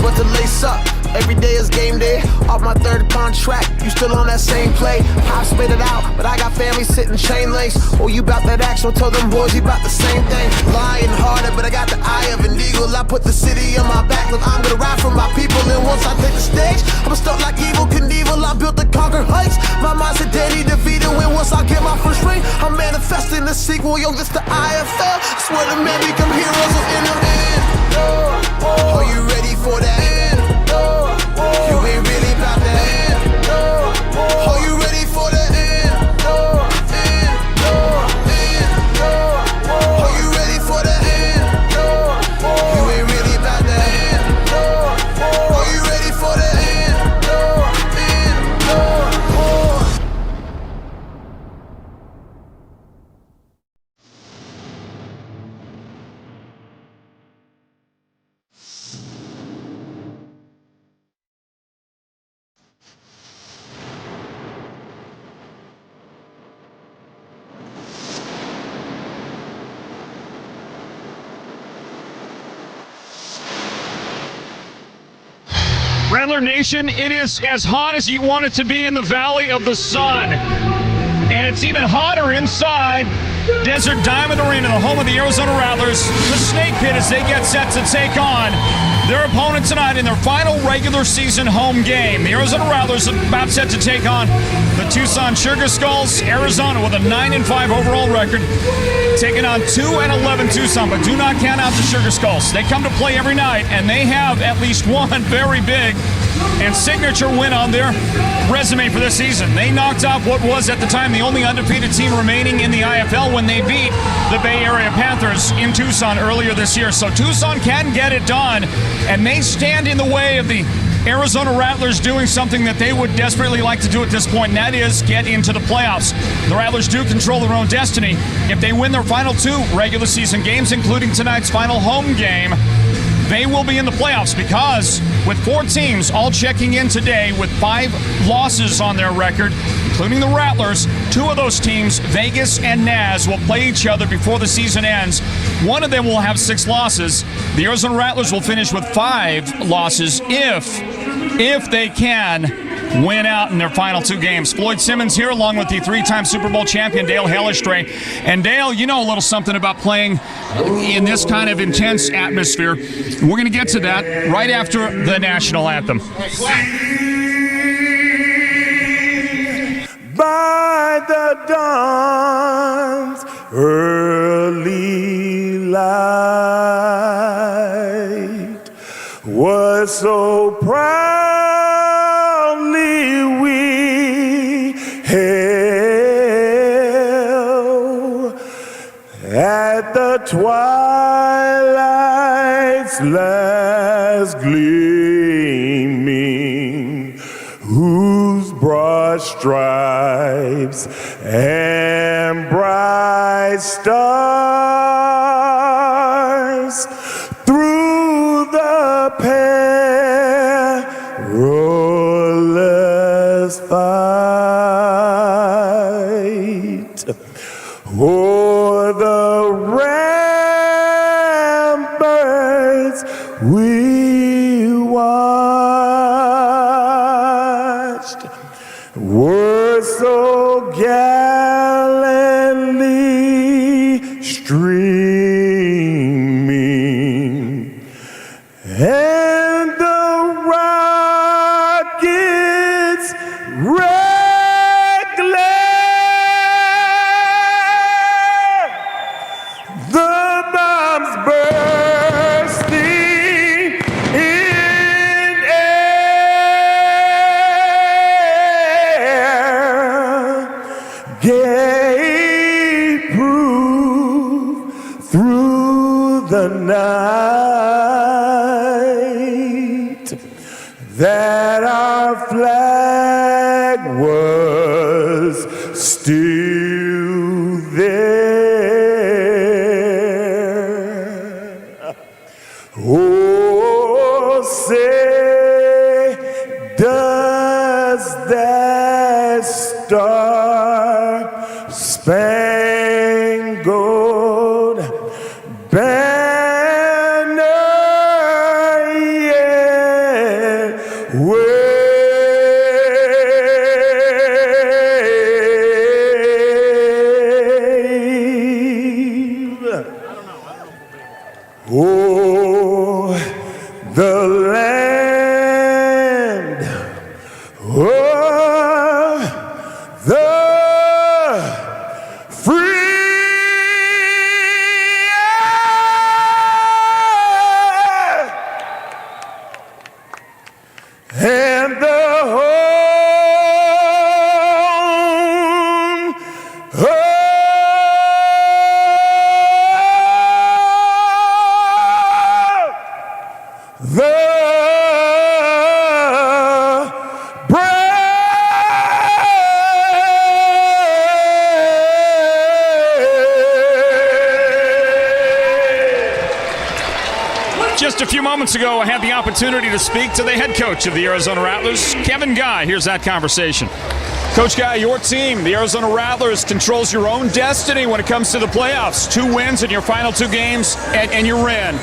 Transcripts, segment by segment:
But to lace up, every day is game day. Off my third contract, you still on that same play. Pop spit it out, but I got family sitting chain links. Oh, you bout that action? Tell them boys you bout the same thing. Lying harder, but I got the eye of an eagle. I put the city on my back, look, I'm gonna ride for my people. And once I take the stage, I'm stuck like Evil Knievel. I built to conquer heights. My mind's a Danny DeVito. And once I get my first ring, I'm manifesting the sequel. Yo, this the IFL. Swear to man, become heroes in the end. Are you ready for that? You ain't really about that. Are you ready for that? Are you ready for that? You ain't really about that. Are you ready for that? Rattler Nation, it is as hot as you want it to be in the Valley of the Sun. And it's even hotter inside Desert Diamond Arena, the home of the Arizona Rattlers, the Snake Pit, as they get set to take on their opponent tonight in their final regular season home game. The Arizona Rattlers are about set to take on the Tucson Sugar Skulls. Arizona with a 9-5 overall record, taking on 2-11 Tucson, but do not count out the Sugar Skulls. They come to play every night, and they have at least one very big and signature win on their resume for this season. They knocked off what was at the time the only undefeated team remaining in the IFL when they beat the Bay Area Panthers in Tucson earlier this year. So Tucson can get it done, and they stand in the way of the Arizona Rattlers doing something that they would desperately like to do at this point, and that is get into the playoffs. The Rattlers do control their own destiny. If they win their final two regular season games, including tonight's final home game, they will be in the playoffs, because with 4 teams all checking in today with 5 losses on their record, including the Rattlers, 2 of those teams, Vegas and Naz, will play each other before the season ends. One of them will have 6 losses. The Arizona Rattlers will finish with 5 losses if they can win out in their final 2 games. Floyd Simmons here, along with the 3-time Super Bowl champion Dale Hellestrae. And Dale, you know a little something about playing in this kind of intense atmosphere. We're going to get to that right after the national anthem. By the dawn's early light was so proudly we hailed at the twilight's last gleaming, whose broad stripes and bright stars through the perilous fight, o'er the ramparts we watched, were so gallantly streaming, and the rockets reckless, the bombs bursting in air, gave proof through the night that our flag was still there. Oh, say, does that star-spangled banner yet wave? Oh, the land of the free, and the home of the Just a few moments ago, I had the opportunity to speak to the head coach of the Arizona Rattlers, Kevin Guy. Here's that conversation. Coach Guy, your team, the Arizona Rattlers, controls your own destiny when it comes to the playoffs. 2 wins in your final 2 games, and you're in.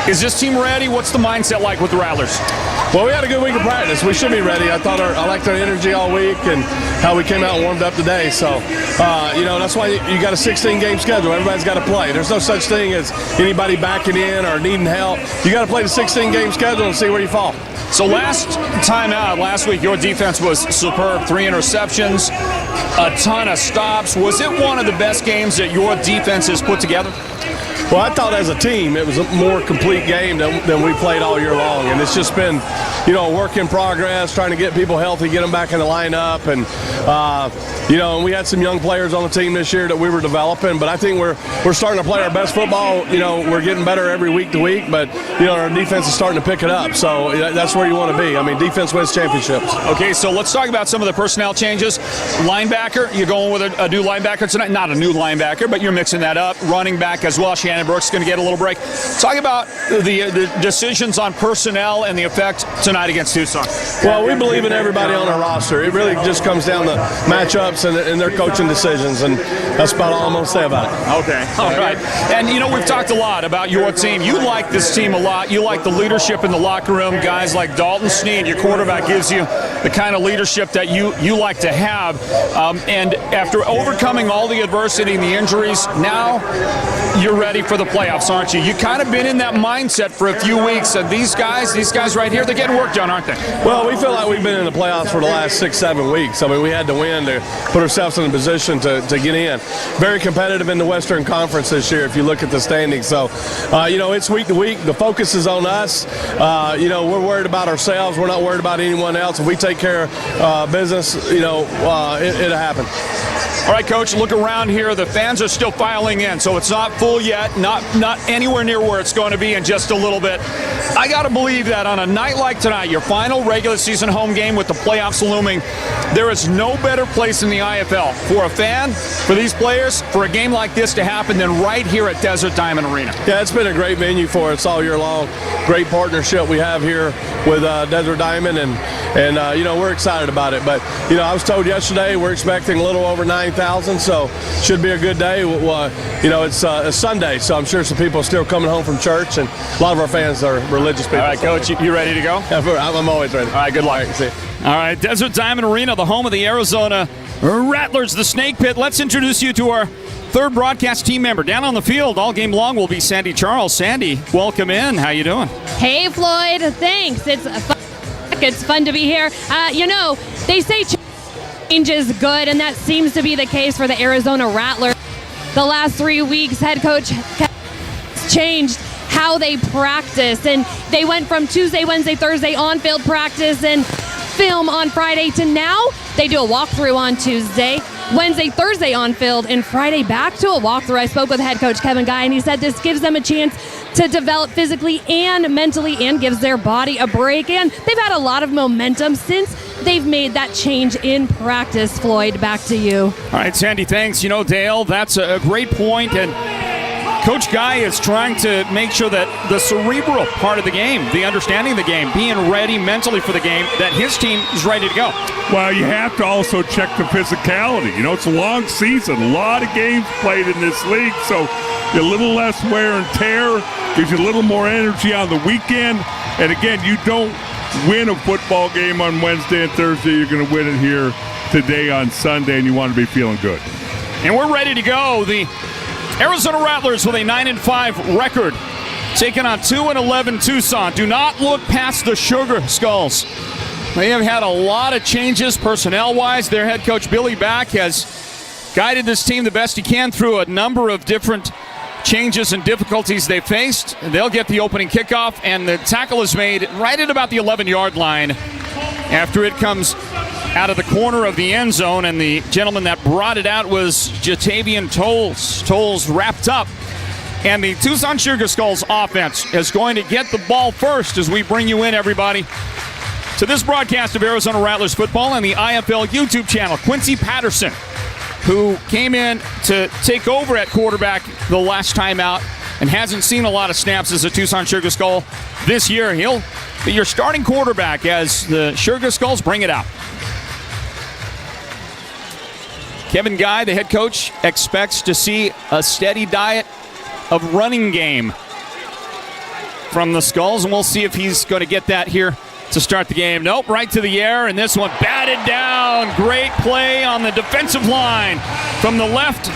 Is this team ready? What's the mindset like with the Rattlers? Well, we had a good week of practice. We should be ready. I liked our energy all week and how we came out and warmed up today. So, that's why you got a 16-game schedule. Everybody's got to play. There's no such thing as anybody backing in or needing help. You got to play the 16-game schedule and see where you fall. So last time out, last week, your defense was superb. 3 interceptions, a ton of stops. Was it one of the best games that your defense has put together? Well, I thought as a team it was a more complete game than we played all year long. And it's just been, a work in progress, trying to get people healthy, get them back in the lineup. And, and we had some young players on the team this year that we were developing. But I think we're starting to play our best football. We're getting better every week to week. But, our defense is starting to pick it up. So that's where you want to be. I mean, defense wins championships. Okay, so let's talk about some of the personnel changes. Linebacker, you're going with a new linebacker tonight. Not a new linebacker, but you're mixing that up. Running back as well. Shannon Brooks going to get a little break. Talk about the decisions on personnel and the effect tonight against Tucson. Well, we believe in everybody on our roster. It really just comes down to matchups and their coaching decisions, and that's about all I'm going to say about it. Okay, all right. And, we've talked a lot about your team. You like this team a lot. You like the leadership in the locker room. Guys like Dalton Snead, your quarterback, gives you the kind of leadership that you like to have. And after overcoming all the adversity and the injuries, now you're ready for the playoffs, aren't you? You've kind of been in that mindset for a few weeks, and these guys right here, they're getting work done, aren't they? Well, we feel like we've been in the playoffs for the last 6-7 weeks. I mean, we had to win to put ourselves in a position to get in. Very competitive in the Western Conference this year if you look at the standings. So, it's week to week. The focus is on us. We're worried about ourselves. We're not worried about anyone else. If we take care of business, it'll happen. All right, Coach, look around here. The fans are still filing in, so it's not full yet. yet, not anywhere near where it's going to be in just a little bit. I got to believe that on a night like tonight, your final regular season home game with the playoffs looming, there is no better place in the IFL for a fan, for these players, for a game like this to happen than right here at Desert Diamond Arena. Yeah, it's been a great venue for us all year long. Great partnership we have here with Desert Diamond, and we're excited about it. But, I was told yesterday we're expecting a little over 9,000, so should be a good day. It's a Sunday, so I'm sure some people are still coming home from church, and a lot of our fans are religious people. All right, Coach, you ready to go? Yeah, I'm always ready. All right, good luck. All right, see you. All right, Desert Diamond Arena, the home of the Arizona Rattlers, the Snake Pit. Let's introduce you to our third broadcast team member. Down on the field all game long will be Sandy Charles. Sandy, welcome in. How you doing? Hey, Floyd. Thanks. It's fun to be here. They say change is good, and that seems to be the case for the Arizona Rattlers. The last 3 weeks, head coach changed how they practice, and they went from Tuesday, Wednesday, Thursday on-field practice and film on Friday to now they do a walkthrough on Tuesday, Wednesday, Thursday on field, and Friday back to a walkthrough. I spoke with head coach Kevin Guy, and he said this gives them a chance to develop physically and mentally and gives their body a break. And they've had a lot of momentum since they've made that change in practice. Floyd, back to you. All right, Sandy, thanks. Dale, that's a great point, and Coach Guy is trying to make sure that the cerebral part of the game, the understanding of the game, being ready mentally for the game, that his team is ready to go. Well, you have to also check the physicality. It's a long season, a lot of games played in this league, so a little less wear and tear gives you a little more energy on the weekend. And again, you don't win a football game on Wednesday and Thursday. You're going to win it here today on Sunday, and you want to be feeling good. And we're ready to go. The Arizona Rattlers with a 9-5 record, taking on 2-11 Tucson. Do not look past the Sugar Skulls. They have had a lot of changes personnel-wise. Their head coach, Billy Back, has guided this team the best he can through a number of different changes and difficulties they faced. They'll get the opening kickoff, and the tackle is made right at about the 11-yard line after it comes out of the corner of the end zone, and the gentleman that brought it out was Jatavian Tolles. Tolles wrapped up, and the Tucson Sugar Skulls offense is going to get the ball first as we bring you in, everybody, to this broadcast of Arizona Rattlers football on the IFL YouTube channel. Quincy Patterson, who came in to take over at quarterback the last time out and hasn't seen a lot of snaps as a Tucson Sugar Skull this year. He'll be your starting quarterback as the Sugar Skulls bring it out. Kevin Guy, the head coach, expects to see a steady diet of running game from the Skulls, and we'll see if he's going to get that here to start the game. Nope, right to the air, and this one batted down. Great play on the defensive line from the left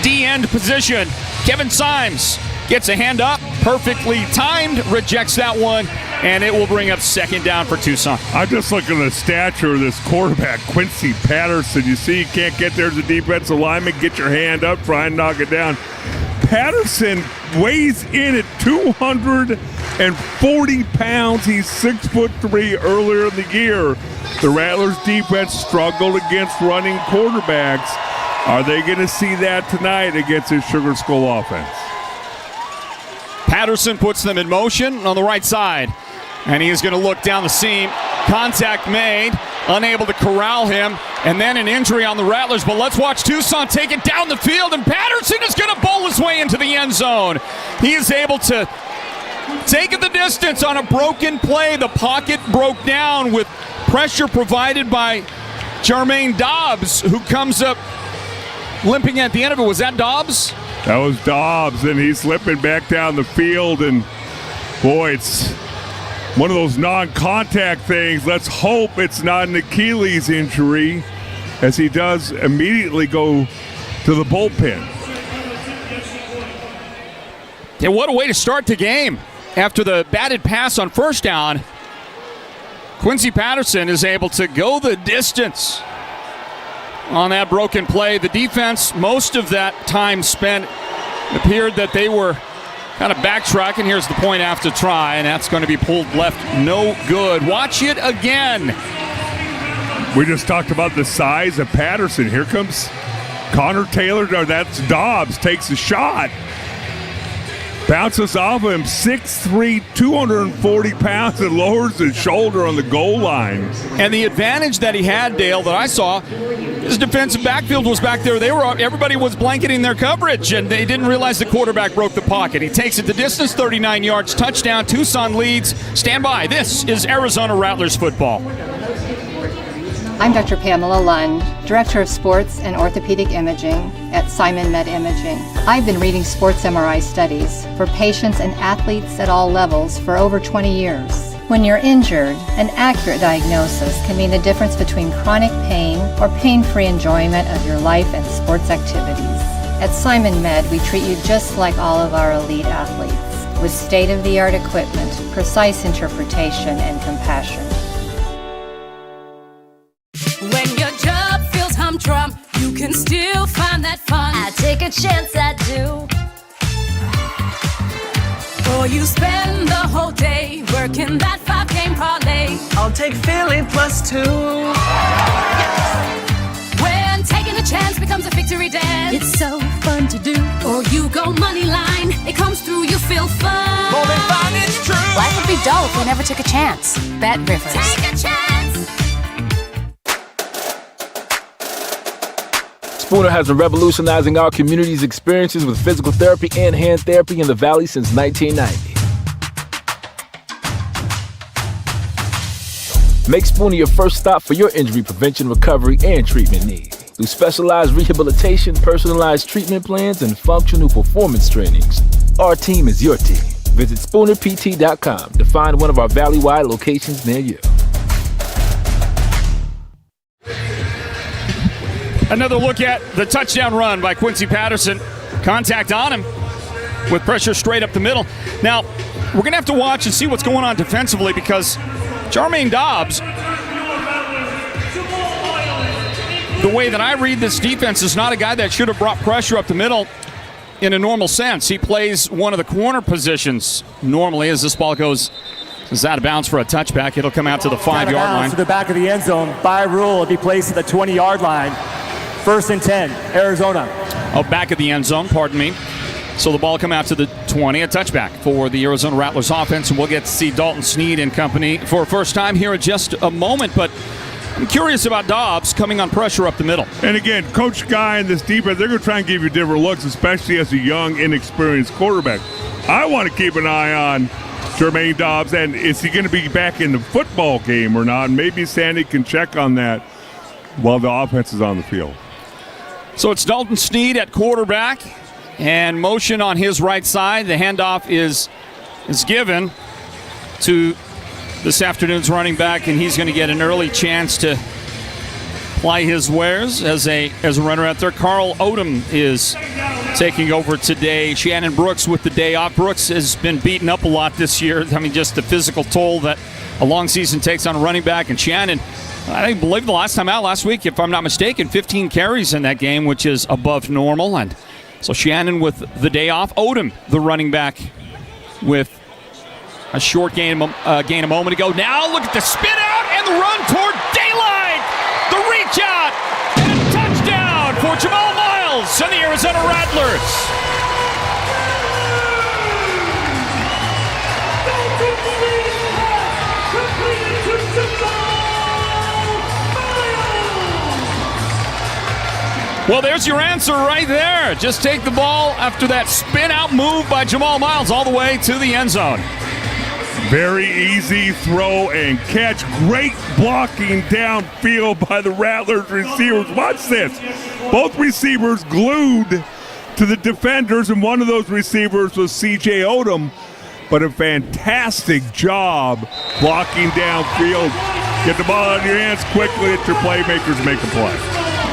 D-end position. Kevin Symes gets a hand up, perfectly timed, rejects that one, and it will bring up second down for Tucson. I'm just looking at the stature of this quarterback, Quincy Patterson. You see, you can't get there as a defensive lineman. Get your hand up, try and knock it down. Patterson weighs in at 240 pounds. He's 6'3" earlier in the year. The Rattlers defense struggled against running quarterbacks. Are they going to see that tonight against this Sugar Skull offense? Patterson puts them in motion on the right side, and he is going to look down the seam. Contact made, unable to corral him, and then an injury on the Rattlers. But let's watch Tucson take it down the field, and Patterson is going to bowl his way into the end zone. He is able to take it the distance on a broken play. The pocket broke down with pressure provided by Jermaine Dobbs, who comes up limping at the end of it. Was that Dobbs? That was Dobbs, and he's slipping back down the field, and boy, it's one of those non-contact things. Let's hope it's not an Achilles injury, as he does immediately go to the bullpen. Yeah, what a way to start the game. After the batted pass on first down, Quincy Patterson is able to go the distance on that broken play. The defense, most of that time spent, appeared that they were kind of backtracking. Here's the point after try, and that's going to be pulled left. No good. Watch it again. We just talked about the size of Patterson. Here comes Connor Taylor. Or that's Dobbs, takes a shot. Bounces off of him, 6'3", 240 pounds, and lowers his shoulder on the goal line. And the advantage that he had, Dale, that I saw, his defensive backfield was back there. Everybody was blanketing their coverage, and they didn't realize the quarterback broke the pocket. He takes it the distance, 39 yards, touchdown. Tucson leads. Stand by. This is Arizona Rattlers football. I'm Dr. Pamela Lund, Director of Sports and Orthopedic Imaging at Simon Med Imaging. I've been reading sports MRI studies for patients and athletes at all levels for over 20 years. When you're injured, an accurate diagnosis can mean the difference between chronic pain or pain-free enjoyment of your life and sports activities. At Simon Med, we treat you just like all of our elite athletes, with state-of-the-art equipment, precise interpretation, and compassion. When your job feels humdrum, you can still find that fun. I take a chance, I do. Or you spend the whole day working that 5-game parlay. I'll take Philly +2. When taking a chance becomes a victory dance, It's so fun to do. or you go money line, it comes through, you feel fun. More than fun, it's true. Life would be dull if we never took a chance. Bet Rivers. Take a chance. Spooner has been revolutionizing our community's experiences with physical therapy and hand therapy in the Valley since 1990. Make Spooner your first stop for your injury prevention, recovery, and treatment needs. Through specialized rehabilitation, personalized treatment plans, and functional performance trainings, our team is your team. Visit SpoonerPT.com to find one of our Valley-wide locations near you. Another look at the touchdown run by Quincy Patterson. Contact on him with pressure straight up the middle. Now, we're going to have to watch and see what's going on defensively because Jermaine Dobbs, the way that I read this defense, is not a guy that should have brought pressure up the middle in a normal sense. He plays one of the corner positions normally as this ball goes is out of bounds for a touchback. It'll come out to the 5-yard line. To the back of the end zone. By rule, it'll be placed at the 20-yard line. 1st and 10, Arizona. Oh, back of the end zone, pardon me. So the ball come out to the 20, a touchback for the Arizona Rattlers offense, and we'll get to see Dalton Sneed and company for a first time here in just a moment. But I'm curious about Dobbs coming on pressure up the middle. And again, Coach Guy and this defense, they're going to try and give you different looks, especially as a young, inexperienced quarterback. I want to keep an eye on Jermaine Dobbs, and is he going to be back in the football game or not? Maybe Sandy can check on that while the offense is on the field. So it's Dalton Sneed at quarterback, and motion on his right side. The handoff is given to this afternoon's running back, and he's going to get an early chance to ply his wares as a runner out there. Carl Odom is taking over today. Shannon Brooks with the day off. Brooks has been beaten up a lot this year. I mean, just the physical toll that a long season takes on a running back. And Shannon, I believe the last time out last week, if I'm not mistaken, 15 carries in that game, which is above normal. And so Shannon with the day off. Odom, the running back, with a short gain a moment ago. Now look at the spin out and the run toward daylight. The reach out and a touchdown for Jamal Miles and the Arizona Rattlers. Well, there's your answer right there. Just take the ball after that spin-out move by Jamal Miles all the way to the end zone. Very easy throw and catch. Great blocking downfield by the Rattlers receivers. Watch this. Both receivers glued to the defenders, and one of those receivers was C.J. Odom. But a fantastic job blocking downfield. Get the ball out of your hands quickly. Let your playmakers make a play.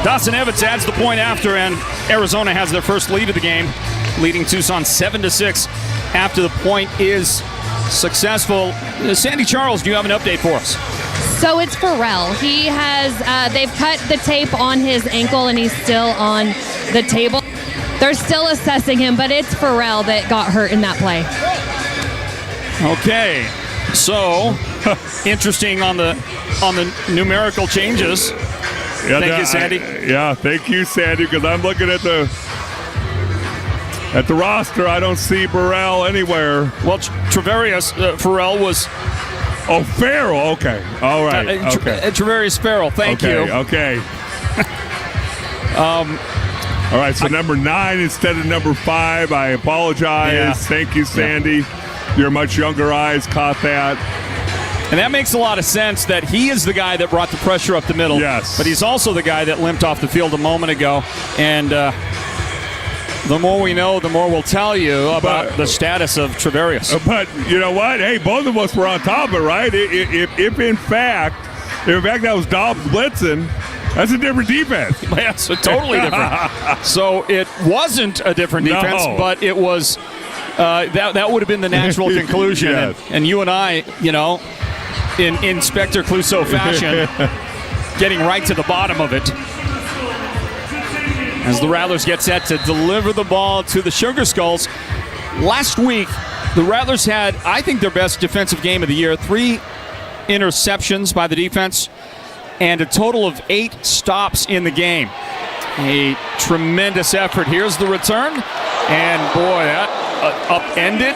Dawson Evans adds the point after, and Arizona has their first lead of the game, leading Tucson 7-6 after the point is successful. Sandy Charles, do you have an update for us? So it's Pharrell. He has, they've cut the tape on his ankle and he's still on the table. They're still assessing him, but it's Pharrell that got hurt in that play. Okay, so interesting on the numerical changes. Yeah, thank you, Sandy. Thank you, Sandy, because I'm looking at the At the roster, I don't see Burrell anywhere. Well, Travarius Farrell was... Oh, Farrell. Okay. All right. Okay. Travarius Farrell. Thank you. Okay. All right, so number 9 instead of number 5. I apologize. Yeah. Thank you, Sandy. Yeah. Your much younger eyes caught that. And that makes a lot of sense that he is the guy that brought the pressure up the middle. Yes. But he's also the guy that limped off the field a moment ago. And the more we know, the more we'll tell you about the status of Travarius. But you know what? Hey, both of us were on top of it, right? If in fact that was Dobbs blitzing, that's a different defense. Yes, totally different. So it wasn't a different defense, but it was that would have been the natural conclusion. Yes. And you and I, in Inspector Clouseau fashion, getting right to the bottom of it. As the Rattlers get set to deliver the ball to the Sugar Skulls. Last week, the Rattlers had, I think, their best defensive game of the year. 3 interceptions by the defense and a total of 8 stops in the game. A tremendous effort. Here's the return. And boy, that upended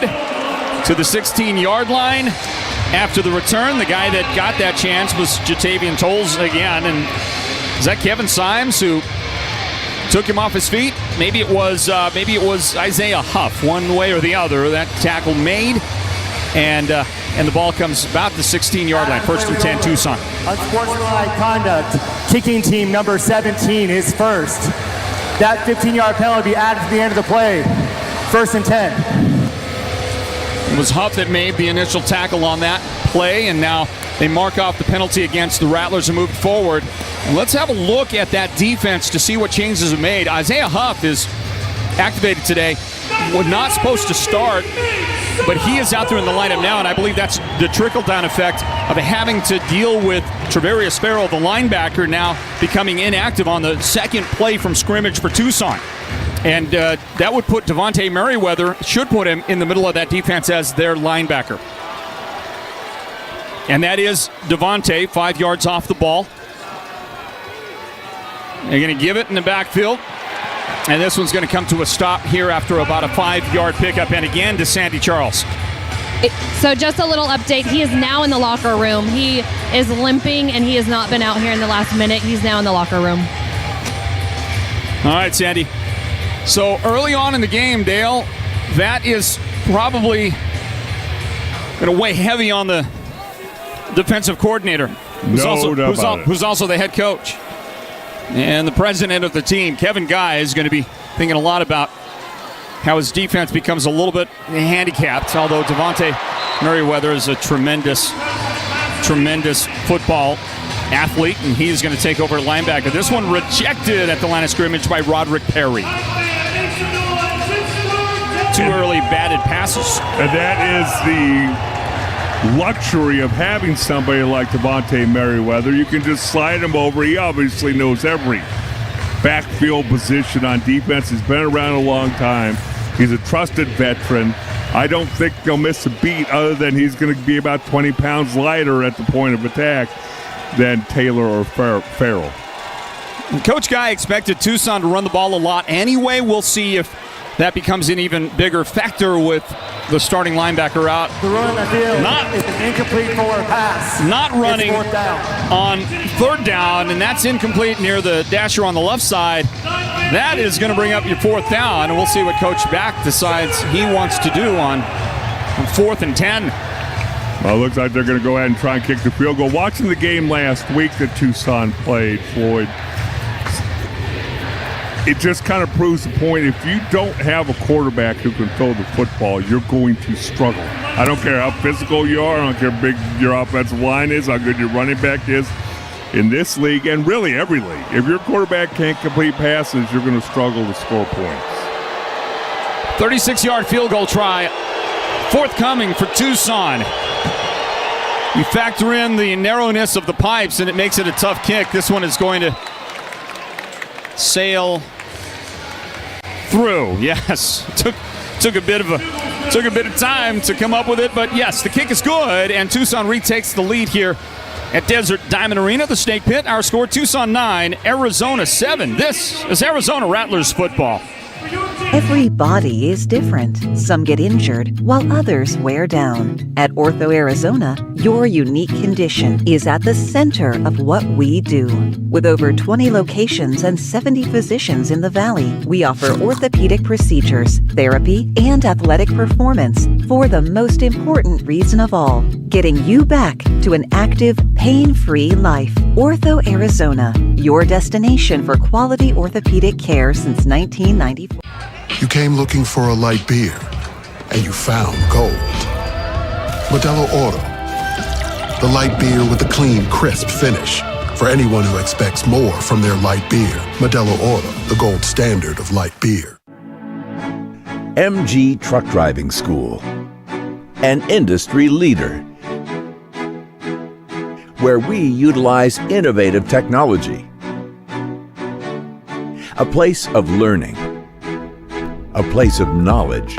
to the 16-yard line. After the return, the guy that got that chance was Jatavian Tolles again. And is that Kevin Symes who took him off his feet? Maybe it was Isaiah Huff, one way or the other. That tackle made, and the ball comes about the 16-yard line. 1st and 10, Tucson. Unsportsmanlike conduct. Kicking team number 17 is first. That 15-yard penalty added to the end of the play. 1st and 10. It was Huff that made the initial tackle on that play, and now they mark off the penalty against the Rattlers and move forward. And let's have a look at that defense to see what changes are made. Isaiah Huff is activated today. Was not supposed to start, but he is out there in the lineup now, and I believe that's the trickle-down effect of having to deal with Travarius Farrell, the linebacker, now becoming inactive on the second play from scrimmage for Tucson. And that would put Devontae Merriweather, should put him in the middle of that defense as their linebacker. And that is Devontae, 5 yards off the ball. They're going to give it in the backfield. And this one's going to come to a stop here after about a 5-yard pickup. And again to Sandy Charles. So just a little update. He is now in the locker room. He is limping, and he has not been out here in the last minute. He's now in the locker room. All right, Sandy. So early on in the game, Dale, that is probably going to weigh heavy on the defensive coordinator, who's also the head coach. And the president of the team, Kevin Guy, is going to be thinking a lot about how his defense becomes a little bit handicapped, although Devontae Merriweather is a tremendous football athlete, and he's going to take over at linebacker. This one rejected at the line of scrimmage by Roderick Perry. 2 early batted passes. And that is the luxury of having somebody like Devontae Merriweather. You can just slide him over. He obviously knows every backfield position on defense. He's been around a long time. He's a trusted veteran. I don't think they'll miss a beat, other than he's going to be about 20 pounds lighter at the point of attack than Taylor or Farrell. Coach Guy expected Tucson to run the ball a lot anyway. We'll see if that becomes an even bigger factor with the starting linebacker out. The run on the field is an incomplete forward pass. Not running on 3rd down, and that's incomplete near the dasher on the left side. That is going to bring up your 4th down, and we'll see what Coach Back decides he wants to do on 4th and 10. Well, it looks like they're going to go ahead and try and kick the field goal. Watching the game last week that Tucson played, Floyd, it just kind of proves the point. If you don't have a quarterback who can throw the football, you're going to struggle. I don't care how physical you are. I don't care how big your offensive line is, how good your running back is. In this league, and really every league, if your quarterback can't complete passes, you're going to struggle to score points. 36-yard field goal try forthcoming for Tucson. You factor in the narrowness of the pipes, and it makes it a tough kick. This one is going to sail through. Yes, took a bit of time to come up with it, but yes, the kick is good, and Tucson retakes the lead here at Desert Diamond Arena, the Snake Pit. Our score: Tucson 9, Arizona 7. This is Arizona Rattlers football. Every body is different. Some get injured, while others wear down. At Ortho Arizona, your unique condition is at the center of what we do. With over 20 locations and 70 physicians in the Valley, we offer orthopedic procedures, therapy, and athletic performance for the most important reason of all, getting you back to an active, pain-free life. Ortho Arizona, your destination for quality orthopedic care since 1994. You came looking for a light beer, and you found gold. Modelo Oro, the light beer with a clean, crisp finish. For anyone who expects more from their light beer, Modelo Oro, the gold standard of light beer. MG Truck Driving School, an industry leader, where we utilize innovative technology. A place of learning. A place of knowledge.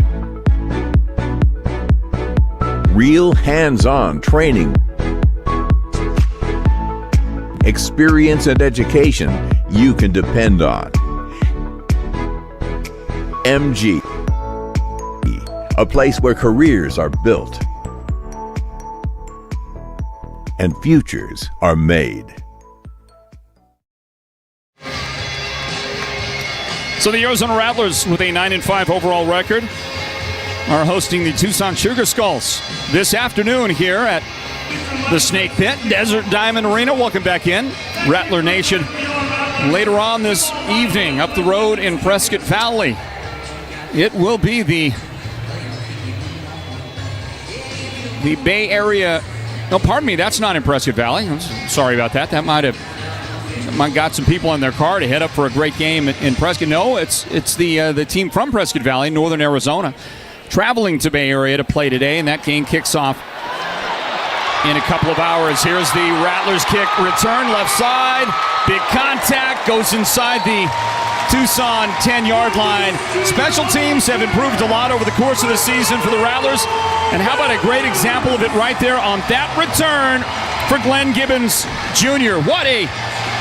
Real hands-on training. Experience and education you can depend on. MG. A place where careers are built and futures are made. So the Arizona Rattlers, with a 9-5 overall record, are hosting the Tucson Sugar Skulls this afternoon here at the Snake Pit, Desert Diamond Arena. Welcome back in, Rattler Nation. Later on this evening, up the road in Prescott Valley, it will be the Bay Area. No, pardon me, that's not in Prescott Valley. I'm sorry about that. That might have got some people in their car to head up for a great game in Prescott. No, it's the team from Prescott Valley, Northern Arizona, traveling to Bay Area to play today, and that game kicks off in a couple of hours. Here's the Rattlers kick return, left side, big contact, goes inside the Tucson 10-yard line. Special teams have improved a lot over the course of the season for the Rattlers, and how about a great example of it right there on that return for Glenn Gibbons Jr. What a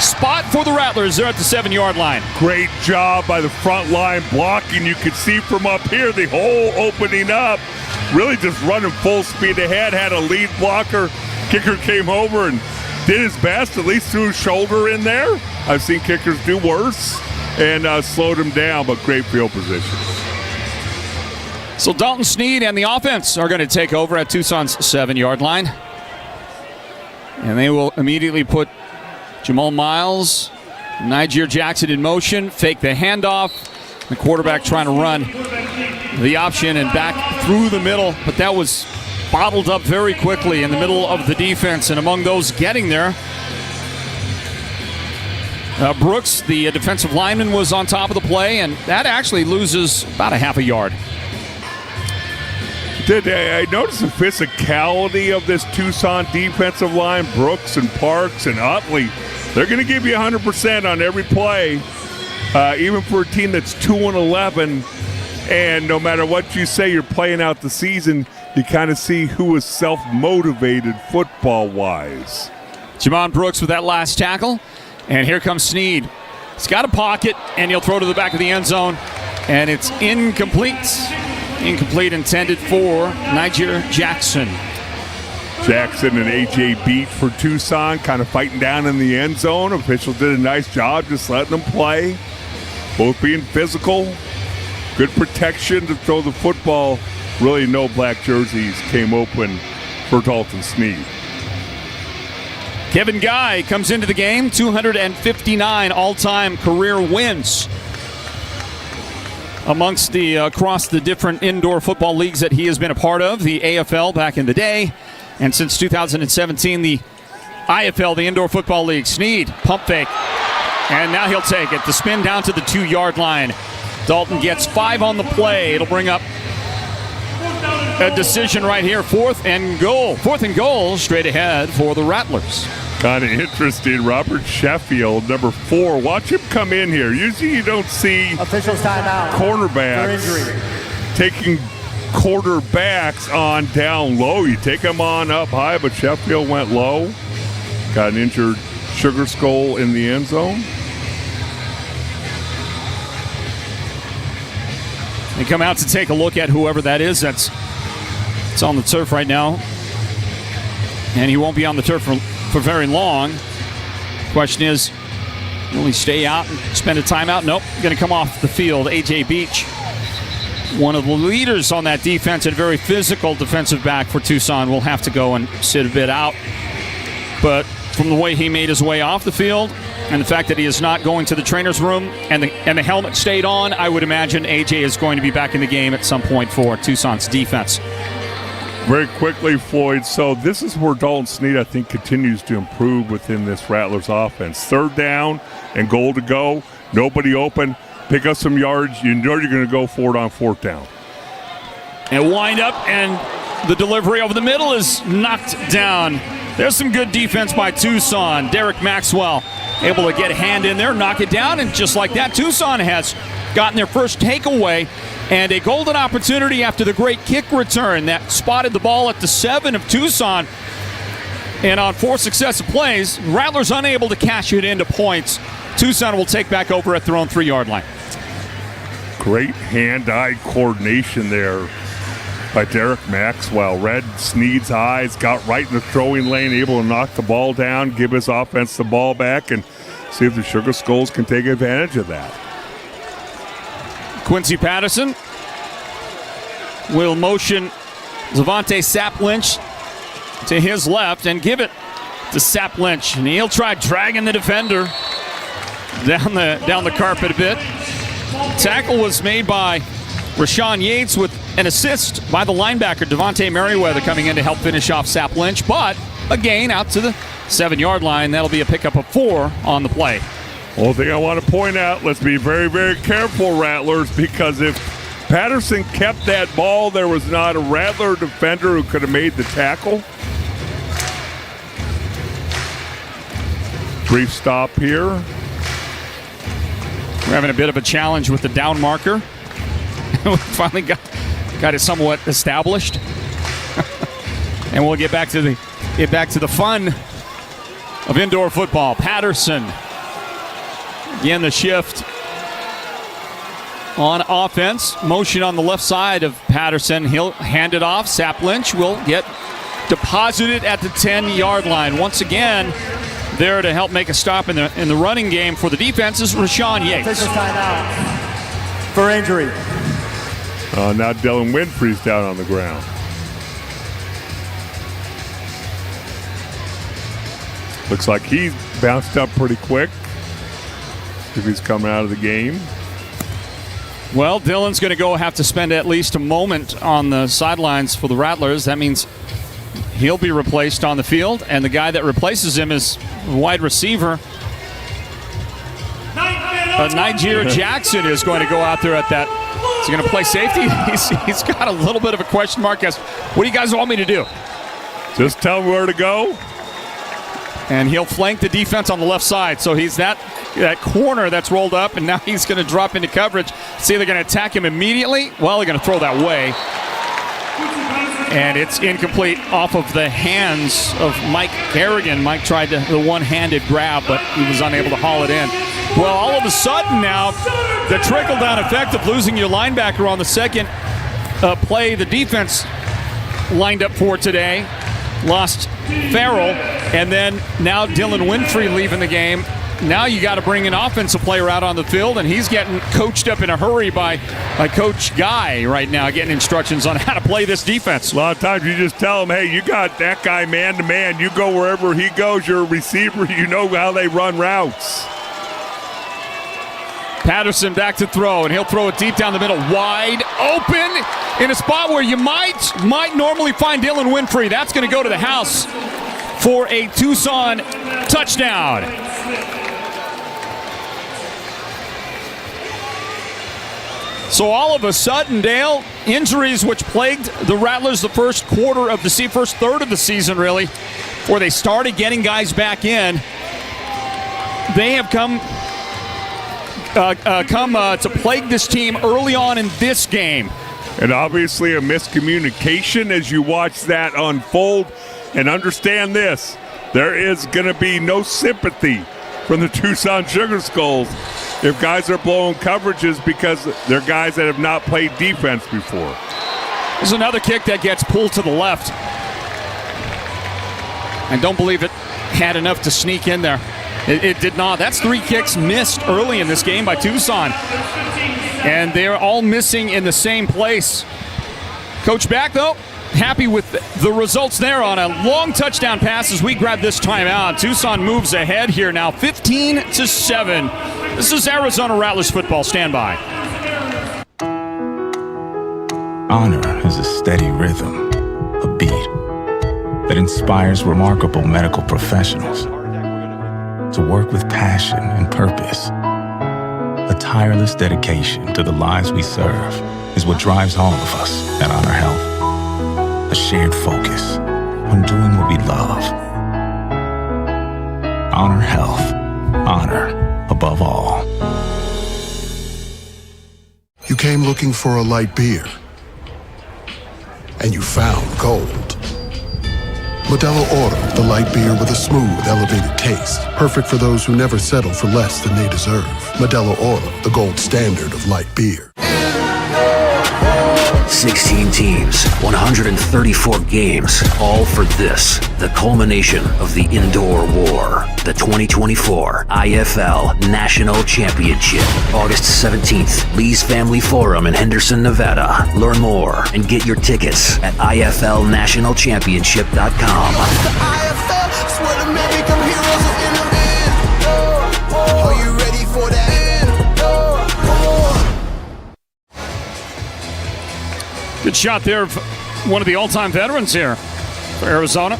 spot for the Rattlers. They're at the 7-yard line. Great job by the front line blocking. You could see from up here the hole opening up. Really just running full speed ahead. Had a lead blocker. Kicker came over and did his best, at least threw his shoulder in there. I've seen kickers do worse and slowed him down, but great field position. So Dalton Sneed and the offense are going to take over at Tucson's 7-yard line. And they will immediately put Jamal Miles, Niger Jackson in motion, fake the handoff. The quarterback trying to run the option and back through the middle, but that was bottled up very quickly in the middle of the defense. And among those getting there, Brooks, the defensive lineman, was on top of the play, and that actually loses about a half a yard. I noticed the physicality of this Tucson defensive line. Brooks and Parks and Utley, they're going to give you 100% on every play, even for a team that's 2-11. And no matter what you say, you're playing out the season, you kind of see who is self-motivated football-wise. Jamon Brooks with that last tackle. And here comes Sneed. He's got a pocket, and he'll throw to the back of the end zone. And it's incomplete. Incomplete, intended for Niger Jackson. Jackson and A.J. Beat for Tucson, kind of fighting down in the end zone. Officials did a nice job just letting them play. Both being physical. Good protection to throw the football. Really no black jerseys came open for Dalton Sneed. Kevin Guy comes into the game, 259 all-time career wins amongst across the different indoor football leagues that he has been a part of, the AFL back in the day, and since 2017, the IFL, the Indoor Football League. Sneed, pump fake, and now he'll take it. The spin down to the 2-yard line. Dalton gets 5 on the play. It'll bring up a decision right here, 4th and goal. 4th and goal, straight ahead for the Rattlers. Kind of interesting. Robert Sheffield, number 4. Watch him come in here. Usually you don't see officials timeout. Cornerbacks taking quarterbacks on down low. You take them on up high, but Sheffield went low. Got an injured Sugar Skull in the end zone. They come out to take a look at whoever that is that's on the turf right now. And he won't be on the turf for very long. Question is, will he stay out and spend a timeout? Nope, going to come off the field. A.J. Beach, one of the leaders on that defense and very physical defensive back for Tucson, will have to go and sit a bit out. But from the way he made his way off the field and the fact that he is not going to the trainer's room and the helmet stayed on, I would imagine A.J. is going to be back in the game at some point for Tucson's defense. Very quickly, Floyd, so this is where Dalton Snead, I think, continues to improve within this Rattlers offense. 3rd down and goal to go. Nobody open. Pick up some yards. You know you're going to go for it on 4th down. And wind up, and the delivery over the middle is knocked down. There's some good defense by Tucson. Derek Maxwell able to get a hand in there, knock it down, and just like that, Tucson has gotten their first takeaway and a golden opportunity after the great kick return that spotted the ball at the 7 of Tucson. And on 4 successive plays, Rattlers unable to cash it into points. Tucson will take back over at their own 3-yard line. Great hand-eye coordination there by Derek Maxwell. Read Snead's eyes, got right in the throwing lane, able to knock the ball down, give his offense the ball back, and see if the Sugar Skulls can take advantage of that. Quincy Patterson will motion Zavante Sapp-Lynch to his left and give it to Sapp-Lynch. And he'll try dragging the defender down the carpet a bit. Tackle was made by Rashawn Yates with an assist by the linebacker Devontae Merriweather coming in to help finish off Sapp-Lynch, but a gain out to the 7-yard line. That'll be a pickup of 4 on the play. One thing I want to point out, let's be very, very careful, Rattlers, because if Patterson kept that ball, there was not a Rattler defender who could have made the tackle. Brief stop here. We're having a bit of a challenge with the down marker. We finally got it somewhat established. And we'll get back to the fun of indoor football. Patterson. Again, the shift on offense. Motion on the left side of Patterson. He'll hand it off. Sapp-Lynch will get deposited at the 10-yard line. Once again, there to help make a stop in the running game for the defense is Rashawn Yates. Official timeout for injury. Now Dylan Winfrey's down on the ground. Looks like he's bounced up pretty quick. If he's coming out of the game. Well, Dylan's going to have to spend at least a moment on the sidelines for the Rattlers. That means he'll be replaced on the field, and the guy that replaces him is wide receiver. Niger Jackson is going to go out there at that. Is he going to play safety? He's got a little bit of a question mark as, what do you guys want me to do? Just tell him where to go. And he'll flank the defense on the left side. So he's that corner that's rolled up, and now he's going to drop into coverage. See, they're going to attack him immediately. Well, they're going to throw that way. And it's incomplete off of the hands of Mike Kerrigan. Mike tried the one-handed grab, but he was unable to haul it in. Well, all of a sudden now, the trickle-down effect of losing your linebacker on the second play the defense lined up for today. Lost Farrell, and then now Dylan Winfrey leaving the game. Now you got to bring an offensive player out on the field, and he's getting coached up in a hurry by Coach Guy right now, getting instructions on how to play this defense. A lot of times you just tell him, hey, you got that guy man-to-man. You go wherever he goes. You're a receiver. You know how they run routes. Patterson back to throw, and he'll throw it deep down the middle, wide open in a spot where you might normally find Dylan Winfrey. That's going to go to the house for a Tucson touchdown. So all of a sudden, Dale, injuries which plagued the Rattlers the first third of the season, really, where they started getting guys back in, they have come to plague this team early on in this game. And obviously a miscommunication as you watch that unfold. And understand this, there is going to be no sympathy from the Tucson Sugar Skulls if guys are blowing coverages because they're guys that have not played defense before. There's another kick that gets pulled to the left. I don't believe it had enough to sneak in there. It did not. That's 3 kicks missed early in this game by Tucson. And they're all missing in the same place. Coach Back, though, happy with the results there on a long touchdown pass as we grab this timeout. Tucson moves ahead here now, 15-7. This is Arizona Rattlers football. Stand by. Honor is a steady rhythm, a beat that inspires remarkable medical professionals to work with passion and purpose. A tireless dedication to the lives we serve is what drives all of us at Honor Health. A shared focus on doing what we love. Honor Health. Honor above all. You came looking for a light beer, and you found gold. Modelo Oro, the light beer with a smooth, elevated taste. Perfect for those who never settle for less than they deserve. Modelo Oro, the gold standard of light beer. 16 teams, 134 games, all for this, the culmination of the indoor war, the 2024 IFL National Championship, August 17th, Lee's Family Forum in Henderson, Nevada. Learn more and get your tickets at IFLNationalChampionship.com. The IFL, it's where the men become heroes in the end. Are you ready for that? Good shot there of one of the all-time veterans here for Arizona.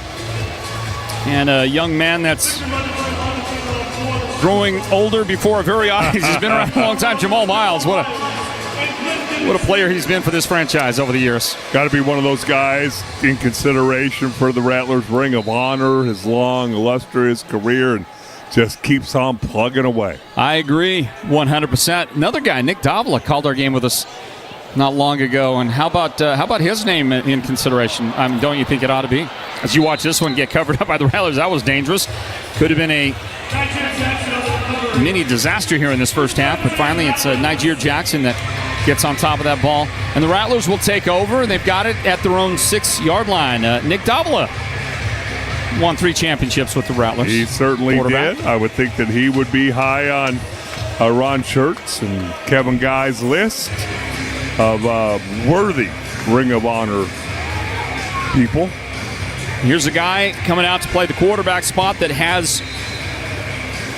And a young man that's growing older before our very eyes. He's been around a long time. Jamal Miles, what a player he's been for this franchise over the years. Got to be one of those guys in consideration for the Rattlers Ring of Honor, his long, illustrious career, and just keeps on plugging away. I agree 100%. Another guy, Nick Davila, called our game with us not long ago. And how about his name in consideration? Don't you think it ought to be? As you watch this one get covered up by the Rattlers, that was dangerous. Could have been a mini disaster here in this first half, but finally it's Niger Jackson that gets on top of that ball. And the Rattlers will take over. They've got it at their own 6-yard line. Nick Davila won 3 championships with the Rattlers. He certainly did. I would think that he would be high on Ron Schertz and Kevin Guy's list of worthy Ring of Honor people. Here's a guy coming out to play the quarterback spot that has,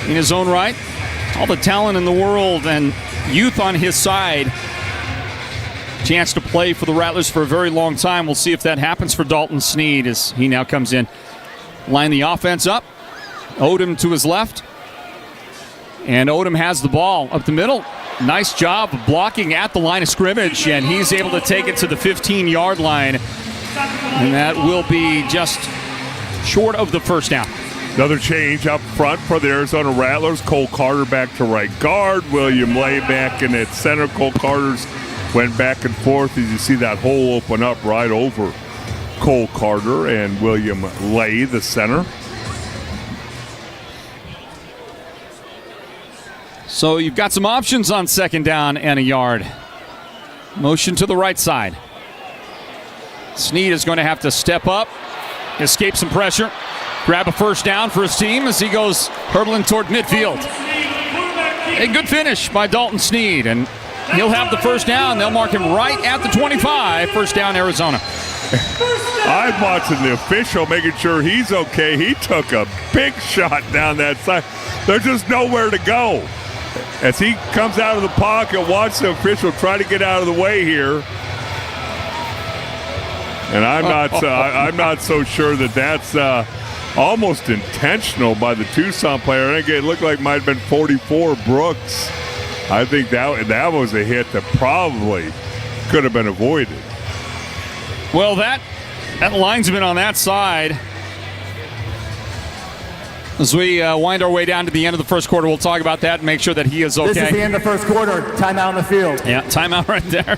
in his own right, all the talent in the world and youth on his side. Chance to play for the Rattlers for a very long time. We'll see if that happens for Dalton Sneed as he now comes in. Line the offense up. Odom to his left. And Odom has the ball up the middle. Nice job of blocking at the line of scrimmage, and he's able to take it to the 15-yard line. And that will be just short of the first down. Another change up front for the Arizona Rattlers. Cole Carter back to right guard. William Lay back in at center. Cole Carter's went back and forth as you see that hole open up right over Cole Carter and William Lay, the center. So you've got some options on second down and a yard. Motion to the right side. Sneed is going to have to step up, escape some pressure, grab a first down for his team as he goes hurtling toward midfield. A good finish by Dalton Sneed, and he'll have the first down. They'll mark him right at the 25. First down, Arizona. I'm watching the official, making sure he's okay. He took a big shot down that side. There's just nowhere to go. As he comes out of the pocket, watch the official try to get out of the way here. And I'm not so sure that that's almost intentional by the Tucson player. I think it looked like it might have been 44 Brooks. I think that was a hit that probably could have been avoided. Well, that linesman on that side. As we wind our way down to the end of the first quarter, we'll talk about that and make sure that he is okay. This is the end of the first quarter. Timeout on the field. Yeah, timeout right there.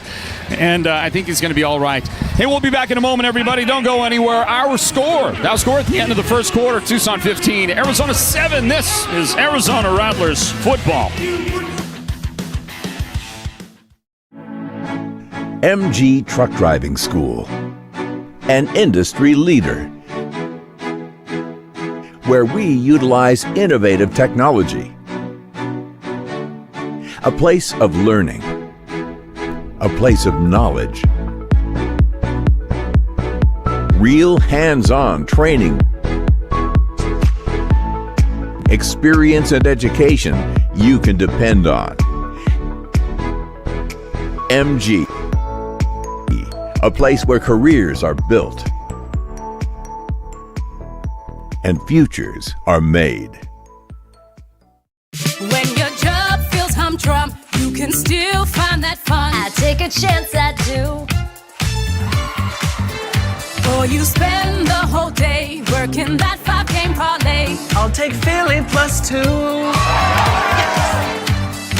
And I think he's going to be all right. Hey, we'll be back in a moment, everybody. Don't go anywhere. Our score at the end of the first quarter, Tucson 15, Arizona 7. This is Arizona Rattlers football. MG Truck Driving School, an industry leader, where we utilize innovative technology. A place of learning, a place of knowledge, real hands-on training, experience and education you can depend on. MG, a place where careers are built and futures are made. When your job feels humdrum, you can still find that fun. I take a chance, I do. Or you spend the whole day working that 5-game parlay. I'll take feeling plus 2.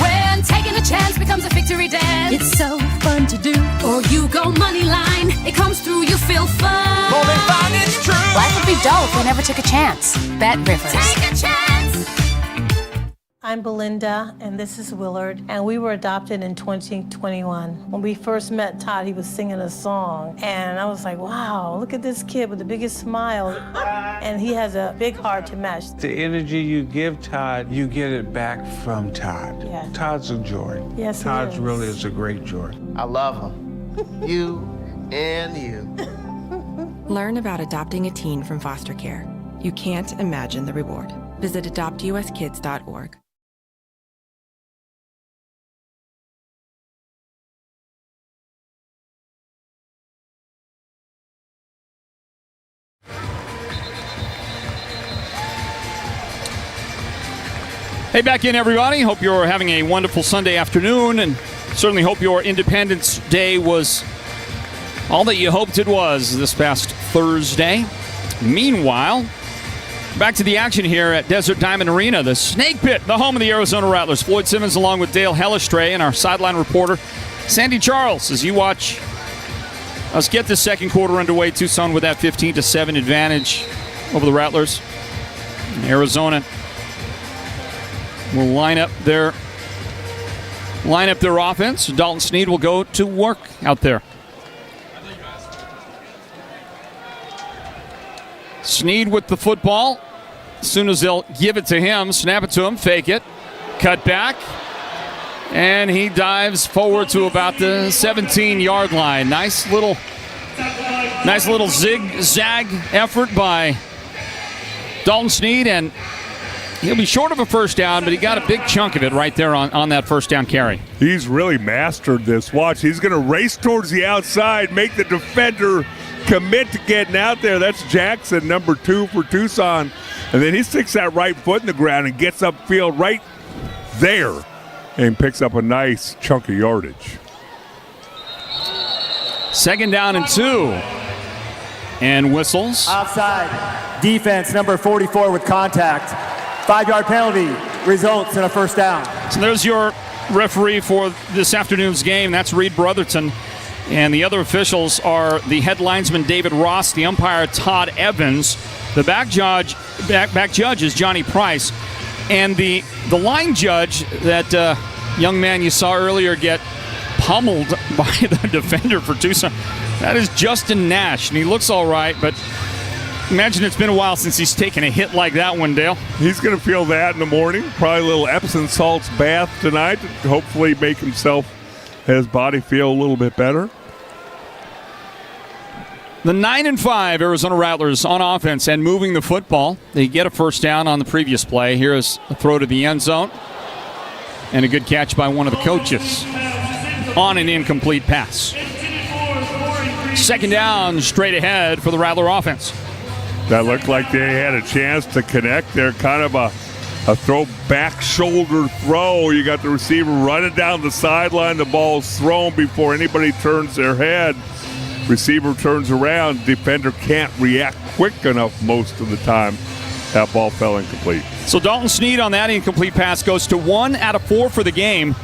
When taking a chance becomes a victory dance, It's so fun to do. or you go money line, it comes through, you feel fun. More than fun, it's true. Life would be dull if we never took a chance. Bet Rivers. Take a chance. I'm Belinda, and this is Willard, and we were adopted in 2021. When we first met Todd, he was singing a song, and I was like, wow, look at this kid with the biggest smile, and he has a big heart to match. The energy you give Todd, you get it back from Todd. Yeah. Todd's a joy. Yes, he Todd is. really is a great joy. I love him. You and you. Learn about adopting a teen from foster care. You can't imagine the reward. Visit adoptuskids.org. Hey, back in, everybody. Hope you're having a wonderful Sunday afternoon, and certainly hope your Independence Day was all that you hoped it was this past Thursday. Meanwhile, back to the action here at Desert Diamond Arena, the Snake Pit, the home of the Arizona Rattlers. Floyd Simmons along with Dale Hellestray and our sideline reporter, Sandy Charles, as you watch us get the second quarter underway. Tucson with that 15-7 advantage over the Rattlers. And Arizona will line up their offense. Dalton Sneed will go to work out there. Sneed with the football. As soon as they'll give it to him, snap it to him, fake it, cut back, and he dives forward to about the 17-yard line. Nice little zigzag effort by Dalton Sneed, and he'll be short of a first down, but he got a big chunk of it right there on that first down carry. He's really mastered this. Watch, he's going to race towards the outside, make the defender commit to getting out there. That's Jackson, number 2 for Tucson. And then he sticks that right foot in the ground and gets upfield right there and picks up a nice chunk of yardage. Second down and 2. And whistles. Offside. Defense, number 44 with contact. 5-yard penalty results in a first down. So there's your referee for this afternoon's game. That's Reed Brotherton. And the other officials are the head linesman David Ross, the umpire Todd Evans. The back judge is Johnny Price. And the line judge, that young man you saw earlier get pummeled by the defender for Tucson, that is Justin Nash. And he looks all right, but imagine it's been a while since he's taken a hit like that one, Dale. He's going to feel that in the morning. Probably a little Epsom salts bath tonight to hopefully make his body feel a little bit better. The 9-5 Arizona Rattlers on offense and moving the football. They get a first down on the previous play. Here's a throw to the end zone. And a good catch by one of the coaches on an incomplete pass. Second down straight ahead for the Rattler offense. That looked like they had a chance to connect there. Kind of a throw back shoulder throw. You got the receiver running down the sideline. The ball's thrown before anybody turns their head. Receiver turns around. Defender can't react quick enough most of the time. That ball fell incomplete. So Dalton Sneed on that incomplete pass goes to 1 out of 4 for the game.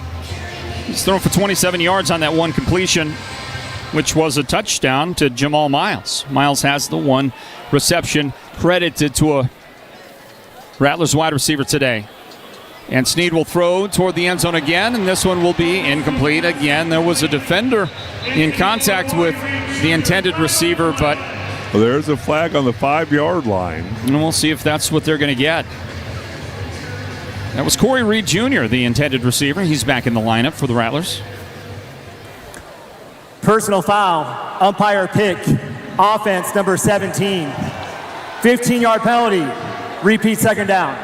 He's thrown for 27 yards on that one completion, which was a touchdown to Jamal Miles. Miles has the one reception credited to a Rattlers wide receiver today. And Snead will throw toward the end zone again, and this one will be incomplete again. There was a defender in contact with the intended receiver, but well, there's a flag on the 5-yard line. And we'll see if that's what they're going to get. That was Corey Reed Jr., the intended receiver. He's back in the lineup for the Rattlers. Personal foul, umpire pick, offense number 17. 15-yard penalty, repeat second down.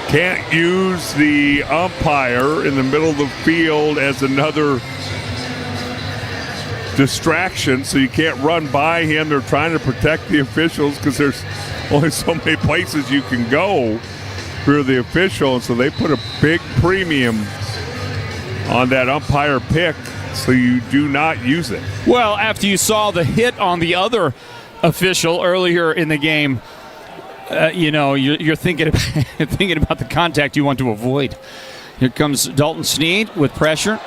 Can't use the umpire in the middle of the field as another distraction, so you can't run by him. They're trying to protect the officials because there's only so many places you can go for the official, and so they put a big premium on that umpire pick, so you do not use it. Well, after you saw the hit on the other official earlier in the game, you're thinking about the contact you want to avoid. Here comes Dalton Snead with pressure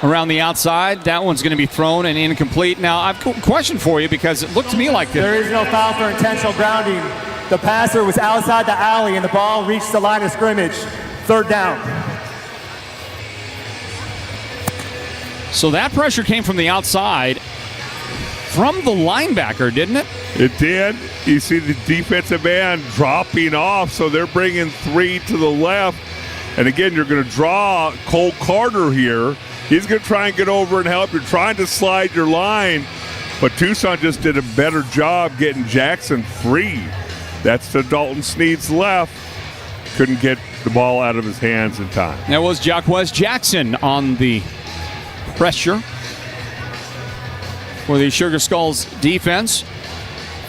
around the outside. That one's going to be thrown and incomplete. Now, I've got a question for you because it looked to me like there is no foul for intentional grounding. The passer was outside the alley and the ball reached the line of scrimmage. Third down. So that pressure came from the outside from the linebacker, didn't it? It did. You see the defensive end dropping off, so they're bringing 3 to the left. And again, you're going to draw Cole Carter here. He's going to try and get over and help. You're trying to slide your line, but Tucson just did a better job getting Jackson free. That's to Dalton Snead's left. Couldn't get the ball out of his hands in time. That was Jacquez Jackson on the pressure for the Sugar Skulls defense.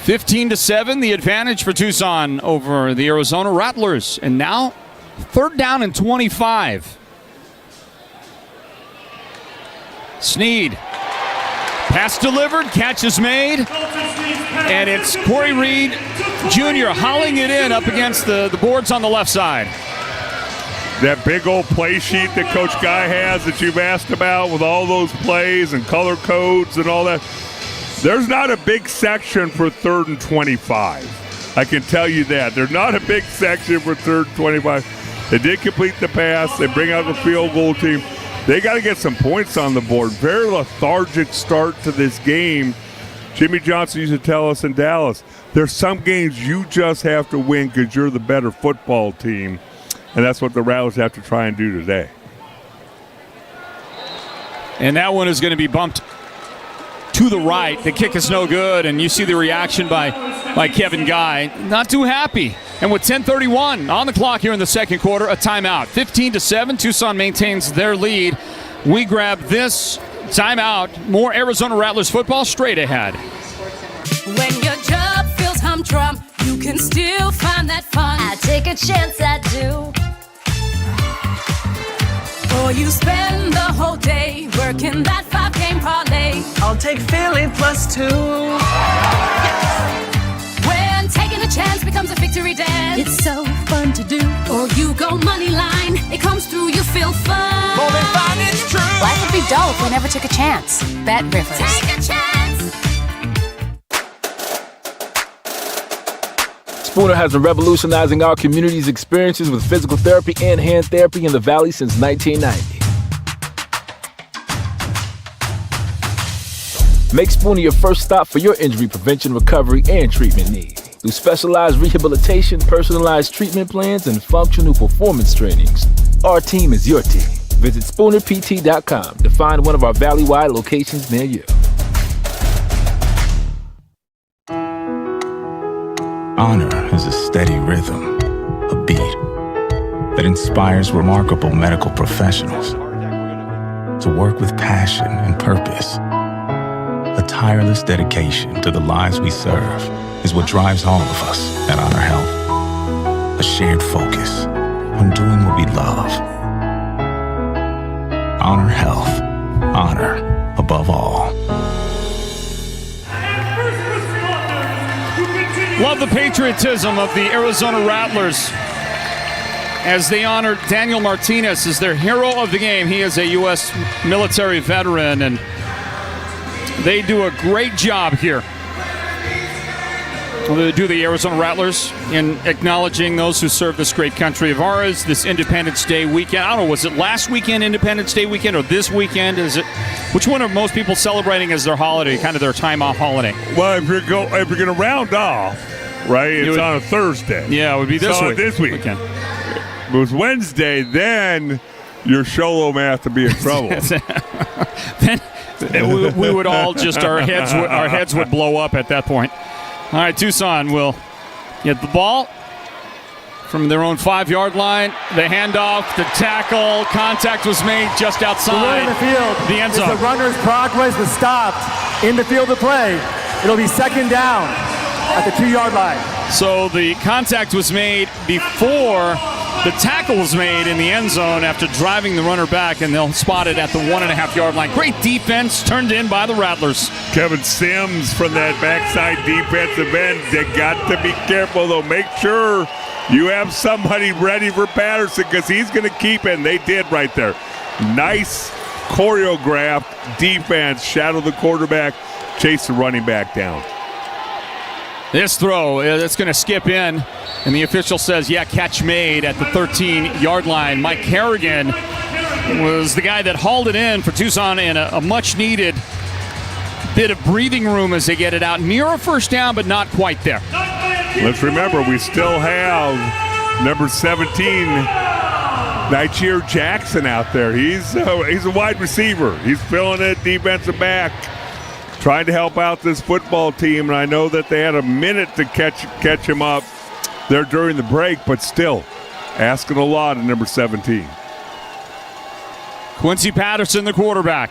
15-7, the advantage for Tucson over the Arizona Rattlers. And now, third down and 25. Snead. Pass delivered, catch is made. And it's Corey Reed Jr. hauling it in up against the boards on the left side. That big old play sheet that Coach Guy has that you've asked about with all those plays and color codes and all that. There's not a big section for 3rd and 25. I can tell you that. There's not a big section for 3rd and 25. They did complete the pass. They bring out the field goal team. They got to get some points on the board. Very lethargic start to this game. Jimmy Johnson used to tell us in Dallas, there's some games you just have to win because you're the better football team. And that's what the Rattlers have to try and do today. And that one is going to be bumped to the right. The kick is no good, and you see the reaction by Kevin Guy. Not too happy. And with 10:31 on the clock here in the second quarter, a timeout. 15-7, Tucson maintains their lead. We grab this timeout. More Arizona Rattlers football straight ahead. When your job feels humdrum, you can still find that fun. I take a chance, I do. Or you spend the whole day working that 5-game parlay. I'll take Philly +2. When taking a chance becomes a victory dance, It's so fun to do. or you go money line, it comes through, you feel fun. More than fun, it's true. Life would be dull if we never took a chance. Bet Rivers. Take a chance. Spooner has been revolutionizing our community's experiences with physical therapy and hand therapy in the Valley since 1990. Make Spooner your first stop for your injury prevention, recovery, and treatment needs. Through specialized rehabilitation, personalized treatment plans, and functional performance trainings, our team is your team. Visit SpoonerPT.com to find one of our Valley-wide locations near you. Honor is a steady rhythm, a beat that inspires remarkable medical professionals to work with passion and purpose. A tireless dedication to the lives we serve is what drives all of us at Honor Health. A shared focus on doing what we love. Honor Health. Honor above all. Love the patriotism of the Arizona Rattlers as they honor Daniel Martinez as their hero of the game. He is a U.S. military veteran, and they do a great job here. do the Arizona Rattlers in acknowledging those who serve this great country of ours this Independence Day weekend. I don't know, was it last weekend Independence Day weekend or this weekend? Is it? Which one are most people celebrating as their holiday, kind of their time off holiday? Well, if you're going to round off, right, it's on a Thursday. Yeah, it would be this week. This weekend. If it was Wednesday, then your Sholo may have to be in trouble. Then we would all just our heads would blow up at that point. All right, Tucson will get the ball from their own 5-yard line. The handoff, the tackle, contact was made just outside in the field. The end zone. The runner's progress was stopped in the field of play. It'll be second down at the 2-yard line. So the contact was made before the tackle was made in the end zone after driving the runner back, and they'll spot it at the 1.5-yard line. Great defense turned in by the Rattlers. Kevin Sims from that backside defensive end. They got to be careful, though. Make sure you have somebody ready for Patterson because he's going to keep it, and they did right there. Nice choreographed defense. Shadow the quarterback, chase the running back down. This throw, it's going to skip in, and the official says, yeah, catch made at the 13-yard line. Mike Kerrigan was the guy that hauled it in for Tucson in a much-needed bit of breathing room as they get it out. Near a first down, but not quite there. Let's remember, we still have number 17, Nigeer Jackson out there. He's a wide receiver. He's filling it, defensive back. Trying to help out this football team, and I know that they had a minute to catch him up there during the break, but still asking a lot at number 17. Quincy Patterson, the quarterback.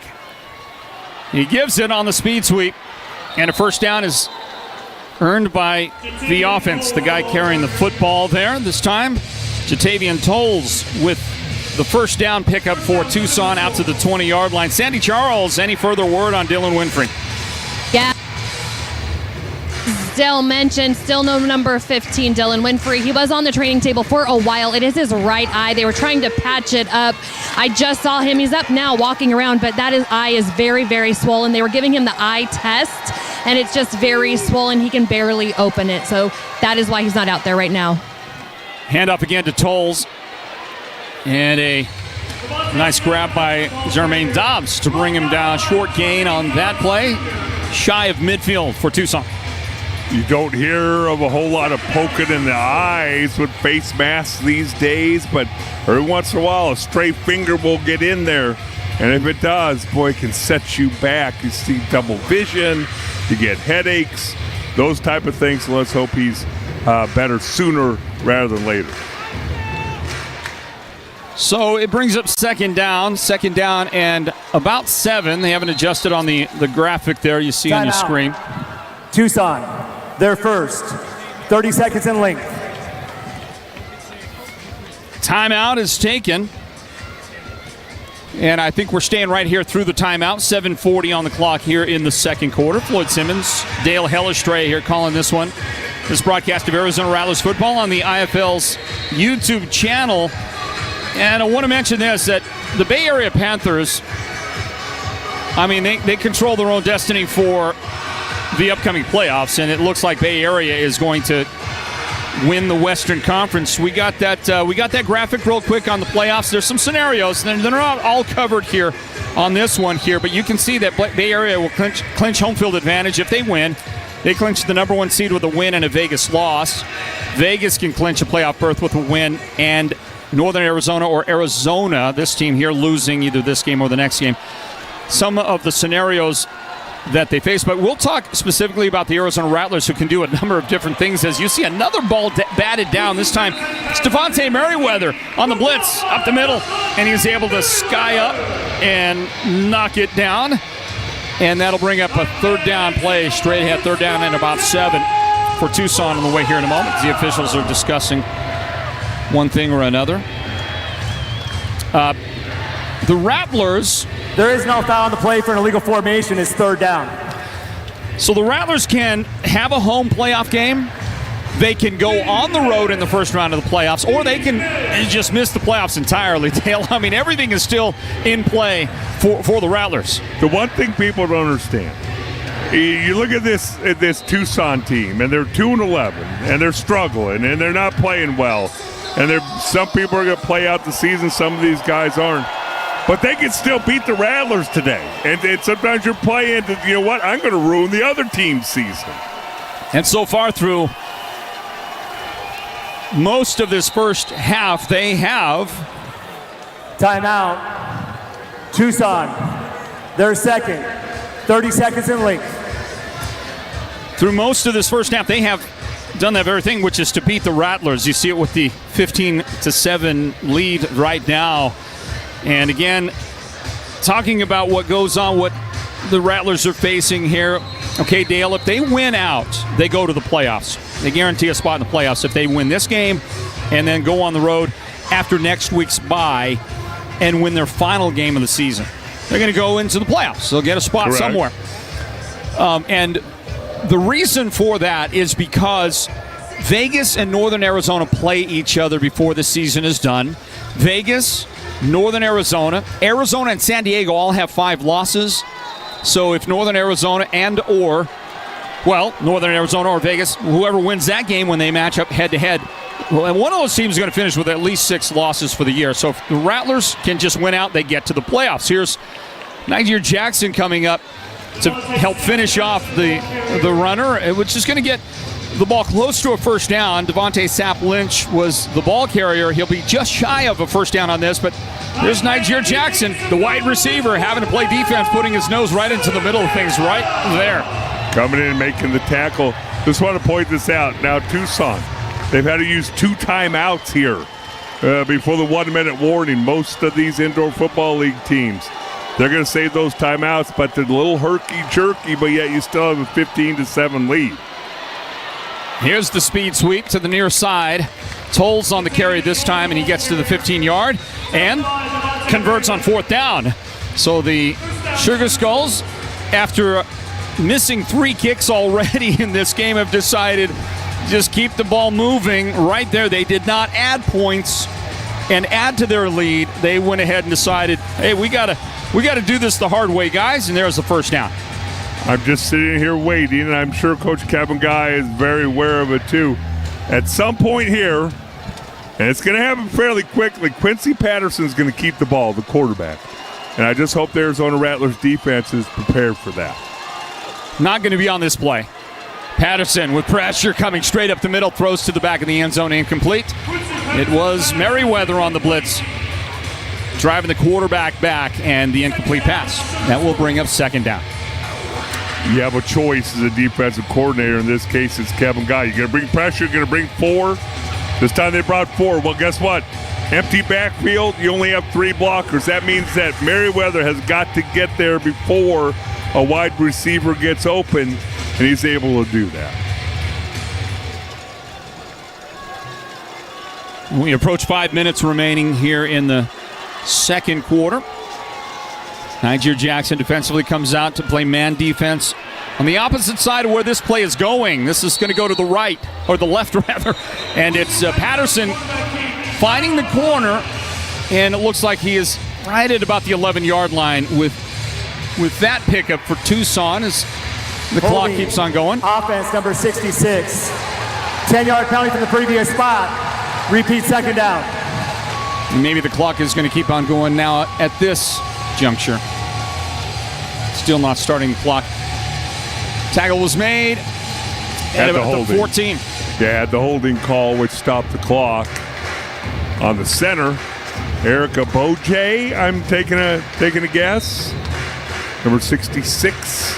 He gives it on the speed sweep, and a first down is earned by the offense. The guy carrying the football there this time, Jatavian Tolles with the first down pickup for Tucson out to the 20-yard line. Sandy Charles, any further word on Dylan Winfrey? Yeah. Dale mentioned still no number 15, Dylan Winfrey. He was on the training table for a while. It is his right eye. They were trying to patch it up. I just saw him. He's up now walking around, but eye is very, very swollen. They were giving him the eye test, and it's just very swollen. He can barely open it, so that is why he's not out there right now. Hand up again to Tolles. And a nice grab by Jermaine Dobbs to bring him down. Short gain on that play. Shy of midfield for Tucson. You don't hear of a whole lot of poking in the eyes with face masks these days, but every once in a while a stray finger will get in there. And if it does, boy, it can set you back. You see double vision, you get headaches, those type of things. So let's hope he's better sooner rather than later. So it brings up second down and about 7. They haven't adjusted on the graphic there you see on your screen. Tucson, they're first. 30 seconds in length. Timeout is taken. And I think we're staying right here through the timeout. 7:40 on the clock here in the second quarter. Floyd Simmons, Dale Hellestray here calling this one. This broadcast of Arizona Rattlers football on the IFL's YouTube channel. And I want to mention this, that the Bay Area Panthers, I mean, they control their own destiny for the upcoming playoffs, and it looks like Bay Area is going to win the Western Conference. We got that graphic real quick on the playoffs. There's some scenarios, and they're not all covered here on this one here, but you can see that Bay Area will clinch home field advantage if they win. They clinch the number 1 seed with a win and a Vegas loss. Vegas can clinch a playoff berth with a win, and Northern Arizona or Arizona, this team here, losing either this game or the next game. Some of the scenarios that they face, but we'll talk specifically about the Arizona Rattlers, who can do a number of different things. As you see another ball batted down, this time it's Devontae Merriweather on the blitz up the middle, and he's able to sky up and knock it down, and that'll bring up a third down play, straight ahead, third down and about 7 for Tucson on the way here in a moment. The officials are discussing one thing or another. The Rattlers... There is no foul on the play for an illegal formation. It's third down. So the Rattlers can have a home playoff game. They can go on the road in the first round of the playoffs, or they can just miss the playoffs entirely, Dale. I mean, everything is still in play for the Rattlers. The one thing people don't understand You look at this Tucson team, and they're 2-11, and they're struggling, and they're not playing well. And some people are going to play out the season. Some of these guys aren't. But they can still beat the Rattlers today. And sometimes you're playing, you know what, I'm going to ruin the other team's season. And so far through most of this first half, they have timeout. Tucson, their second. 30 seconds in length. Through most of this first half, they have done that very thing, which is to beat the Rattlers. You see it with the 15-7 lead right now. And again, talking about what goes on, what the Rattlers are facing here. Okay, Dale, if they win out, they go to the playoffs. They guarantee a spot in the playoffs if they win this game and then go on the road after next week's bye and win their final game of the season. They're going to go into the playoffs. They'll get a spot somewhere. And the reason for that is because Vegas and Northern Arizona play each other before the season is done. Vegas, Northern Arizona and San Diego all have 5 losses. So if Northern Arizona Northern Arizona or Vegas, whoever wins that game when they match up head-to-head, and one of those teams is going to finish with at least 6 losses for the year. So if the Rattlers can just win out, they get to the playoffs. Here's Niger Jackson coming up to help finish off the runner, which is going to get the ball close to a first down. Devontae Sapp-Lynch was the ball carrier. He'll be just shy of a first down on this, but there's Niger Jackson, the wide receiver, having to play defense, putting his nose right into the middle of things right there. Coming in and making the tackle. Just want to point this out. Now, Tucson, they've had to use 2 timeouts here before the 1-minute warning. Most of these indoor football league teams, they're going to save those timeouts, but they're a little herky-jerky, but yet you still have a 15-7 lead. Here's the speed sweep to the near side. Tolles on the carry this time, and he gets to the 15-yard and converts on 4th down. So the Sugar Skulls, after missing 3 kicks already in this game, have decided just keep the ball moving right there. They did not add points and add to their lead. They went ahead and decided, hey, we gotta do this the hard way, guys, and there's the first down. I'm just sitting here waiting, and I'm sure Coach Cabangai is very aware of it too. At some point here, and it's going to happen fairly quickly, Quincy Patterson's going to keep the ball, the quarterback. And I just hope the Arizona Rattlers defense is prepared for that. Not going to be on this play. Patterson with pressure coming straight up the middle, throws to the back of the end zone, incomplete. It was Merriweather on the blitz, driving the quarterback back, and the incomplete pass. That will bring up 2nd down. You have a choice as a defensive coordinator. In this case, it's Kevin Guy. You're going to bring pressure. You're going to bring 4. This time they brought 4. Well, guess what? Empty backfield. You only have 3 blockers. That means that Merriweather has got to get there before a wide receiver gets open, and he's able to do that. We approach 5 minutes remaining here in the second quarter. Niger Jackson defensively comes out to play man defense on the opposite side of where this play is going. This is going to go to the right, or the left rather, and it's Patterson finding the corner, and it looks like he is right at about the 11-yard line with that pickup for Tucson as the clock keeps on going. Offense number 66. 10-yard penalty from the previous spot. Repeat 2nd down. Maybe the clock is going to keep on going now at this juncture. Still not starting the clock. Tackle was made at about the 14. Yeah, the holding call which stopped the clock. On the center, Erica Bojay, I'm taking a guess. Number 66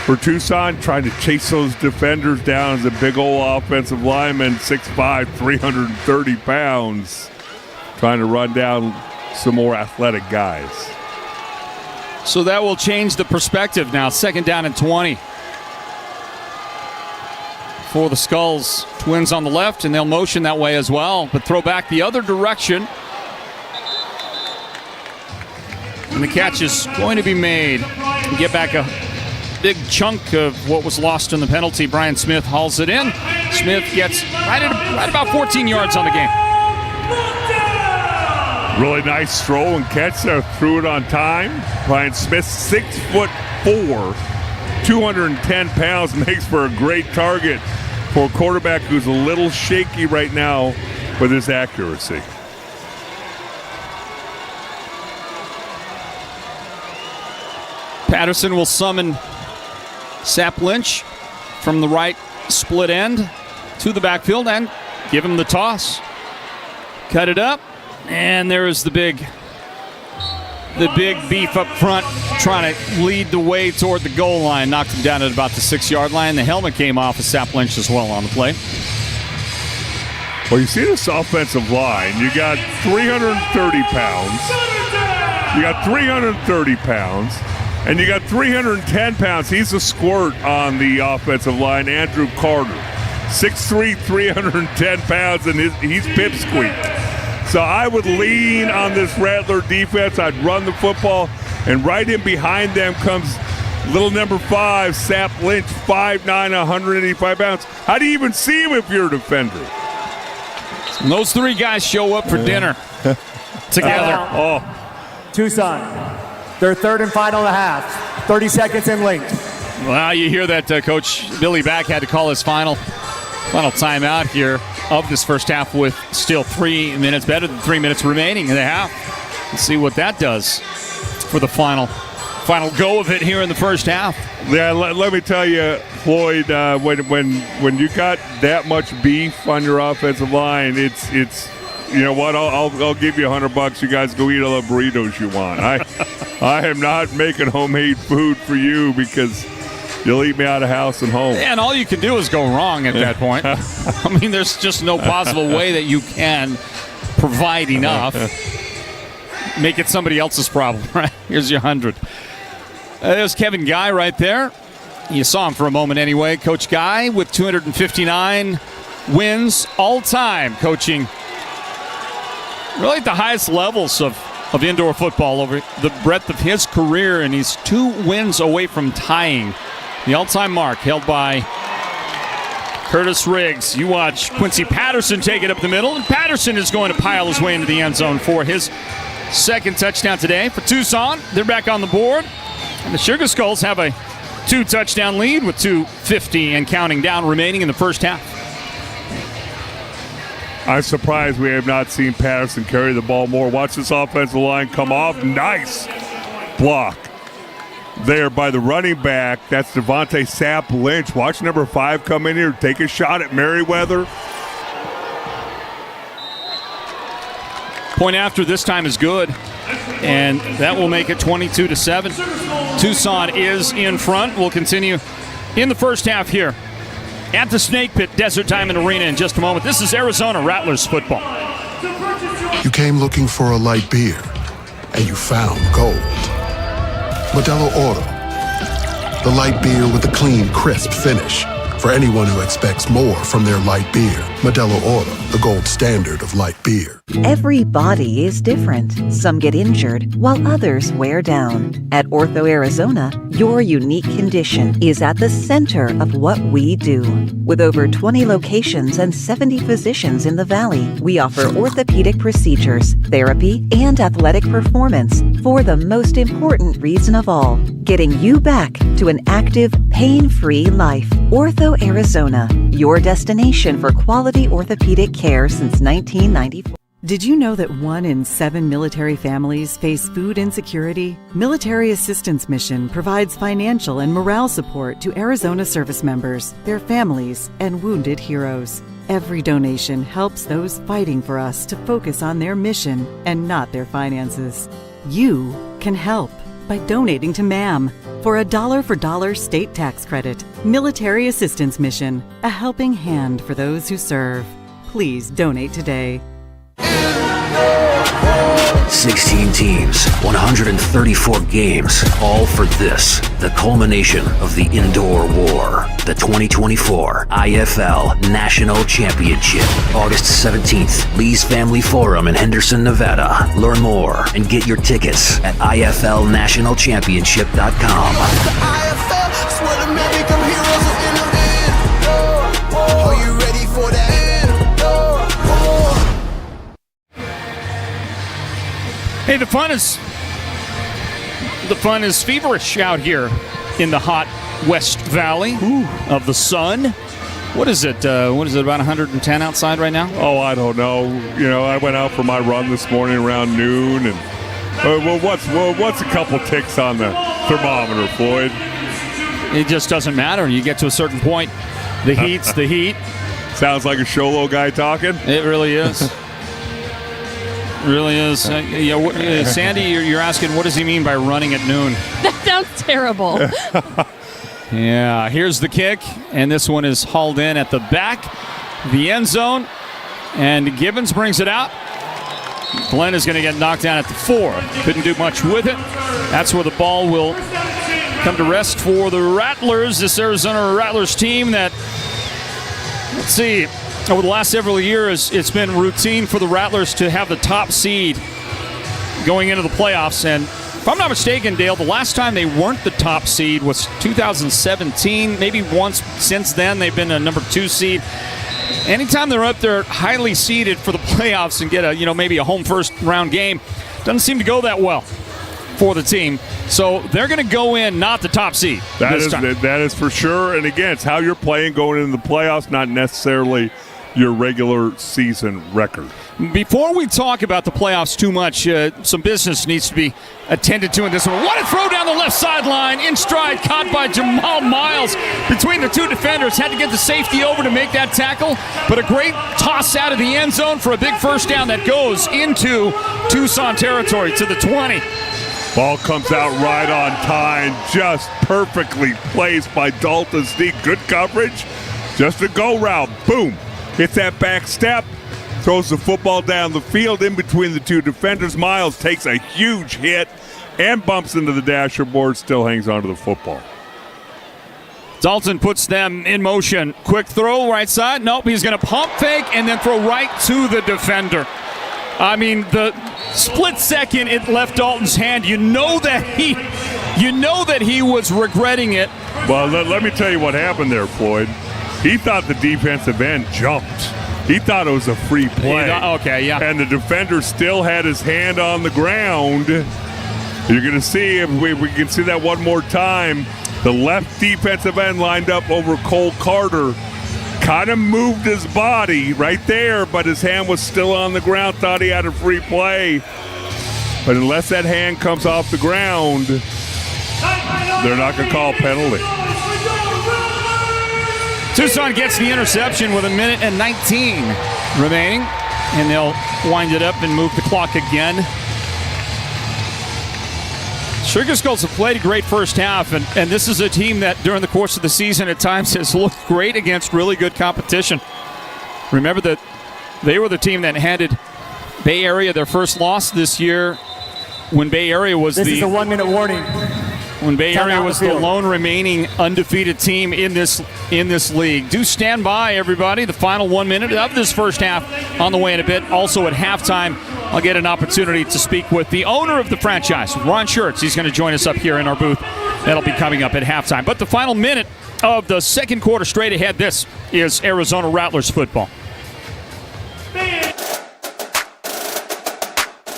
for Tucson, trying to chase those defenders down as a big old offensive lineman, 6'5", 330 pounds, trying to run down some more athletic guys. So that will change the perspective now. 2nd down and 20 for the Skulls. Twins on the left, and they'll motion that way as well, but throw back the other direction. And the catch is going to be made. Get back a big chunk of what was lost in the penalty. Brian Smith hauls it in. Smith gets right about 14 yards on the game. Really nice throw and catch there. Threw it on time. Brian Smith, 6'4", 210 pounds makes for a great target for a quarterback who's a little shaky right now with his accuracy. Patterson will summon Sap Lynch from the right split end to the backfield and give him the toss. Cut it up, and there is the big beef up front trying to lead the way toward the goal line. Knocked him down at about the 6-yard line. The helmet came off of Sap Lynch as well on the play. Well, you see this offensive line. You got 330 pounds. You got 330 pounds. And you got 310 pounds. He's a squirt on the offensive line, Andrew Carter. 6'3", 310 pounds, and he's pipsqueak. So I would lean on this Rattler defense. I'd run the football, and right in behind them comes little number 5, Sap Lynch, 5'9", 185 pounds. How do you even see him if you're a defender? And those 3 guys show up for dinner together. Tucson. Their third and final and a half. 30 seconds in length. Well, you hear that Coach Billy Back had to call his final timeout here of this first half with still 3 minutes, better than 3 minutes remaining in the half. Let's see what that does for the final go of it here in the first half. Yeah, let me tell you, Floyd, when you got that much beef on your offensive line, it's you know what? I'll give you $100. You guys go eat all the burritos you want. I am not making homemade food for you because you'll eat me out of house and home. And all you can do is go wrong at that point. I mean, there's just no possible way that you can provide enough. Make it somebody else's problem, right? Here's your 100. There's Kevin Guy right there. You saw him for a moment anyway. Coach Guy with 259 wins all time, coaching really at the highest levels of indoor football over the breadth of his career, and he's 2 wins away from tying the all-time mark held by Curtis Riggs. You watch Quincy Patterson take it up the middle, and Patterson is going to pile his way into the end zone for his second touchdown today for Tucson. They're back on the board, and the Sugar Skulls have a 2-touchdown lead with 2:50 and counting down remaining in the first half. I'm surprised we have not seen Patterson carry the ball more. Watch this offensive line come off. Nice block there by the running back. That's Devontae Sap Lynch. Watch number 5 come in here, take a shot at Merriweather. Point after this time is good, and that will make it 22-7. Tucson is in front. We'll continue in the first half here at the Snake Pit Desert Diamond Arena in just a moment. This is Arizona Rattlers football. You came looking for a light beer, and you found gold. Modelo Oro, the light beer with a clean, crisp finish. For anyone who expects more from their light beer, Modelo Oro, the gold standard of light beer. Every body is different. Some get injured, while others wear down. At Ortho Arizona, your unique condition is at the center of what we do. With over 20 locations and 70 physicians in the Valley, we offer orthopedic procedures, therapy, and athletic performance for the most important reason of all, getting you back to an active, pain-free life. Ortho Arizona, your destination for quality orthopedic care since 1994. Did you know that 1 in 7 military families face food insecurity? Military Assistance Mission provides financial and morale support to Arizona service members, their families, and wounded heroes. Every donation helps those fighting for us to focus on their mission and not their finances. You can help by donating to MAM for a $1 state tax credit. Military Assistance Mission, a helping hand for those who serve. Please donate today. 16 teams, 134 games, all for this, the culmination of the indoor war, the 2024 IFL National Championship, August 17th, Lee's Family Forum in Henderson, Nevada. Learn more and get your tickets at IFLNationalChampionship.com. Are you ready for that? Hey, the fun is feverish out here in the hot West Valley of the sun. What is it? About 110 outside right now? Oh, I don't know. You know, I went out for my run this morning around noon, and what's a couple ticks on the thermometer, Floyd? It just doesn't matter. You get to a certain point, the heat's the heat. Sounds like a Sholo guy talking. It really is. Really is. Sandy, you're asking, what does he mean by running at noon? That sounds terrible. Yeah, here's the kick, and this one is hauled in at the back, the end zone, and Gibbons brings it out. Glenn is going to get knocked down at the 4. Couldn't do much with it. That's where the ball will come to rest for the Rattlers, this Arizona Rattlers team that, let's see, over the last several years, it's been routine for the Rattlers to have the top seed going into the playoffs. And if I'm not mistaken, Dale, the last time they weren't the top seed was 2017. Maybe once since then they've been a number 2 seed. Anytime they're up there highly seeded for the playoffs and get maybe a home first round game, doesn't seem to go that well for the team. So they're going to go in not the top seed. That is for sure. And again, it's how you're playing going into the playoffs, not necessarily your regular season record. Before we talk about the playoffs too much, some business needs to be attended to in this one. What a throw down the left sideline, in stride, caught by Jamal Miles between the two defenders. Had to get the safety over to make that tackle, but a great toss out of the end zone for a big first down that goes into Tucson territory to the 20. Ball comes out right on time, just perfectly placed by Dalton Sneak. Good coverage, just a go route. Boom, hits that back step, throws the football down the field in between the two defenders. Miles takes a huge hit and bumps into the dashboard, still hangs onto the football. Dalton puts them in motion. Quick throw, right side. Nope, he's going to pump fake and then throw right to the defender. I mean, the split second it left Dalton's hand. You know that he was regretting it. Well, let me tell you what happened there, Floyd. He thought the defensive end jumped. He thought it was a free play. Okay, yeah. And the defender still had his hand on the ground. You're going to see, if we can see that one more time, the left defensive end lined up over Cole Carter. Kind of moved his body right there, but his hand was still on the ground, thought he had a free play. But unless that hand comes off the ground, they're not going to call a penalty. Tucson gets the interception with 1:19 remaining, and they'll wind it up and move the clock again. Sugar Skulls have played a great first half, and this is a team that during the course of the season at times has looked great against really good competition. Remember that they were the team that handed Bay Area their first loss this year when Bay Area was This is a 1-minute warning. When Bay Area was the lone remaining undefeated team in this league. Do stand by, everybody. The final 1 minute of this first half on the way in a bit. Also at halftime, I'll get an opportunity to speak with the owner of the franchise, Ron Schertz. He's going to join us up here in our booth. That'll be coming up at halftime. But the final minute of the second quarter straight ahead, this is Arizona Rattlers football.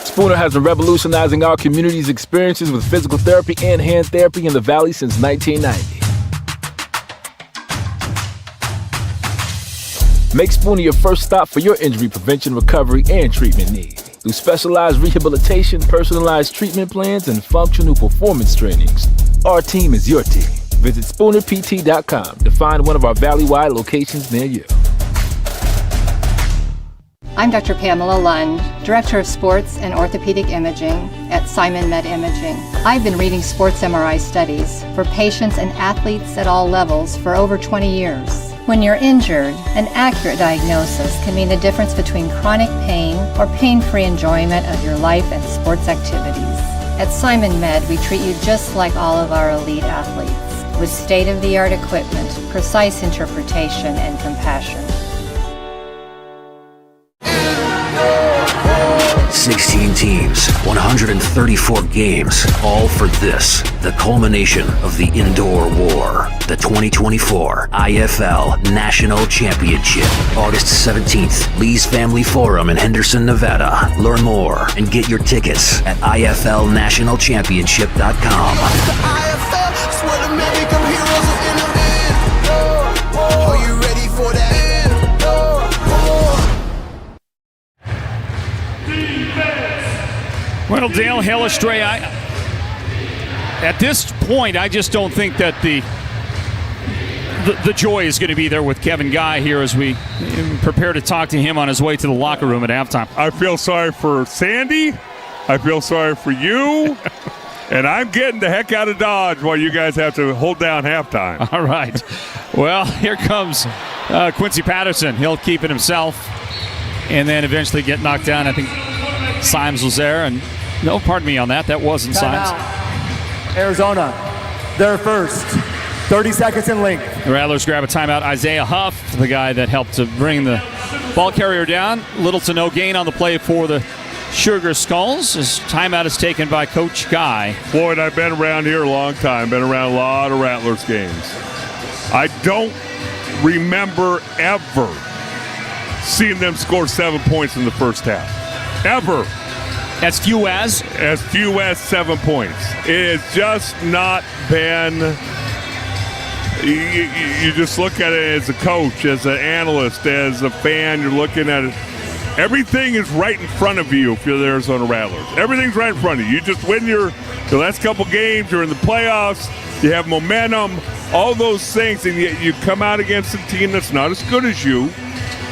Spooner has been revolutionizing our community's experiences with physical therapy and hand therapy in the Valley since 1990. Make Spooner your first stop for your injury prevention, recovery, and treatment needs. Through specialized rehabilitation, personalized treatment plans, and functional performance trainings, our team is your team. Visit SpoonerPT.com to find one of our Valley-wide locations near you. I'm Dr. Pamela Lund, Director of Sports and Orthopedic Imaging at Simon Med Imaging. I've been reading sports MRI studies for patients and athletes at all levels for over 20 years. When you're injured, an accurate diagnosis can mean the difference between chronic pain or pain-free enjoyment of your life and sports activities. At Simon Med, we treat you just like all of our elite athletes, with state-of-the-art equipment, precise interpretation, and compassion. 16 teams, 134 games, all for this, the culmination of the indoor war, the 2024 IFL National Championship, August 17th, Lee's Family Forum in Henderson, Nevada. Learn more and get your tickets at IFLNationalChampionship.com. IFL, swear to Mary, come heroes are in the end. Are you ready for that? Well, Dale Hellestray, at this point, I just don't think that the joy is going to be there with Kevin Guy here as we prepare to talk to him on his way to the locker room at halftime. I feel sorry for Sandy. I feel sorry for you. And I'm getting the heck out of Dodge while you guys have to hold down halftime. All right. Well, here comes Quincy Patterson. He'll keep it himself and then eventually get knocked down. I think Symes was there. And no, pardon me on that. That wasn't Symes. Arizona, they're first. 30 seconds in length. The Rattlers grab a timeout. Isaiah Huff, the guy that helped to bring the ball carrier down. Little to no gain on the play for the Sugar Skulls. His timeout is taken by Coach Guy. Floyd, I've been around here a long time. Been around a lot of Rattlers games. I don't remember ever seeing them score 7 points in the first half. Ever. As few as 7 points. It has just not been. You just look at it as a coach, as an analyst, as a fan. You're looking at it. Everything is right in front of you if you're the Arizona Rattlers. Everything's right in front of you. You just win the last couple games. You're in the playoffs. You have momentum. All those things, and yet you come out against a team that's not as good as you.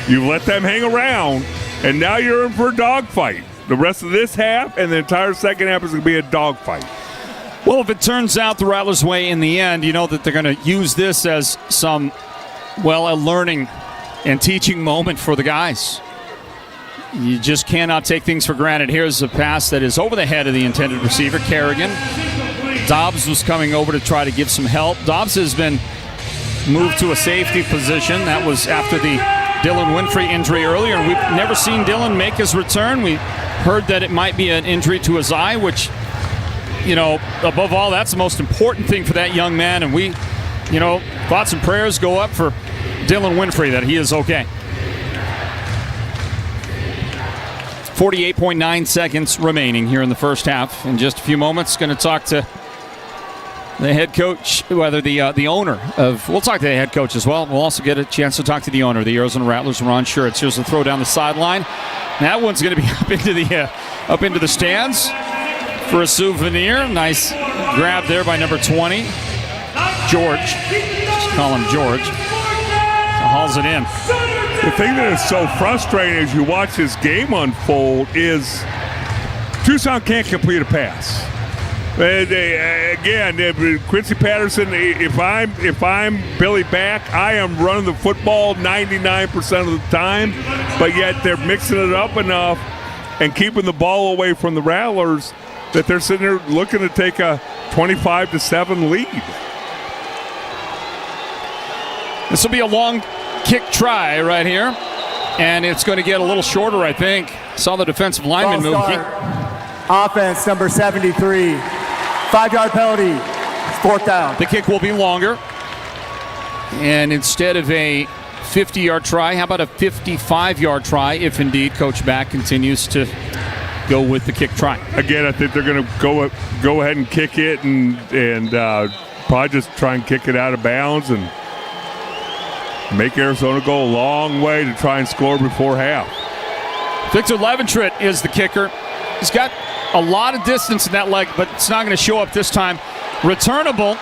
You let them hang around, and now you're in for a dogfight. The rest of this half and the entire second half is going to be a dogfight. Well, if it turns out the Rattlers' way in the end, you know that they're going to use this as a learning and teaching moment for the guys. You just cannot take things for granted. Here's a pass that is over the head of the intended receiver, Kerrigan. Dobbs was coming over to try to give some help. Dobbs has been moved to a safety position. That was after the Dylan Winfrey injury earlier. We've never seen Dylan make his return. We heard that it might be an injury to his eye, which, above all, that's the most important thing for that young man. And we, thoughts and prayers go up for Dylan Winfrey that he is okay. 48.9 seconds remaining here in the first half. In just a few moments, going to talk to the head coach, whether the owner of. We'll talk to the head coach as well. We'll also get a chance to talk to the owner of the Arizona Rattlers, Ron Schuritz. Here's a throw down the sideline. That one's going to be up into the stands for a souvenir. Nice grab there by number 20, George. Just call him George. Hauls it in. The thing that is so frustrating as you watch this game unfold is Tucson can't complete a pass. Again, Quincy Patterson, if I'm Billy Back, I am running the football 99% of the time, but yet they're mixing it up enough and keeping the ball away from the Rattlers that they're sitting there looking to take a 25-7 lead. This will be a long kick try right here, and it's going to get a little shorter, I think. Saw the defensive lineman move. Offense number 73. 5-yard penalty. Fourth down. The kick will be longer. And instead of a 50-yard try, how about a 55-yard try if indeed Coach Back continues to go with the kick try? Again, I think they're going to go ahead and kick it and probably just try and kick it out of bounds and make Arizona go a long way to try and score before half. Victor Leventritt is the kicker. He's got a lot of distance in that leg, but it's not going to show up this time. Returnable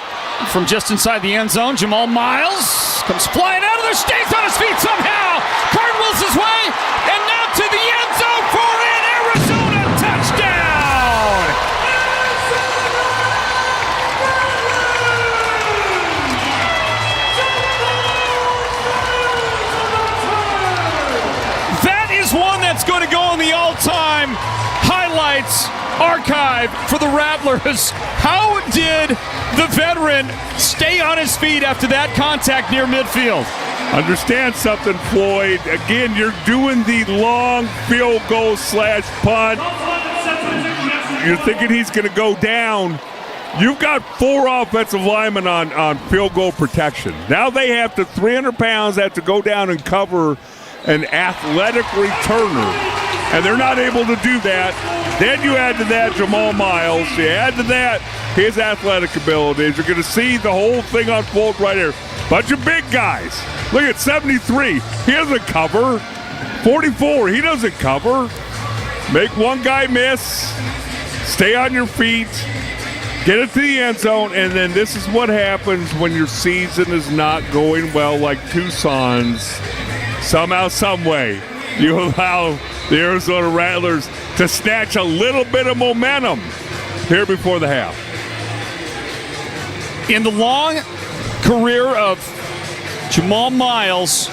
from just inside the end zone. Jamal Miles comes flying out of there, stays on his feet somehow. Cartwheels his way, and now to the end zone for an Arizona touchdown. That is one that's going to go in the all-time highlights archive for the Rattlers. How did the veteran stay on his feet after that contact near midfield? Understand something, Floyd. Again, you're doing the long field goal / punt. You're thinking he's going to go down. You've got 4 offensive linemen on field goal protection. Now they have to, 300 pounds, have to go down and cover an athletic returner, and they're not able to do that. Then you add to that Jamal Miles. You add to that his athletic abilities. You're going to see the whole thing unfold right here. Bunch of big guys. Look at 73. He doesn't cover. 44, he doesn't cover. Make one guy miss. Stay on your feet. Get it to the end zone, and then this is what happens when your season is not going well like Tucson's. Somehow, some way, you allow the Arizona Rattlers to snatch a little bit of momentum here before the half. In the long career of Jamal Miles,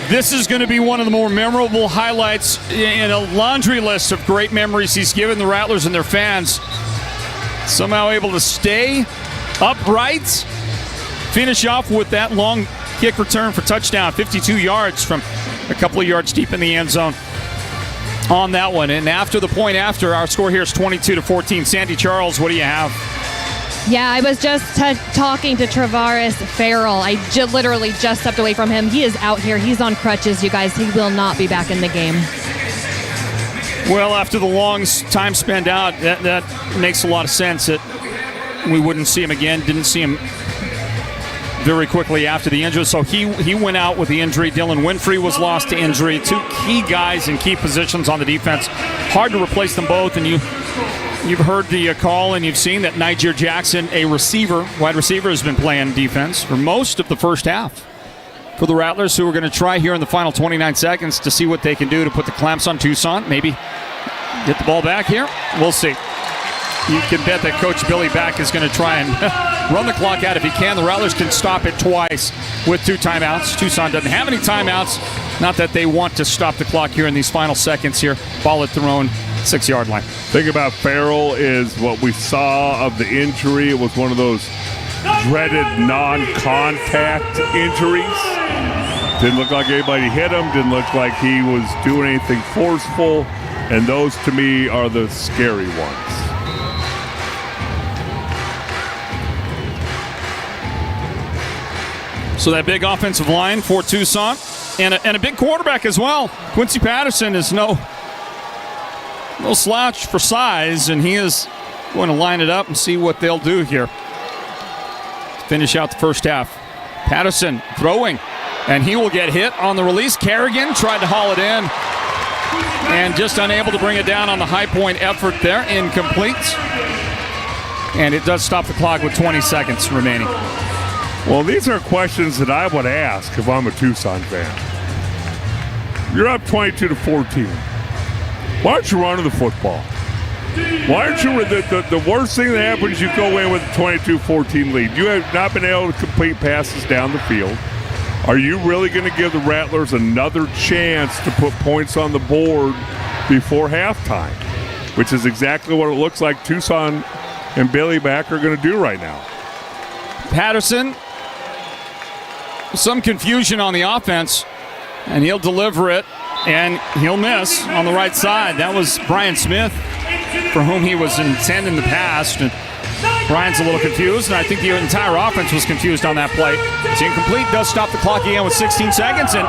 this is going to be one of the more memorable highlights in a laundry list of great memories he's given the Rattlers and their fans. Somehow able to stay upright, finish off with that long kick return for touchdown, 52 yards from a couple of yards deep in the end zone on that one. And after the point after, our score here is 22-14. Sandy Charles, what do you have? Yeah, I was just talking to Travaris Farrell. I literally just stepped away from him. He is out here. He's on crutches, you guys. He will not be back in the game. Well, after the long time spent out, that makes a lot of sense that we wouldn't see him again. Didn't see him very quickly after the injury. So he went out with the injury. Dylan Winfrey was lost to injury. Two key guys in key positions on the defense. Hard to replace them both, and you've heard the call, and you've seen that Niger Jackson, a wide receiver, has been playing defense for most of the first half for the Rattlers, who are going to try here in the final 29 seconds to see what they can do to put the clamps on Tucson. Maybe get the ball back here. We'll see. You can bet that Coach Billy Back is going to try and run the clock out if he can. The Rattlers can stop it twice with 2 timeouts. Tucson doesn't have any timeouts. Not that they want to stop the clock here in these final seconds here. Ball at their own 6-yard line. Thing about Farrell is what we saw of the injury. It was one of those dreaded non-contact injuries. Didn't look like anybody hit him. Didn't look like he was doing anything forceful. And those, to me, are the scary ones. So that big offensive line for Tucson. And a big quarterback as well. Quincy Patterson is no slouch for size, and he is going to line it up and see what they'll do here. Finish out the first half. Patterson throwing, and he will get hit on the release. Kerrigan tried to haul it in, and just unable to bring it down on the high point effort there. Incomplete. And it does stop the clock with 20 seconds remaining. Well, these are questions that I would ask if I'm a Tucson fan. You're up 22-14. Why aren't you running the football? Why aren't you? The worst thing that happens is you go in with a 22-14 lead. You have not been able to complete passes down the field. Are you really going to give the Rattlers another chance to put points on the board before halftime? Which is exactly what it looks like Tucson and Billy Back are going to do right now. Patterson, some confusion on the offense, and he'll deliver it, and he'll miss on the right side. That was Brian Smith, for whom he was intending the pass. And Brian's a little confused, and I think the entire offense was confused on that play. It's incomplete, does stop the clock again with 16 seconds, and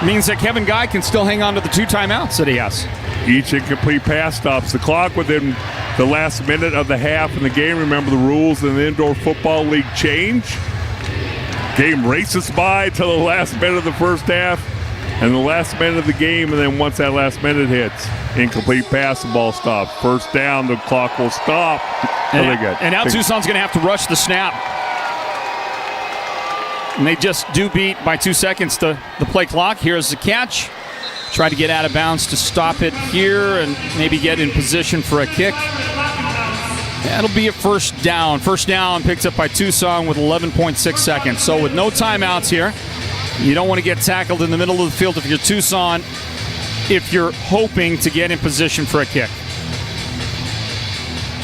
means that Kevin Guy can still hang on to the 2 timeouts that he has. Each incomplete pass stops the clock within the last minute of the half in the game. Remember, the rules in the Indoor Football League change. Game races by till the last minute of the first half and the last minute of the game, and then once that last minute hits, incomplete pass, the ball stops. First down, the clock will stop. Really good. And now Tucson's going to have to rush the snap. And they just do beat by 2 seconds the play clock. Here's the catch. Try to get out of bounds to stop it here and maybe get in position for a kick. That'll be a first down. First down picked up by Tucson with 11.6 seconds. So with no timeouts here, you don't want to get tackled in the middle of the field if you're Tucson, if you're hoping to get in position for a kick.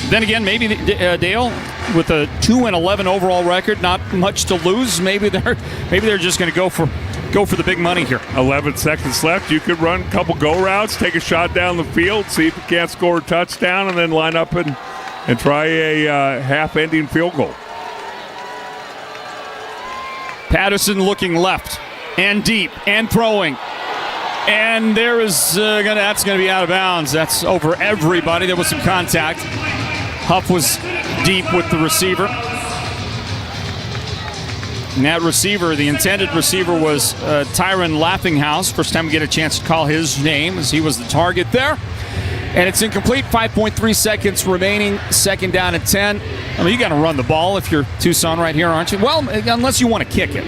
Then again, maybe Dale, with a 2-11 overall record, not much to lose. Maybe they're just going to go for the big money here. 11 seconds left. You could run a couple go routes, take a shot down the field, see if you can't score a touchdown, and then line up and try a half-ending field goal. Patterson looking left and deep and throwing. And that's going to be out of bounds. That's over everybody. There was some contact. Huff was deep with the receiver. And that receiver, the intended receiver, was Tyron Laughinghouse. First time we get a chance to call his name as he was the target there. And it's incomplete. 5.3 seconds remaining. Second down and 10. I mean, you got to run the ball if you're Tucson right here, aren't you? Well, unless you want to kick it.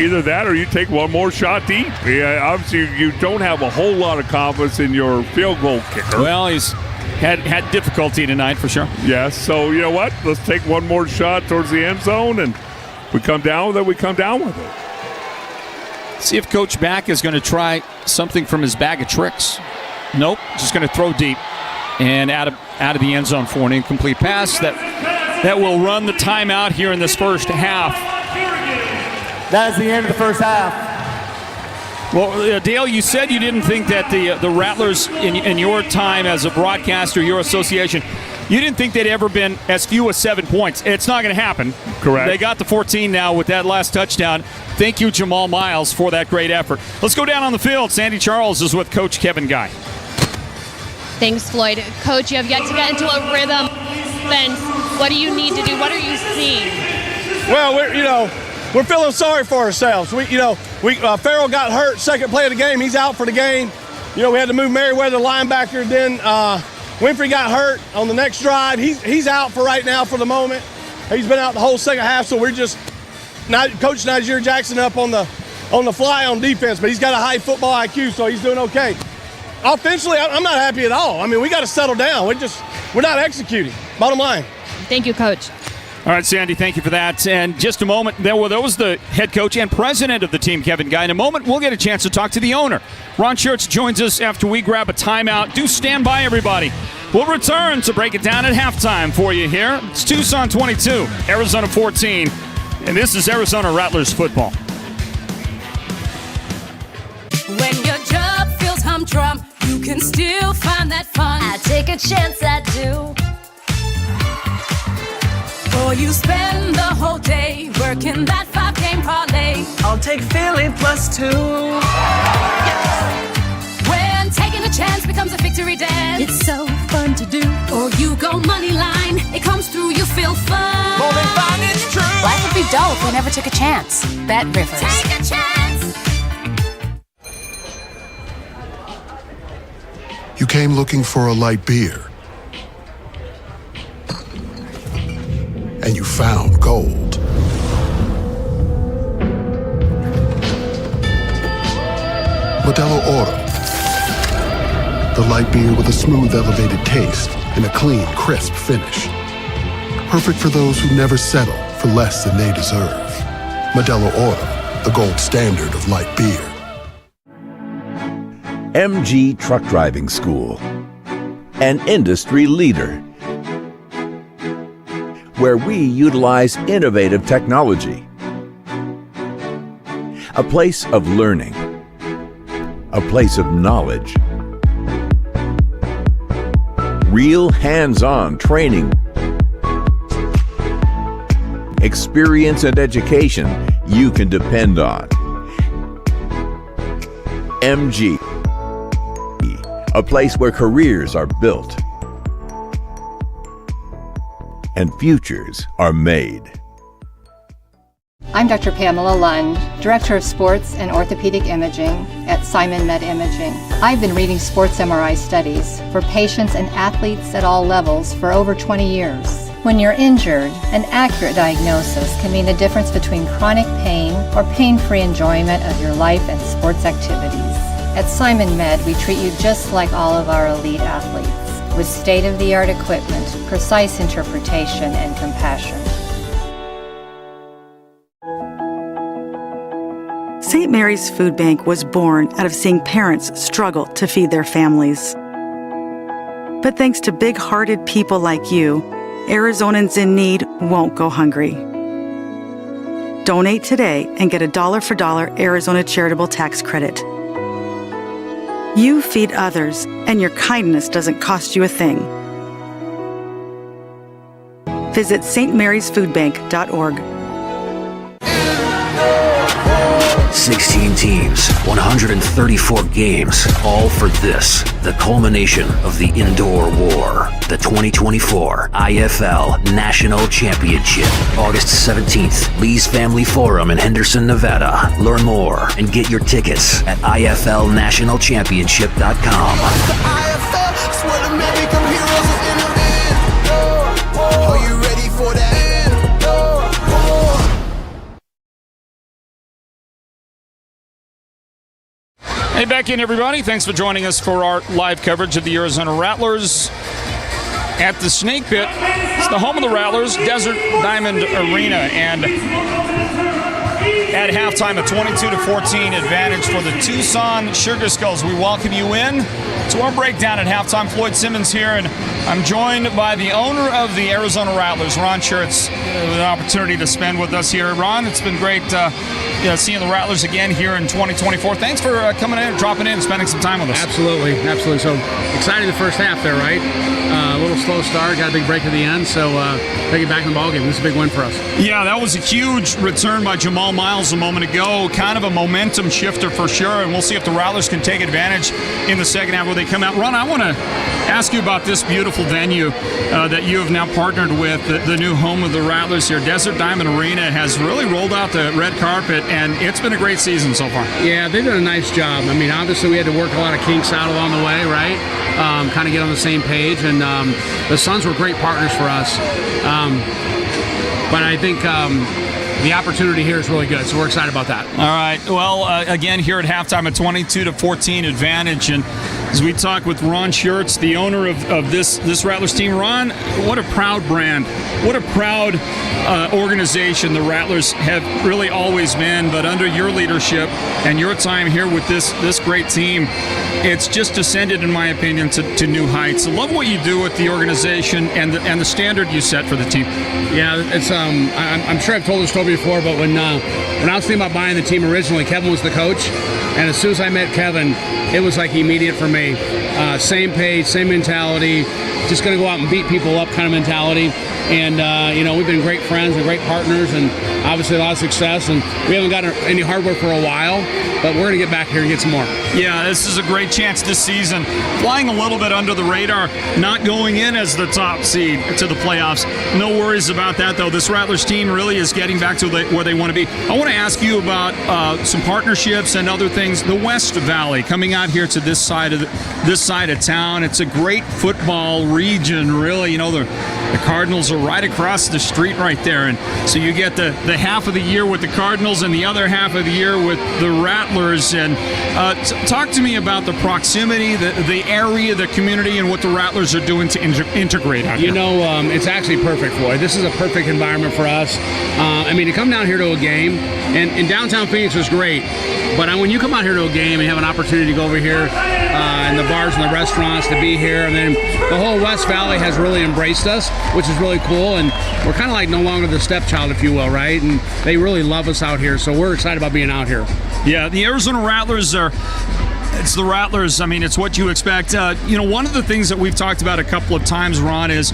Either that or you take one more shot deep. Yeah, obviously, you don't have a whole lot of confidence in your field goal kicker. Well, he's had difficulty tonight for sure. Yes, so you know what? Let's take one more shot towards the end zone, and we come down with it, we come down with it. See if Coach Back is going to try something from his bag of tricks. Nope, just going to throw deep and out of the end zone for an incomplete pass that will run the timeout here in this first half. That is the end of the first half. Well, Dale, you said you didn't think that the Rattlers, in your time as a broadcaster, your association, you didn't think they'd ever been as few as 7 points. It's not going to happen. Correct. They got the 14 now with that last touchdown. Thank you, Jamal Miles, for that great effort. Let's go down on the field. Sandy Charles is with Coach Kevin Guy. Thanks, Floyd. Coach, you have yet to get into a rhythm. Offense. What do you need to do? What are you seeing? Well, we're feeling sorry for ourselves. Farrell got hurt second play of the game. He's out for the game. We had to move Merriweather linebacker. Then Winfrey got hurt on the next drive. He's out for right now for the moment. He's been out the whole second half. So we're just Coach Niger Jackson up on the fly on defense, but he's got a high football IQ, so he's doing okay. Offensively, I'm not happy at all. I mean, we got to settle down. We're not executing. Bottom line. Thank you, Coach. All right, Sandy, thank you for that. And just a moment, that was the head coach and president of the team, Kevin Guy. In a moment, we'll get a chance to talk to the owner. Ron Schertz joins us after we grab a timeout. Do stand by, everybody. We'll return to break it down at halftime for you here. It's Tucson 22, Arizona 14, and this is Arizona Rattlers football. When your job feels humdrum, you can still find that fun. I take a chance, I do. Or you spend the whole day working that 5-game parlay. I'll take Philly +2. When taking a chance becomes a victory dance. It's so fun to do. Or you go money line, it comes through, you feel fun. More than fun, it's true. Life would be dull if we never took a chance. Bet Rivers. Take a chance. You came looking for a light beer. And you found gold. Modelo Oro. The light beer with a smooth, elevated taste and a clean, crisp finish. Perfect for those who never settle for less than they deserve. Modelo Oro, the gold standard of light beer. MG Truck Driving School, an industry leader, where we utilize innovative technology. A place of learning, a place of knowledge, real hands-on training, experience and education you can depend on. MG, a place where careers are built and futures are made. I'm Dr. Pamela Lund, Director of Sports and Orthopedic Imaging at Simon Med Imaging. I've been reading sports MRI studies for patients and athletes at all levels for over 20 years. When you're injured, an accurate diagnosis can mean the difference between chronic pain or pain-free enjoyment of your life and sports activities. At Simon Med, we treat you just like all of our elite athletes, with state-of-the-art equipment, precise interpretation, and compassion. St. Mary's Food Bank was born out of seeing parents struggle to feed their families. But thanks to big-hearted people like you, Arizonans in need won't go hungry. Donate today and get a dollar-for-dollar Arizona charitable tax credit. You feed others, and your kindness doesn't cost you a thing. Visit stmarysfoodbank.org. 16 teams, 134 games, all for this, the culmination of the indoor war, the 2024 IFL National Championship. August 17th, Lee's Family Forum in Henderson, Nevada. Learn more and get your tickets at IFLNationalChampionship.com. IFL, it's where the men become heroes in the end. Are you ready for that? Hey, back in, everybody. Thanks for joining us for our live coverage of the Arizona Rattlers at the Snake Pit. It's the home of the Rattlers, Desert Diamond Arena, and at halftime, a 22-14 advantage for the Tucson Sugar Skulls. We welcome you in to our breakdown at halftime. Floyd Simmons here, and I'm joined by the owner of the Arizona Rattlers, Ron Schertz, with an opportunity to spend with us here. Ron, it's been great seeing the Rattlers again here in 2024. Thanks for coming in, dropping in, and spending some time with us. Absolutely. So excited the first half there, right? A little slow start, got a big break at the end, so take it back in the ballgame. This is a big win for us. Yeah, that was a huge return by Jamal Miles a moment ago. Kind of a momentum shifter for sure, and we'll see if the Rattlers can take advantage in the second half where they come out. Ron, I want to ask you about this beautiful venue that you have now partnered with, the new home of the Rattlers here. Desert Diamond Arena has really rolled out the red carpet, and it's been a great season so far. Yeah, they've done a nice job. I mean, obviously we had to work a lot of kinks out along the way, right? Kind of get on the same page, and the Suns were great partners for us. But I think the opportunity here is really good, so we're excited about that. All right. Well, again, here at halftime, a 22-14 advantage, and as we talk with Ron Schertz, the owner of this Rattlers team. Ron, what a proud brand. What a proud organization the Rattlers have really always been, but under your leadership and your time here with this great team, it's just ascended, in my opinion, to new heights. I love what you do with the organization and the standard you set for the team. Yeah, it's I'm sure I've told this story before, but when I was thinking about buying the team originally, Kevin was the coach, and as soon as I met Kevin, it was like immediate for me. Same page, same mentality, just going to go out and beat people up kind of mentality. And, we've been great friends and great partners, and obviously a lot of success. And we haven't gotten any hardware for a while, but we're going to get back here and get some more. Yeah, this is a great chance this season. Flying a little bit under the radar, not going in as the top seed to the playoffs. No worries about that, though. This Rattlers team really is getting back to where they want to be. I want to ask you about some partnerships and other things. The West Valley coming out here to this side of town. It's a great football region, really. The Cardinals are right across the street right there, and so you get the half of the year with the Cardinals and the other half of the year with the Rattlers. And talk to me about the proximity, the area, the community, and what the Rattlers are doing to integrate out here. It's actually perfect, Floyd. This is a perfect environment for us. To come down here to a game, and downtown Phoenix was great, but when you come out here to a game and have an opportunity to go over here and the bars and the restaurants, to be here, and then the whole West Valley has really embraced us, which is really cool, and we're kind of like no longer the stepchild, if you will, right? And they really love us out here, so we're excited about being out here. Yeah, the Arizona Rattlers it's the Rattlers. It's what you expect. One of the things that we've talked about a couple of times, Ron, is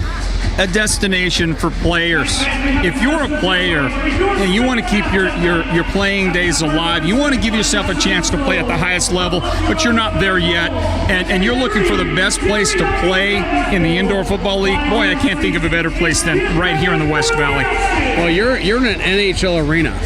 a destination for players. If you're a player and you want to keep your playing days alive, you want to give yourself a chance to play at the highest level, but you're not there yet, and you're looking for the best place to play in the Indoor Football League, boy, I can't think of a better place than right here in the West Valley. Well, you're in an NHL arena.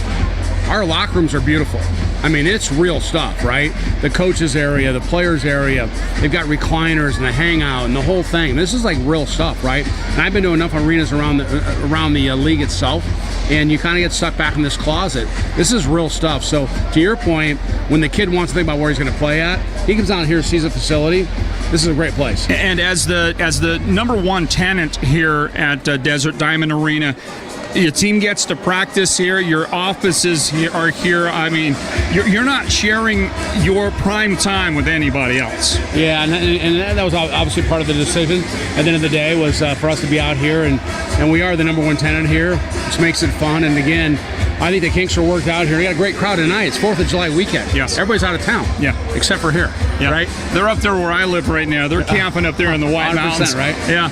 Our locker rooms are beautiful. It's real stuff, right? The coaches area, the players area, they've got recliners and a hangout and the whole thing. This is like real stuff, right? And I've been to enough arenas around the league itself, and you kind of get stuck back in this closet. This is real stuff. So to your point, when the kid wants to think about where he's going to play at, he comes out here, sees a facility. This is a great place. And as the number one tenant here at Desert Diamond Arena, your team gets to practice here. Your offices are here. You're not sharing your prime time with anybody else. Yeah, and that was obviously part of the decision at the end of the day, was for us to be out here, and we are the number one tenant here, which makes it fun. And again, I think the kinks are worked out here. We got a great crowd tonight. It's 4th of July weekend. Yes. Everybody's out of town. Yeah. Except for here. Yeah. Right? They're up there where I live right now. They're camping up there in the White Mountains. Right? Yeah.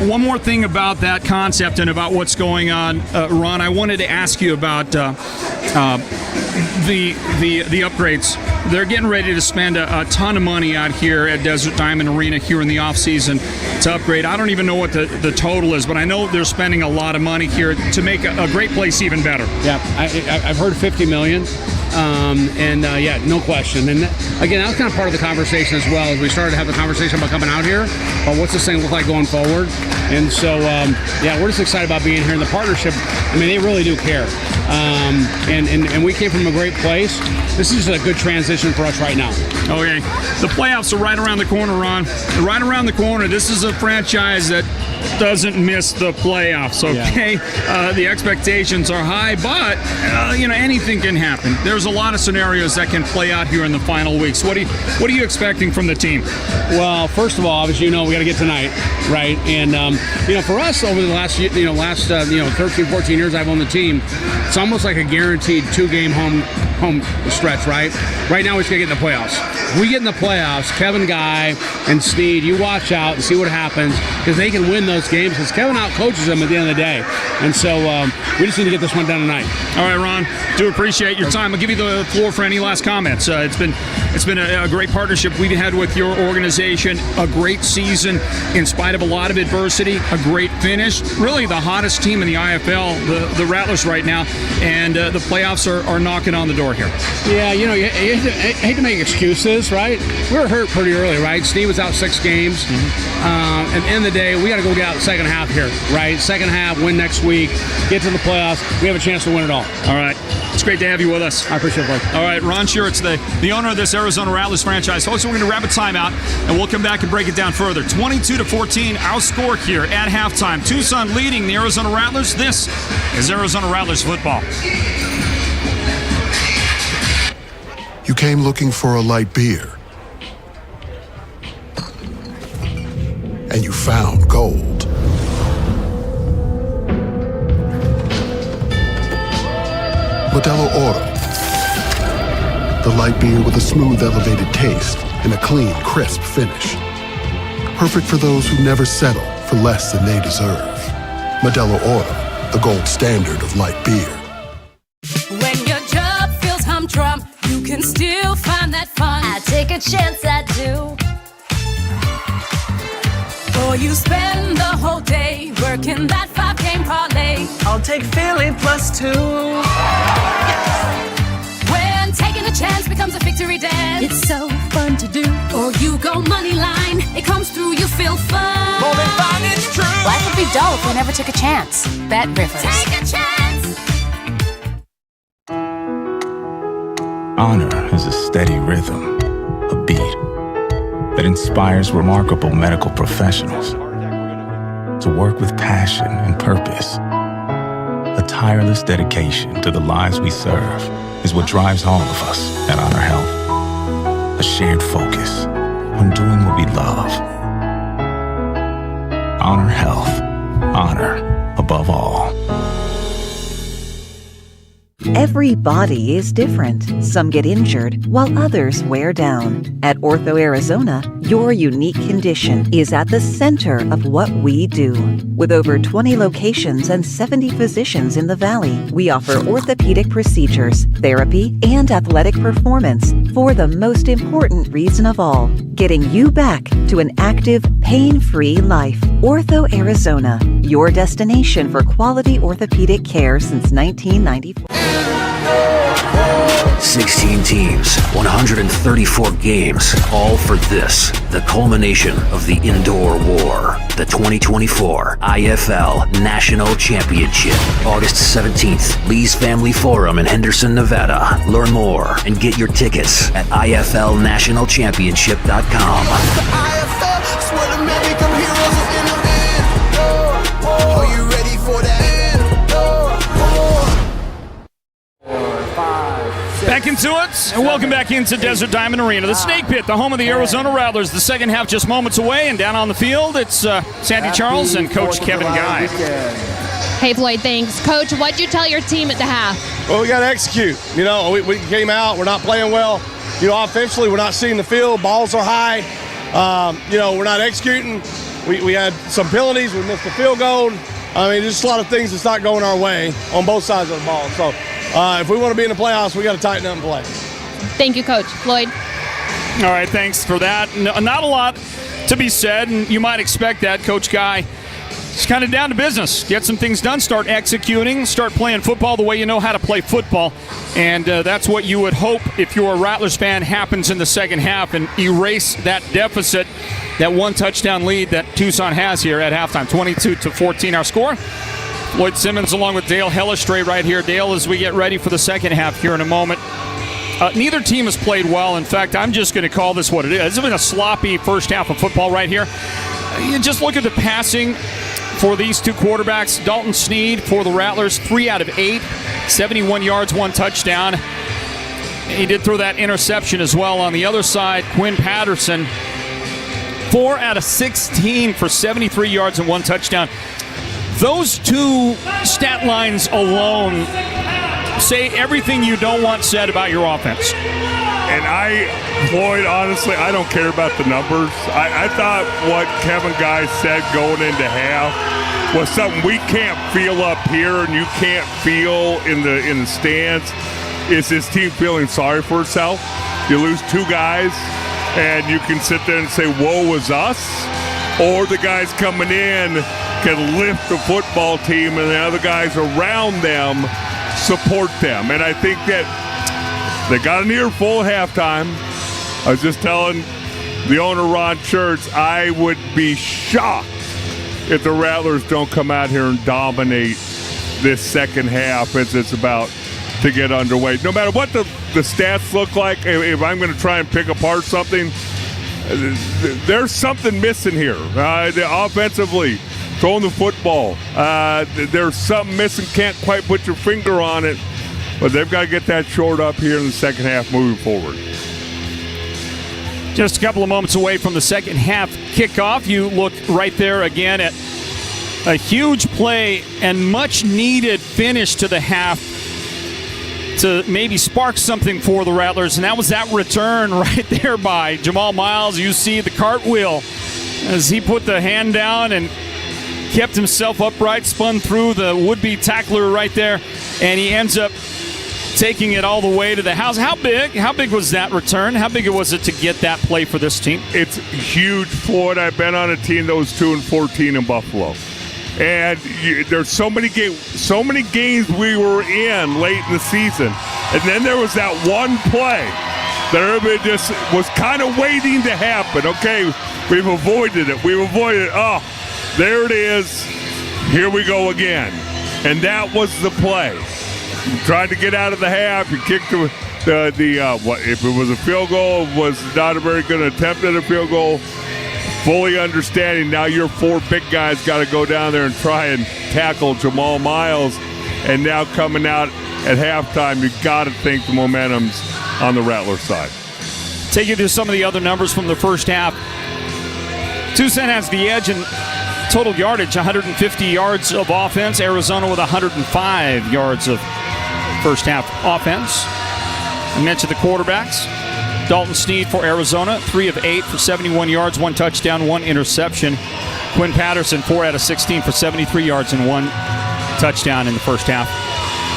One more thing about that concept and about what's going on, Ron, I wanted to ask you about the upgrades. They're getting ready to spend a ton of money out here at Desert Diamond Arena here in the offseason to upgrade. I don't even know what the total is, but I know they're spending a lot of money here to make a great place even better. Yeah, I've heard $50 million. No question. And again, that was kind of part of the conversation as well, as we started to have the conversation about coming out here, about what's this thing look like going forward. And so, we're just excited about being here. And the partnership, I mean, they really do care. And we came from a great place. This is just a good transition for us right now. Okay. The playoffs are right around the corner, Ron. They're right around the corner. This is a franchise that doesn't miss the playoffs, okay? Yeah. The expectations are high, but, anything can happen. There's a lot of scenarios that can play out here in the final weeks. What are you expecting from the team? Well, first of all, as you know, we got to get tonight, right? And, for us over the last 13, 14 years I've owned the team, it's almost like a guaranteed 2-game home stretch, right? Right now, we just got to get in the playoffs. If we get in the playoffs, Kevin Guy and Snead, you watch out and see what happens, because they can win those games, because Kevin out-coaches them at the end of the day. And so we just need to get this one done tonight. All right, Ron, do appreciate your time. I'll give you the floor for any last comments. It's been a great partnership we've had with your organization, a great season in spite of a lot of adversity, a great finish, really the hottest team in the IFL, the Rattlers right now, and the playoffs are knocking on the door here. Yeah, you hate to make excuses, right? We were hurt pretty early, right? Steve was out 6 games. At the end of the day, we got to go get out the second half here, right? Second half, win next week, get to the playoffs. We have a chance to win it all. All right. It's great to have you with us. I appreciate it. All right, Ron Schuritz, the owner of this Arizona Rattlers franchise. Folks, we're going to grab a timeout, and we'll come back and break it down further. 22-14, our score here at halftime. Tucson leading the Arizona Rattlers. This is Arizona Rattlers football. You came looking for a light beer, and you found gold. Modelo Oro, the light beer with a smooth, elevated taste and a clean, crisp finish. Perfect for those who never settle for less than they deserve. Modelo Oro, the gold standard of light beer. When your job feels humdrum, you can still find that fun. I take a chance, I do. Or you spend the whole day working that 5-game parlay. I'll take Philly +2. When taking a chance becomes a victory dance, It's so fun to do. or you go money line, it comes through, you feel fun. More than fun, it's true. Life would be dull if we never took a chance. Bet Rivers. Take a chance. Honor is a steady rhythm, a beat that inspires remarkable medical professionals to work with passion and purpose. A tireless dedication to the lives we serve is what drives all of us at Honor Health. A shared focus on doing what we love. Honor Health. Honor above all. Every body is different. Some get injured, while others wear down. At Ortho Arizona, your unique condition is at the center of what we do. With over 20 locations and 70 physicians in the Valley, we offer orthopedic procedures, therapy, and athletic performance for the most important reason of all, getting you back to an active, pain-free life. Ortho Arizona, your destination for quality orthopedic care since 1994. 16 teams, 134 games, all for this, the culmination of the indoor war, the 2024 IFL National Championship, August 17th, Lee's Family Forum in Henderson, Nevada. Learn more and get your tickets at IFLNationalChampionship.com. IFL, swear to man, become heroes in the end. Are you ready for that? Back into it, and welcome back into Desert Diamond Arena, the Snake Pit, the home of the Arizona Rattlers. The second half just moments away, and down on the field, it's Sandy Charles and Coach Kevin Guy. Hey, Floyd, thanks. Coach, what'd you tell your team at the half? Well, we got to execute. We came out. We're not playing well. Offensively, we're not seeing the field. Balls are high. We're not executing. We had some penalties. We missed a field goal. I mean, just a lot of things that's not going our way on both sides of the ball. So if we want to be in the playoffs, we got to tighten up and play. Thank you, Coach. Floyd. All right, thanks for that. Not a lot to be said, and you might expect that. Coach Guy is kind of down to business. Get some things done, start executing, start playing football the way you know how to play football. And that's what you would hope, if you're a Rattlers fan, happens in the second half and erase that deficit, that one touchdown lead that Tucson has here at halftime, 22-14 our score. Floyd Simmons along with Dale Hellestrate right here. Dale, as we get ready for the second half here in a moment. Neither team has played well. In fact, I'm just going to call this what it is. It's been a sloppy first half of football right here. You just look at the passing for these two quarterbacks. Dalton Sneed for the Rattlers, 3 out of 8, 71 yards, 1 touchdown. He did throw that interception as well. On the other side, Quinn Patterson, 4 out of 16 for 73 yards and 1 touchdown. Those two stat lines alone say everything you don't want said about your offense. And Floyd, honestly, I don't care about the numbers. I thought what Kevin Guy said going into half was something we can't feel up here and you can't feel in the stands. Is this team feeling sorry for itself? You lose 2 guys and you can sit there and say, woe is us. Or the guys coming in can lift the football team and the other guys around them support them. And I think that they got an earful at halftime. I was just telling the owner, Ron Schertz, I would be shocked if the Rattlers don't come out here and dominate this second half as it's about to get underway. No matter what the stats look like, if I'm going to try and pick apart something, there's something missing here. Offensively, throwing the football, there's something missing. Can't quite put your finger on it, but they've got to get that shored up here in the second half moving forward. Just a couple of moments away from the second half kickoff. You look right there again at a huge play and much needed finish to the half to maybe spark something for the Rattlers, and that was that return right there by Jamal Miles. You see the cartwheel as he put the hand down and kept himself upright, spun through the would-be tackler right there, and he ends up taking it all the way to the house. How big was that return? How big was it to get that play for this team? It's huge, Floyd. I've been on a team that was 2-14 in Buffalo. And there's so many games we were in late in the season. And then there was that one play that everybody just was kind of waiting to happen. Okay, we've avoided it. Oh, there it is. Here we go again. And that was the play. You tried to get out of the half. You kicked the if it was a field goal, it was not a very good attempt at a field goal. Fully understanding now your 4 big guys got to go down there and try and tackle Jamal Miles. And now coming out at halftime, you got to think the momentum's on the Rattlers side. Take you to some of the other numbers from the first half. Tucson has the edge in total yardage, 150 yards of offense. Arizona with 105 yards of first half offense. I mentioned the quarterbacks. Dalton Sneed for Arizona, 3 of 8 for 71 yards, 1 touchdown, 1 interception. Quinn Patterson, 4 out of 16 for 73 yards and 1 touchdown in the first half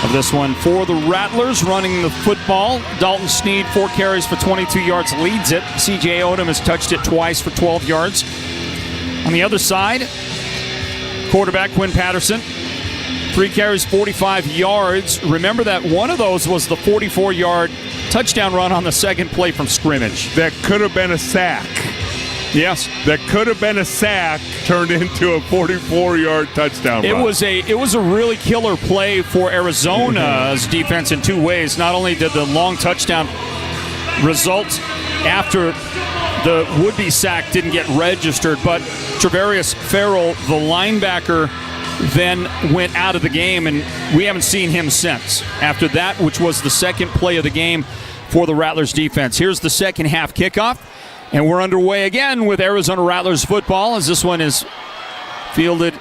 of this one. For the Rattlers, running the football, Dalton Sneed, 4 carries for 22 yards, leads it. C.J. Odom has touched it twice for 12 yards. On the other side, quarterback Quinn Patterson, 3 carries, 45 yards. Remember that one of those was the 44-yard touchdown run on the second play from scrimmage. That could have been a sack. Yes. That could have been a sack turned into a 44-yard touchdown run. It was a really killer play for Arizona's defense in 2 ways. Not only did the long touchdown result after the would-be sack didn't get registered, but Travarius Farrell, the linebacker, then went out of the game, and we haven't seen him since. After that, which was the second play of the game for the Rattlers defense. Here's the second half kickoff, and we're underway again with Arizona Rattlers football as this one is fielded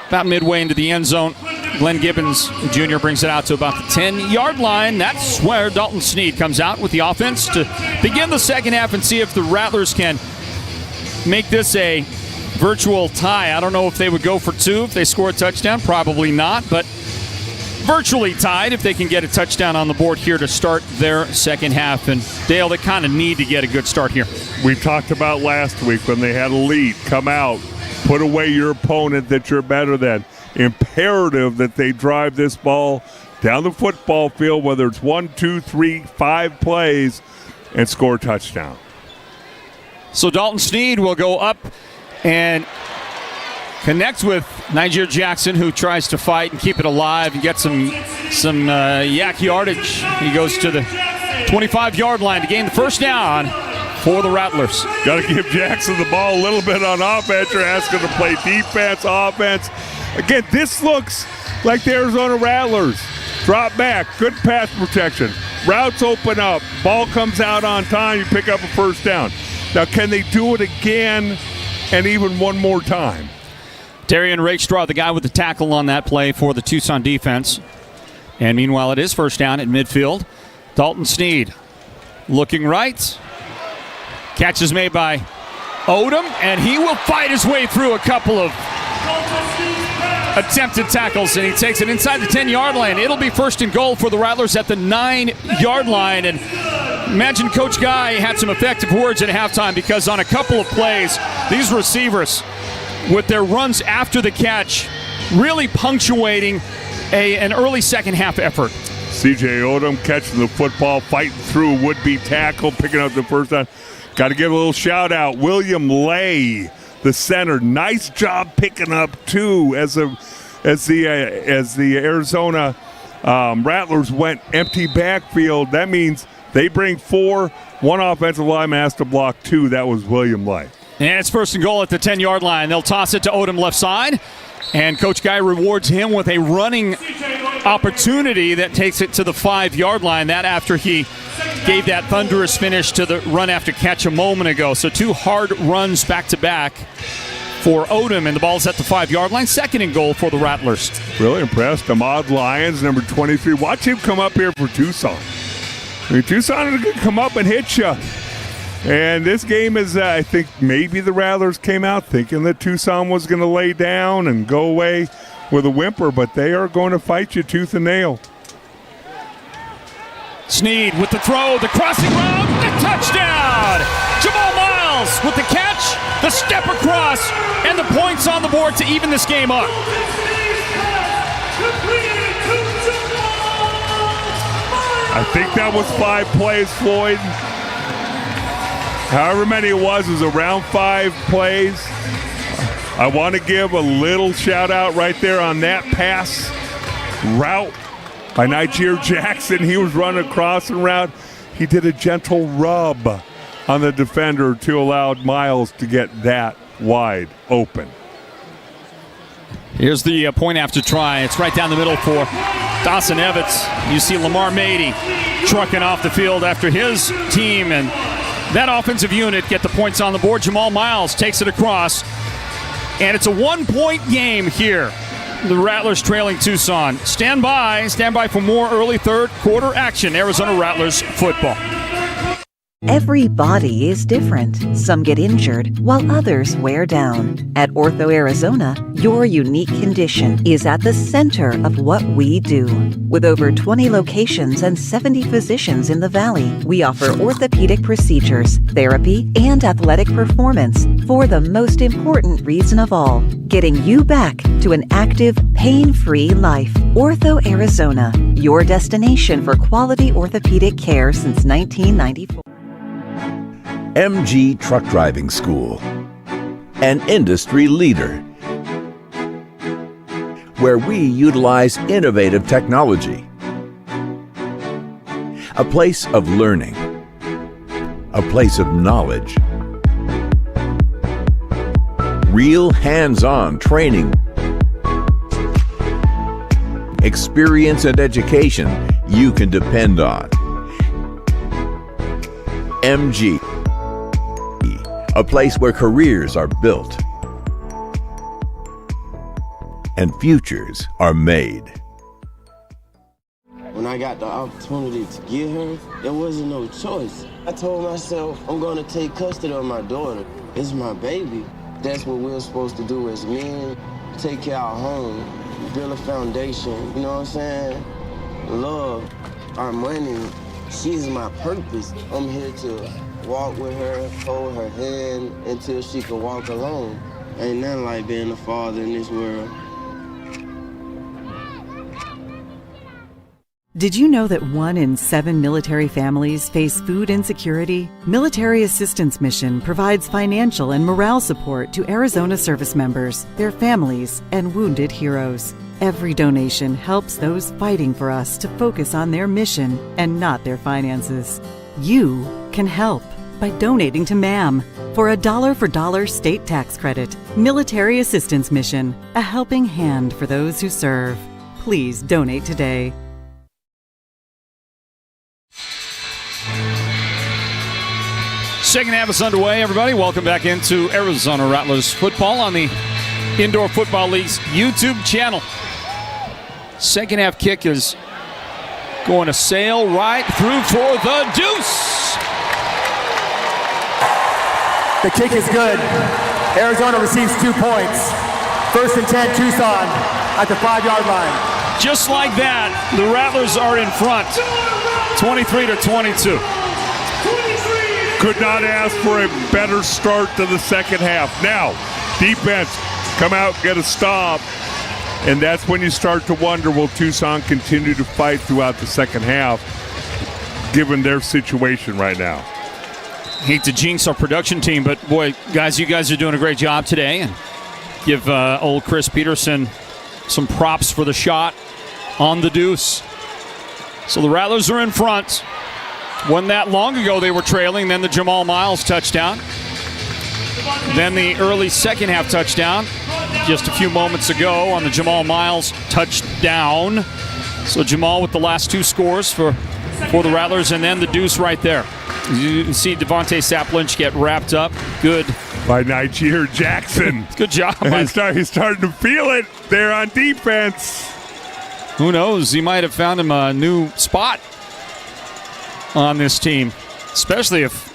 about midway into the end zone. Glenn Gibbons Jr. brings it out to about the 10-yard line. That's where Dalton Sneed comes out with the offense to begin the second half and see if the Rattlers can make this a virtual tie. I don't know if they would go for 2 if they score a touchdown. Probably not, but virtually tied if they can get a touchdown on the board here to start their second half. And Dale, they kind of need to get a good start here. We talked about last week when they had a lead. Come out, put away your opponent that you're better than. Imperative that they drive this ball down the football field, whether it's 1, 2, 3, 5 plays, and score a touchdown. So Dalton Sneed will go up and connect with Niger Jackson, who tries to fight and keep it alive and get some yak yardage. He goes to the 25-yard line to gain the first down for the Rattlers. Got to give Jackson the ball a little bit on offense. You're asking to play defense, offense. Again, this looks like the Arizona Rattlers. Drop back, good pass protection. Routes open up, ball comes out on time, you pick up a first down. Now, can they do it again and even one more time? Darian Rakestraw, the guy with the tackle on that play for the Tucson defense. And meanwhile, it is first down at midfield. Dalton Sneed looking right. Catch is made by Odom, and he will fight his way through a couple of attempted tackles, and he takes it inside the 10-yard line. It'll be first and goal for the Rattlers at the 9-yard line. And imagine Coach Guy had some effective words at halftime, because on a couple of plays, these receivers, with their runs after the catch, really punctuating an early second half effort. C.J. Odom catching the football, fighting through a would-be tackle, picking up the first down. Got to give a little shout-out. William Lay, the center, nice job picking up 2 as the Arizona Rattlers went empty backfield. That means they bring 4. 1 offensive lineman has to block 2. That was William Lay. And it's first and goal at the 10-yard line. They'll toss it to Odom left side, and Coach Guy rewards him with a running opportunity that takes it to the 5-yard line. That after he gave that thunderous finish to the run after catch a moment ago. So 2 hard runs back-to-back for Odom, and the ball's at the 5-yard line. Second and goal for the Rattlers. Really impressed. Ahmad Lyons, number 23. Watch him come up here for Tucson. I mean, Tucson is going to come up and hit you. And this game is, I think maybe the Rattlers came out thinking that Tucson was going to lay down and go away with a whimper, but they are going to fight you tooth and nail. Sneed with the throw, the crossing route, the touchdown! Jamal Miles with the catch, the step across, and the points on the board to even this game up. I think that was 5 plays, Floyd. However many it was around 5 plays. I want to give a little shout out right there on that pass route by Niger Jackson. He was running across and route. He did a gentle rub on the defender to allow Miles to get that wide open. Here's the point after try. It's right down the middle for Dawson Evans. You see Lamar Mady trucking off the field after his team, and that offensive unit get the points on the board. Jamal Miles takes it across, and it's a 1-point game here. The Rattlers trailing Tucson. Stand by for more early third quarter action. Arizona Rattlers football. Every body is different. Some get injured, while others wear down. At Ortho Arizona, your unique condition is at the center of what we do. With over 20 locations and 70 physicians in the Valley, we offer orthopedic procedures, therapy, and athletic performance for the most important reason of all, getting you back to an active, pain-free life. Ortho Arizona, your destination for quality orthopedic care since 1994. MG Truck Driving School, an industry leader, where we utilize innovative technology. A place of learning, a place of knowledge, real hands-on training, experience and education you can depend on. MG, a place where careers are built and futures are made. When I got the opportunity to get her, there wasn't no choice. I told myself, I'm gonna take custody of my daughter. It's my baby. That's what we're supposed to do as men. Take care of our home, build a foundation, you know what I'm saying? Love, our money, she's my purpose. I'm here to walk with her, hold her hand until she can walk alone. Ain't nothing like being a father in this world. Did you know that 1 in 7 military families face food insecurity? Military Assistance Mission provides financial and morale support to Arizona service members, their families, and wounded heroes. Every donation helps those fighting for us to focus on their mission and not their finances. You can help by donating to MAM for a $1 state tax credit. Military Assistance Mission, a helping hand for those who serve. Please donate today. Second half is underway, everybody. Welcome back into Arizona Rattlers football on the Indoor Football League's YouTube channel. Second half kick is going to sail right through for the deuce. The kick is good. Arizona receives 2 points. First and 10, Tucson at the 5-yard line. Just like that, the Rattlers are in front, 23-22. Could not ask for a better start to the second half. Now, defense, come out, get a stop. And that's when you start to wonder, will Tucson continue to fight throughout the second half, given their situation right now? Hate to jinx our production team, but boy, guys, you guys are doing a great job today. And give old Chris Peterson some props for the shot on the deuce. So the Rattlers are in front. Wasn't that long ago they were trailing, then the Jamal Miles touchdown. Then the early second half touchdown just a few moments ago on the Jamal Miles touchdown. So Jamal with the last 2 scores for the Rattlers, and then the deuce right there. You can see Devontae Sapp-Lynch get wrapped up. Good. By Nigeria Jackson. Good job. He's starting to feel it there on defense. Who knows? He might have found him a new spot on this team, especially if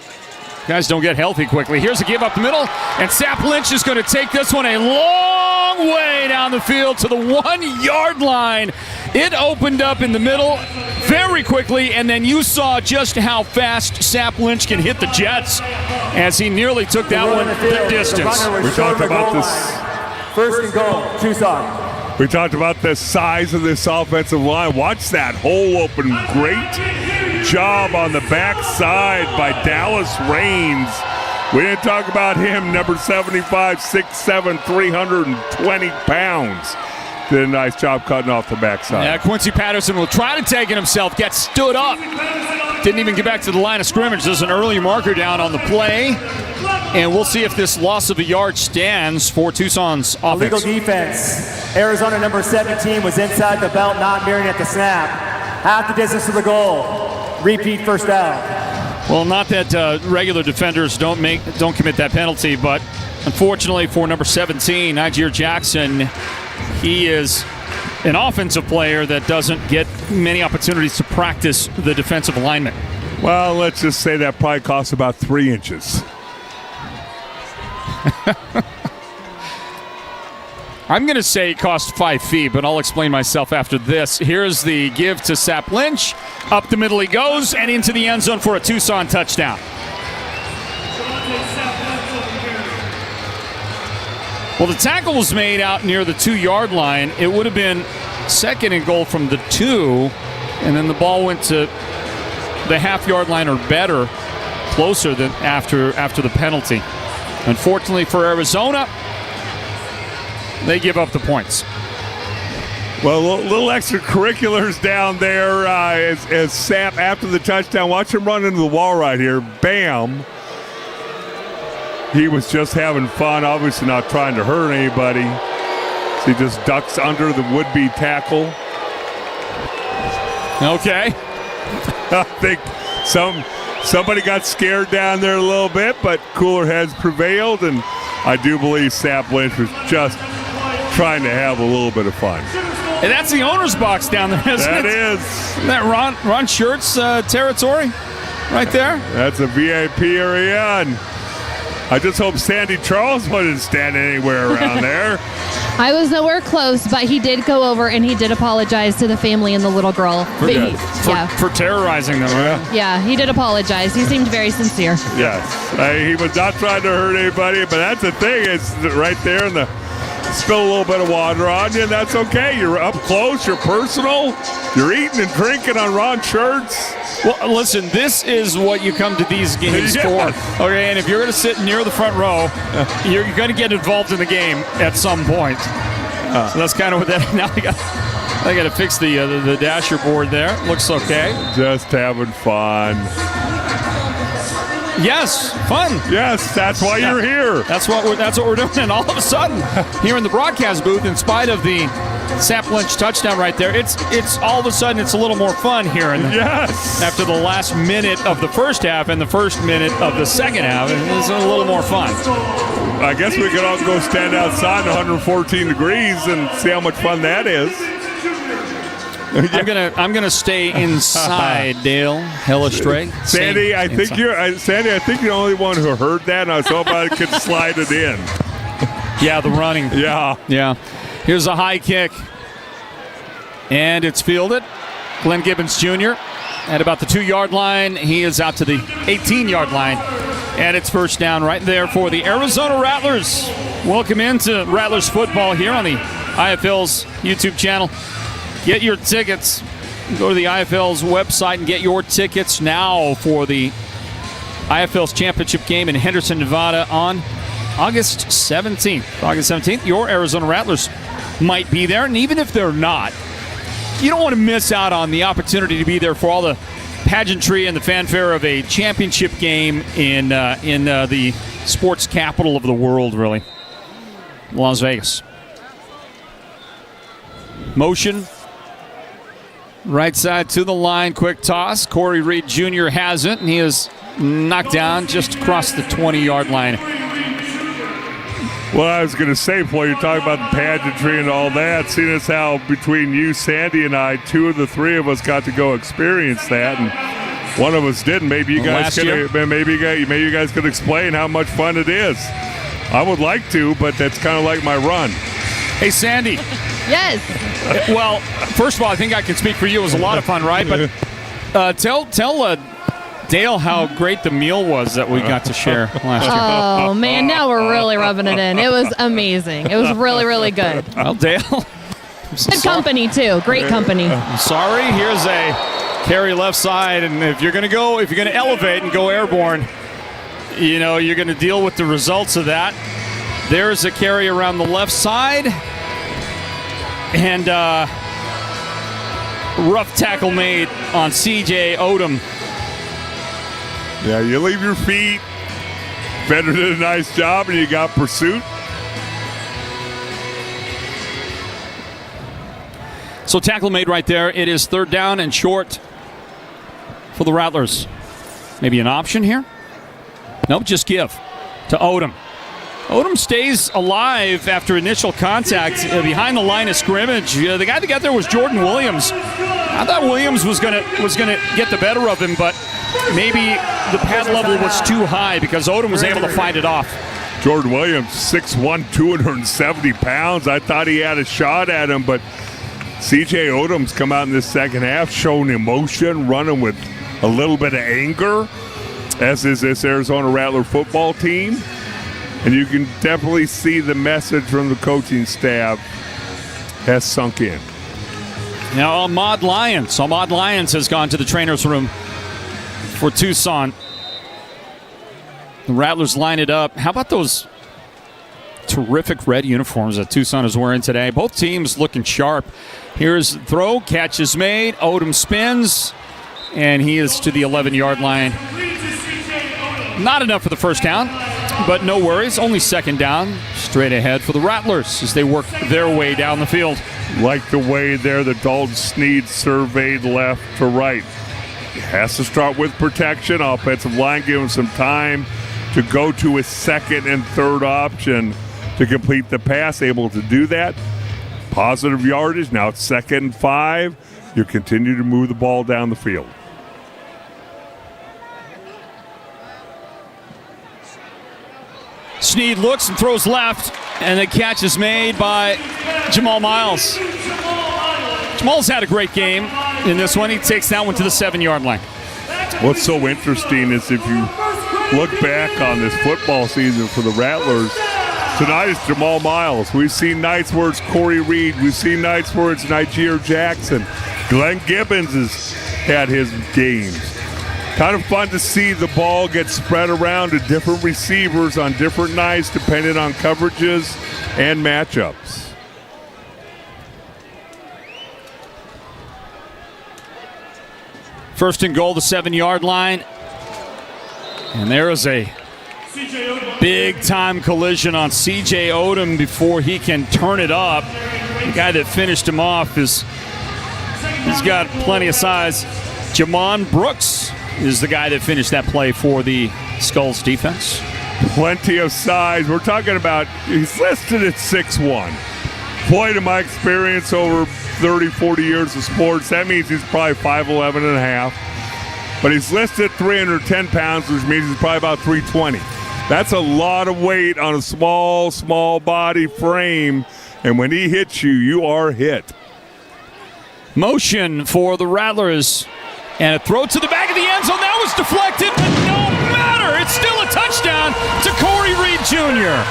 guys don't get healthy quickly. Here's a give up the middle, and Sapp-Lynch is going to take this one a long way down the field to the 1-yard line. It opened up in the middle very quickly, and then you saw just how fast Sapp-Lynch can hit the Jets as he nearly took that one the distance. We talked about this. First and goal, Tucson. We talked about the size of this offensive line. Watch that hole open. Great job on the backside by Dallas Raines. We didn't talk about him, number 75, 6'7", 320 pounds. Did a nice job cutting off the backside. Yeah, Quincy Patterson will try to take it himself, gets stood up. Didn't even get back to the line of scrimmage. There's an early marker down on the play. And we'll see if this loss of a yard stands for Tucson's offense. Illegal defense. Arizona number 17 was inside the belt, not nearing at the snap. Half the distance to the goal. Repeat first down. Well, not that regular defenders don't commit that penalty, but unfortunately for number 17, Nigeria Jackson, he is an offensive player that doesn't get many opportunities to practice the defensive alignment. Well, let's just say that probably costs about 3 inches. I'm going to say it cost 5 feet, but I'll explain myself after this. Here's the give to Sapp-Lynch. Up the middle he goes and into the end zone for a Tucson touchdown. Well, the tackle was made out near the 2-yard line. It would have been second and goal from the 2, and then the ball went to the half-yard line or better, closer than after the penalty. Unfortunately for Arizona, they give up the points. Well, little extracurriculars down there as Sapp, after the touchdown, watch him run into the wall right here. Bam. He was just having fun, obviously not trying to hurt anybody. So he just ducks under the would-be tackle. Okay. I think somebody got scared down there a little bit, but cooler heads prevailed, and I do believe Sapp-Lynch was just trying to have a little bit of fun. And that's the owner's box down there, isn't it? That is. Isn't that Ron Schertz territory right there? That's a VIP area. And I just hope Sandy Charles wasn't standing anywhere around there. I was nowhere close, but he did go over and he did apologize to the family and the little girl. For terrorizing them, yeah. Yeah, he did apologize. He seemed very sincere. Yes. He was not trying to hurt anybody, but that's the thing. It's right there in the spill a little bit of water on you, and that's okay. You're up close. You're personal. You're eating and drinking on Ron's shirts. Well, listen, this is what you come to these games for. Okay, and if you're going to sit near the front row, you're going to get involved in the game at some point. So that's kind of what that. Now I got to fix the dasher board there. Looks okay. Just having fun. Yes, fun. Yes, that's why you're here. That's what we're doing. And all of a sudden, here in the broadcast booth, in spite of the Sapp Lynch touchdown right there, it's all of a sudden it's a little more fun here. And after the last minute of the first half and the first minute of the second half, it's a little more fun. I guess we could all go stand outside in 114 degrees and see how much fun that is. I'm gonna stay inside, Dale. Hella straight. Sandy, I think you're the only one who heard that, and I was hoping I could slide it in. Yeah, the running. Yeah. Here's a high kick, and it's fielded. Glenn Gibbons Jr. at about the 2-yard line. He is out to the 18-yard line, and it's first down right there for the Arizona Rattlers. Welcome into Rattlers football here on the IFL's YouTube channel. Get your tickets. Go to the IFL's website and get your tickets now for the IFL's championship game in Henderson, Nevada on August 17th. August 17th, your Arizona Rattlers might be there. And even if they're not, you don't want to miss out on the opportunity to be there for all the pageantry and the fanfare of a championship game in the sports capital of the world, really, Las Vegas. Motion. Right side to the line, quick toss. Corey Reed Jr. has it, and he is knocked down just across the 20-yard line. Well, I was going to say, boy, you're talking about the pageantry and all that. Seeing as how between you, Sandy, and I, 2 of the 3 of us got to go experience that, and one of us didn't. Maybe you guys could explain how much fun it is. I would like to, but that's kind of like my run. Hey, Sandy. Yes. Well, first of all, I think I can speak for you. It was a lot of fun, right? But tell Dale how great the meal was that we got to share last year. Oh, man, now we're really rubbing it in. It was amazing. It was really, really good. Well, Dale. Good company, too. Great company. Sorry. Here's a carry left side, and if you're going to elevate and go airborne, you're going to deal with the results of that. There's a carry around the left side. And rough tackle made on C.J. Odom. Yeah, you leave your feet. Vetter did a nice job, and you got pursuit. So tackle made right there. It is 3rd down and short for the Rattlers. Maybe an option here? Nope, just give to Odom. Odom stays alive after initial contact behind the line of scrimmage. The guy that got there was Jordan Williams. I thought Williams was gonna get the better of him, but maybe the pad level was too high because Odom was able to fight it off. Jordan Williams, 6'1", 270 pounds. I thought he had a shot at him, but C.J. Odom's come out in this second half, showing emotion, running with a little bit of anger, as is this Arizona Rattler football team. And you can definitely see the message from the coaching staff has sunk in. Now Ahmad Lyons has gone to the trainer's room for Tucson. The Rattlers line it up. How about those terrific red uniforms that Tucson is wearing today? Both teams looking sharp. Here's the throw, catch is made. Odom spins, and he is to the 11-yard line. Not enough for the first down, but no worries. Only 2nd down. Straight ahead for the Rattlers as they work their way down the field. Like the way there that Dalton Sneed surveyed left to right. He has to start with protection. Offensive line give him some time to go to his 2nd and 3rd option to complete the pass. Able to do that. Positive yardage. Now it's 2nd and 5. You continue to move the ball down the field. Snead looks and throws left, and the catch is made by Jamal Miles. Jamal's had a great game in this one. He takes that one to the 7-yard line. What's so interesting is if you look back on this football season for the Rattlers, tonight is Jamal Miles. We've seen nights where it's Corey Reed. We've seen nights where it's Nigeria Jackson. Glenn Gibbons has had his games. Kind of fun to see the ball get spread around to different receivers on different nights depending on coverages and matchups. First and goal, the 7-yard line. And there is a big-time collision on C.J. Odom before he can turn it up. The guy that finished him off he's got plenty of size. Jamon Brooks is the guy that finished that play for the Skulls defense. Plenty of size. We're talking about, he's listed at 6'1". Boy, to my experience over 30, 40 years of sports, that means he's probably 5'11 and a half. But he's listed 310 pounds, which means he's probably about 320. That's a lot of weight on a small body frame. And when he hits you, you are hit. Motion for the Rattlers. And a throw to the back of the end zone. That was deflected, but no matter. It's still a touchdown to Corey Reed Jr.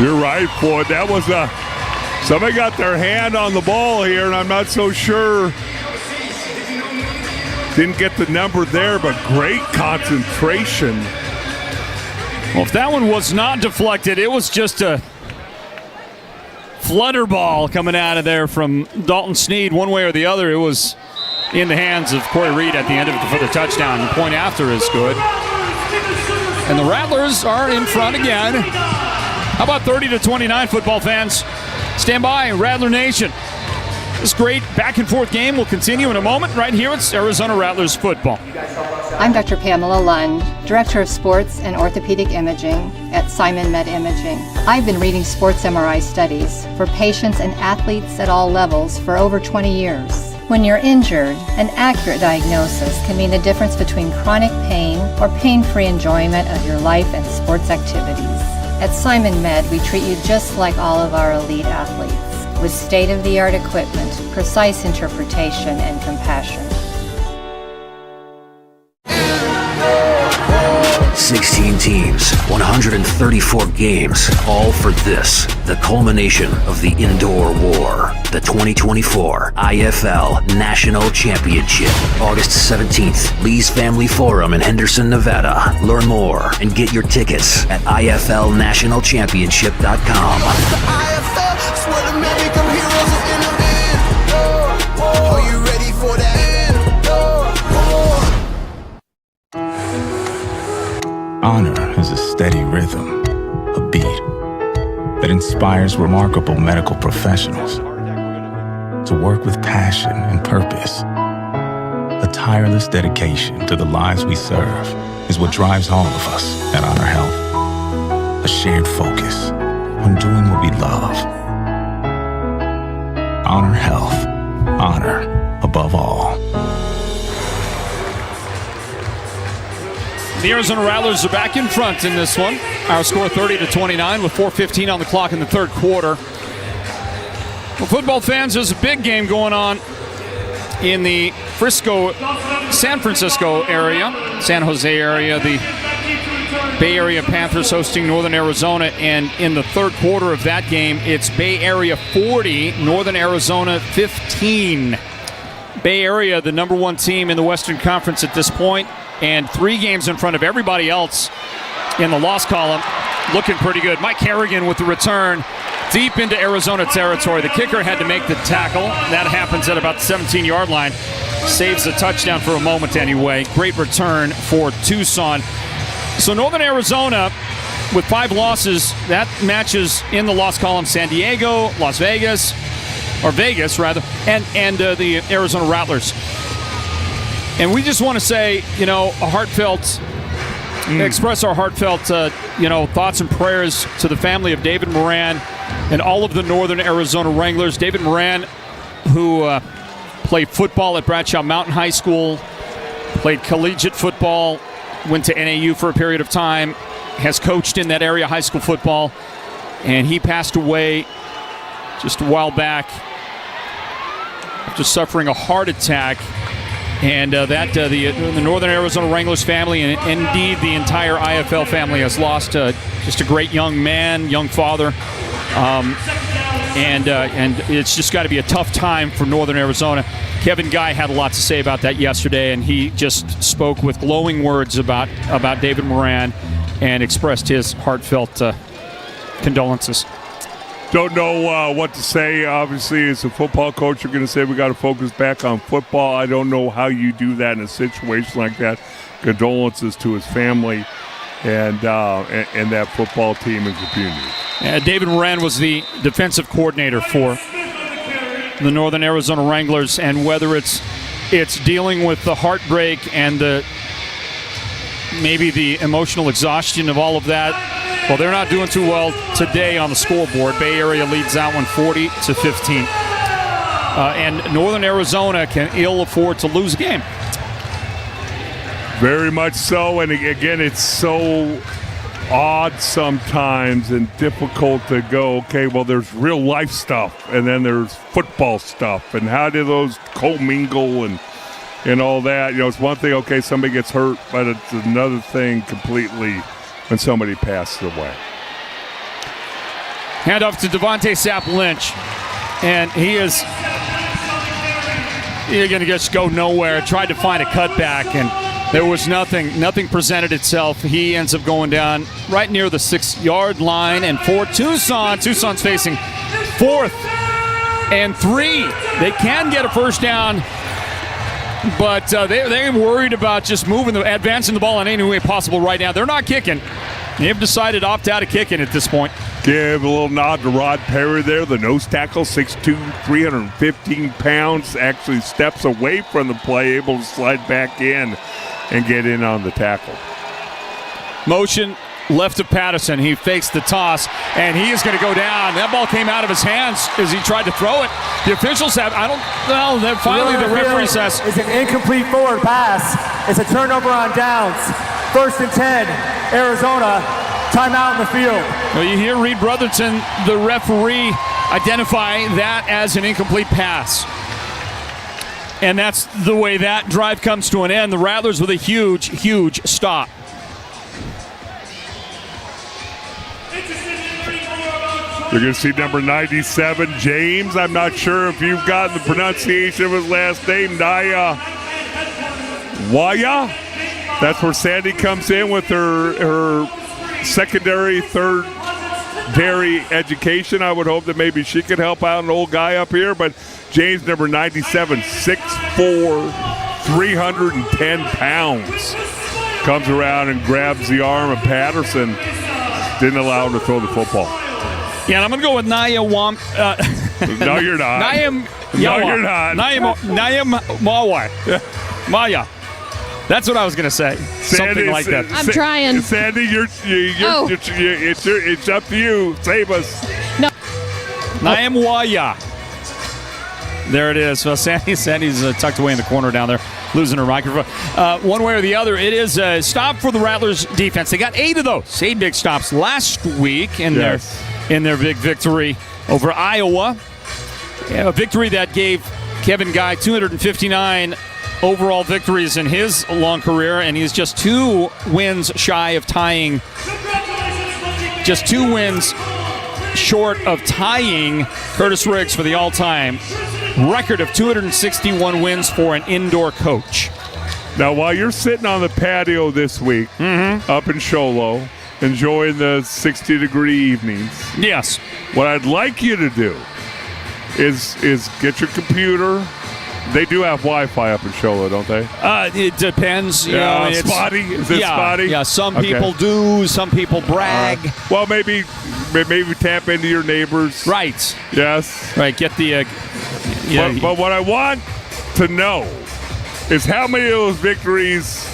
You're right, Floyd. That was somebody got their hand on the ball here, and I'm not so sure. Didn't get the number there, but great concentration. Well, if that one was not deflected, it was just a flutter ball coming out of there from Dalton Snead. One way or the other, it was in the hands of Corey Reed at the end of it for the touchdown. The point after is good. And the Rattlers are in front again. How about 30-29, football fans? Stand by, Rattler Nation. This great back-and-forth game will continue in a moment. Right here, it's Arizona Rattlers football. I'm Dr. Pamela Lund, Director of Sports and Orthopedic Imaging at Simon Med Imaging. I've been reading sports MRI studies for patients and athletes at all levels for over 20 years. When you're injured, an accurate diagnosis can mean the difference between chronic pain or pain-free enjoyment of your life and sports activities. At Simon Med, we treat you just like all of our elite athletes, with state-of-the-art equipment, precise interpretation, and compassion. 16 teams, 134 games, all for this, the culmination of the indoor war, the 2024 IFL National Championship, August 17th, Lee's Family Forum in Henderson, Nevada. Learn more and get your tickets at IFLNationalChampionship.com. Are you ready for that? Honor is a steady rhythm, a beat that inspires remarkable medical professionals to work with passion and purpose. A tireless dedication to the lives we serve is what drives all of us at Honor Health. A shared focus on doing what we love. Honor Health. Honor above all. The Arizona Rattlers are back in front in this one. Our score 30-29 with 4:15 on the clock in the third quarter. Well, football fans, there's a big game going on in the San Francisco area, San Jose area. The Bay Area Panthers hosting Northern Arizona, and in the third quarter of that game, it's Bay Area 40, Northern Arizona 15. Bay Area, the number one team in the Western Conference at this point, and 3 games in front of everybody else in the loss column, looking pretty good. Mike Harrigan with the return deep into Arizona territory. The kicker had to make the tackle. That happens at about the 17-yard line. Saves the touchdown for a moment anyway. Great return for Tucson. So Northern Arizona with 5 losses, that matches in the loss column San Diego, Las Vegas, or Vegas rather, and the Arizona Rattlers. And we just want to say, a heartfelt express our heartfelt, thoughts and prayers to the family of David Moran and all of the Northern Arizona Wranglers. David Moran, who played football at Bradshaw Mountain High School, played collegiate football, went to NAU for a period of time, has coached in that area high school football, and he passed away just a while back after suffering a heart attack. And the Northern Arizona Wranglers family, and indeed the entire IFL family, has lost just a great young man, young father. And it's just got to be a tough time for Northern Arizona. Kevin Guy had a lot to say about that yesterday, and he just spoke with glowing words about David Moran and expressed his heartfelt condolences. Don't know what to say. Obviously, as a football coach, you're going to say we got to focus back on football. I don't know how you do that in a situation like that. Condolences to his family and that football team and community. David Moran was the defensive coordinator for the Northern Arizona Wranglers, and whether it's dealing with the heartbreak and maybe the emotional exhaustion of all of that, well, they're not doing too well today on the scoreboard. Bay Area leads that one 40-15. And Northern Arizona can ill afford to lose a game. Very much so, and again, it's so odd sometimes and difficult to go, okay, well, there's real life stuff, and then there's football stuff, and how do those commingle and all that? It's one thing, okay, somebody gets hurt, but it's another thing completely when somebody passes away. Handoff to Devontae Sapp Lynch, and he's going to just go nowhere. Tried to find a cutback, and there was nothing presented itself. He ends up going down right near the 6-yard line, and for Tucson's facing 4th and 3. They can get a first down, but they're worried about just advancing the ball in any way possible right now. They're not kicking. They've decided to opt out of kicking at this point. Give a little nod to Rod Perry there, the nose tackle, 6'2", 315 pounds, actually steps away from the play, able to slide back in and get in on the tackle. Motion left to Patterson. He fakes the toss, and he is going to go down. That ball came out of his hands as he tried to throw it. The officials have, finally the referee says. It's an incomplete forward pass. It's a turnover on downs. 1st and 10, Arizona, timeout in the field. Well, you hear Reed Brotherton, the referee, identify that as an incomplete pass. And that's the way that drive comes to an end. The Rattlers with a huge, huge stop. You're going to see number 97, James. I'm not sure if you've gotten the pronunciation of his last name, Naya Waya. That's where Sandy comes in with her secondary, third-dairy education. I would hope that maybe she could help out an old guy up here. But James, number 97, 6'4", 310 pounds. Comes around and grabs the arm of Patterson. Didn't allow him to throw the football. Yeah, and I'm going to go with Naya Wam. No, you're not. Nayam No, you're not. Nayam Mawai. Maya. That's what I was going to say. Something like that. I'm trying. Sandy, it's up to you. Save us. No. Nayam Waya. There it is. Well, Sandy's tucked away in the corner down there, losing her microphone. One way or the other, it is a stop for the Rattlers defense. They got 8 of those, 8 big stops last week in their big victory over Iowa. Yeah, a victory that gave Kevin Guy 259 overall victories in his long career, and he's just 2 wins shy of tying. Just 2 wins short of tying Curtis Riggs for the all-time record of 261 wins for an indoor coach. Now, while you're sitting on the patio this week up in Show Low, enjoying the 60-degree evenings, yes, what I'd like you to do is get your computer. They do have Wi-Fi up in Show Low, don't they? It depends. It's spotty? Is it spotty? Yeah, some people do. Some people brag. Well, maybe tap into your neighbors. Right. Yes. Right. Get the. But what I want to know is how many of those victories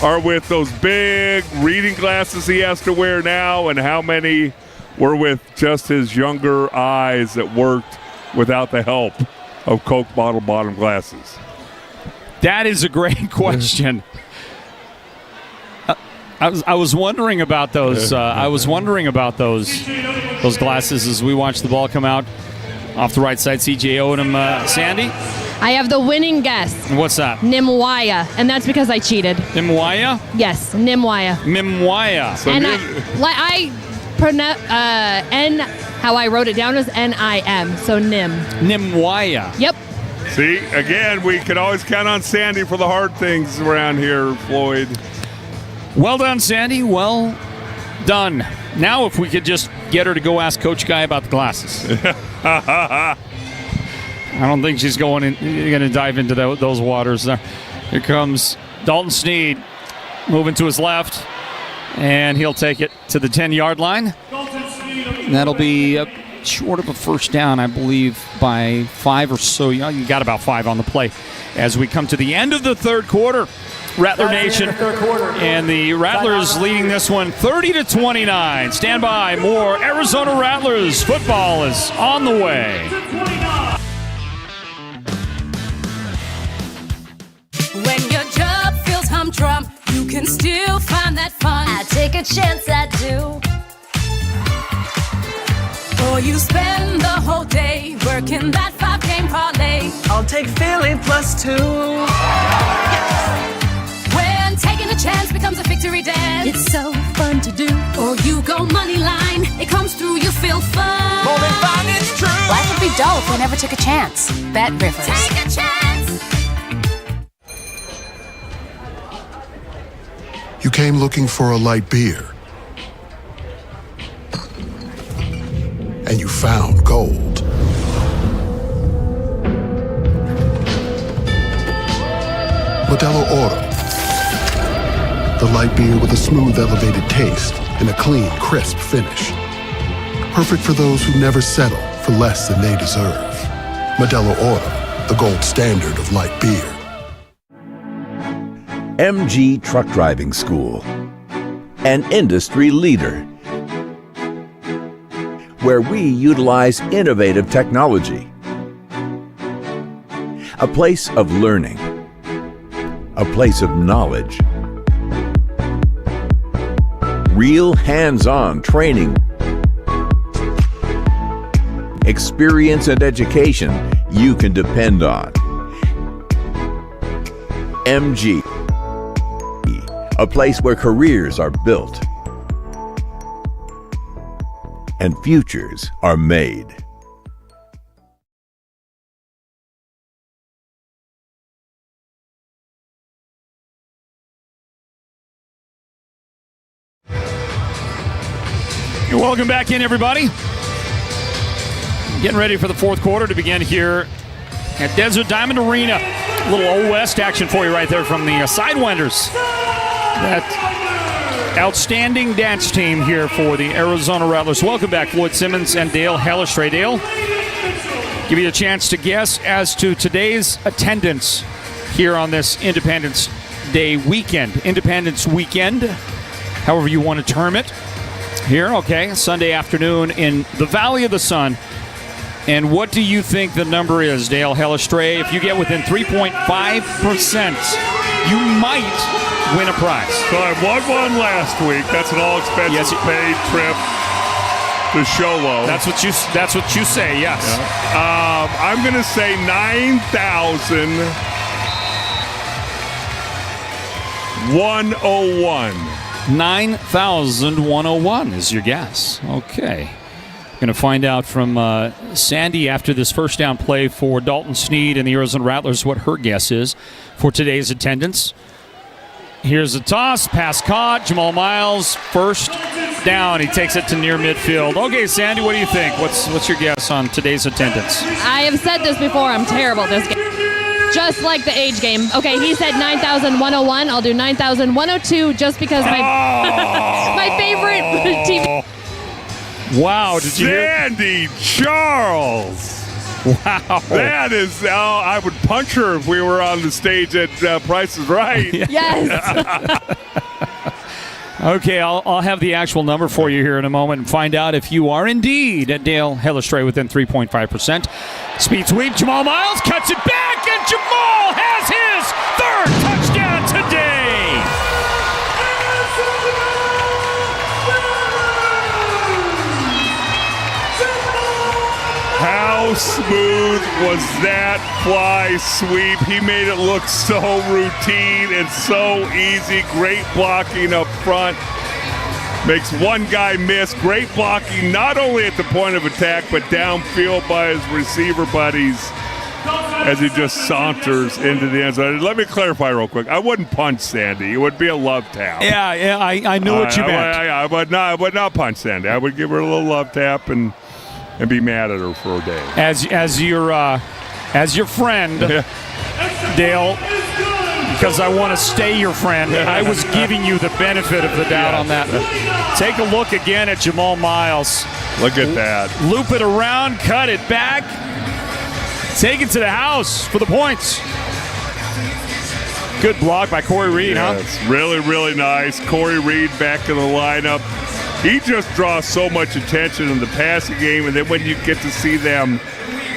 are with those big reading glasses he has to wear now, and how many were with just his younger eyes that worked without the help of Coke bottle bottom glasses? That is a great question. I was wondering about those. I was wondering about those glasses as we watched the ball come out off the right side. CJ Odom, Sandy. I have the winning guess. What's that? Nimwaya, and that's because I cheated. Nimwaya? Yes, Nimwaya. Nimwaya. So And I pronounce N. How I wrote it down was N-I-M. So Nim. Nimwaya. Yep. See, again, we can always count on Sandy for the hard things around here, Floyd. Well done, Sandy. Well done. Now, if we could just get her to go ask Coach Guy about the glasses. I don't think she's going to dive into those waters there. Here comes Dalton Sneed moving to his left, and he'll take it to the 10-yard line. That'll be short of a first down, I believe, by 5 or so. You got about 5 on the play as we come to the end of the third quarter. Rattler Nation and the Rattlers leading this one 30-29. Stand by. More Arizona Rattlers football is on the way. When your job feels humdrum, you can still find that fun. I take a chance, I do. Or you spend the whole day working that 5-game parlay. I'll take Philly +2. When taking a chance becomes a victory dance, It's so fun to do. or you go money line, it comes through, you feel fun. More than fun, it's true. Life would be dull if we never took a chance. Bet Rivers. Take a chance. You came looking for a light beer. And you found gold. Modelo Oro. The light beer with a smooth, elevated taste and a clean, crisp finish. Perfect for those who never settle for less than they deserve. Modelo Oro, the gold standard of light beer. MG Truck Driving School, an industry leader, where we utilize innovative technology. A place of learning, a place of knowledge, real hands-on training, experience and education you can depend on. MG, a place where careers are built and futures are made. Welcome back in, everybody. Getting ready for the fourth quarter to begin here at Desert Diamond Arena. A little Old West action for you right there from the Sidewinders. That outstanding dance team here for the Arizona Rattlers. Welcome back, Floyd Simmons and Dale Hellestray. Dale, give you a chance to guess as to today's attendance here on this Independence Day weekend. Independence weekend, however you want to term it. Here, okay, Sunday afternoon in the Valley of the Sun. And what do you think the number is, Dale Hellestray? If you get within 3.5%, you might win a prize. So I won one last week. That's an all-expenses paid trip to Sholo. That's what you say, yes. Yeah. I'm going to say 9,101. 9,101 is your guess. Okay. Going to find out from Sandy after this first down play for Dalton Sneed and the Arizona Rattlers what her guess is for today's attendance. Here's a toss, pass caught, Jamal Miles, first down. He takes it to near midfield. Okay, Sandy, what do you think? What's your guess on today's attendance? I have said this before. I'm terrible at this game. Just like the age game. Okay, he said 9,101. I'll do 9,102 just because my favorite TV. Wow, did you hear? Sandy Charles. Wow. That is, I would punch her if we were on the stage at Price is Right. Yes. Okay, I'll have the actual number for you here in a moment and find out if you are indeed at Dale Hillestray within 3.5%. Speed sweep, Jamal Miles cuts it back, and Jamal has his third touchdown today. How smooth was that fly sweep? He made it look so routine and so easy. Great blocking up front. Makes one guy miss. Great blocking not only at the point of attack, but downfield by his receiver buddies as he just saunters into the end zone. Let me clarify real quick. I wouldn't punch Sandy. It would be a love tap. Yeah, I knew what you meant. I would not punch Sandy. I would give her a little love tap and be mad at her for a day. As your friend, Dale, because I want to stay your friend, I was giving you the benefit of the doubt on that. Take a look again at Jamal Miles. Look at that. Loop it around, cut it back, take it to the house for the points. Good block by Corey Reed, huh? Really, really nice. Corey Reed back in the lineup. He just draws so much attention in the passing game, and then when you get to see them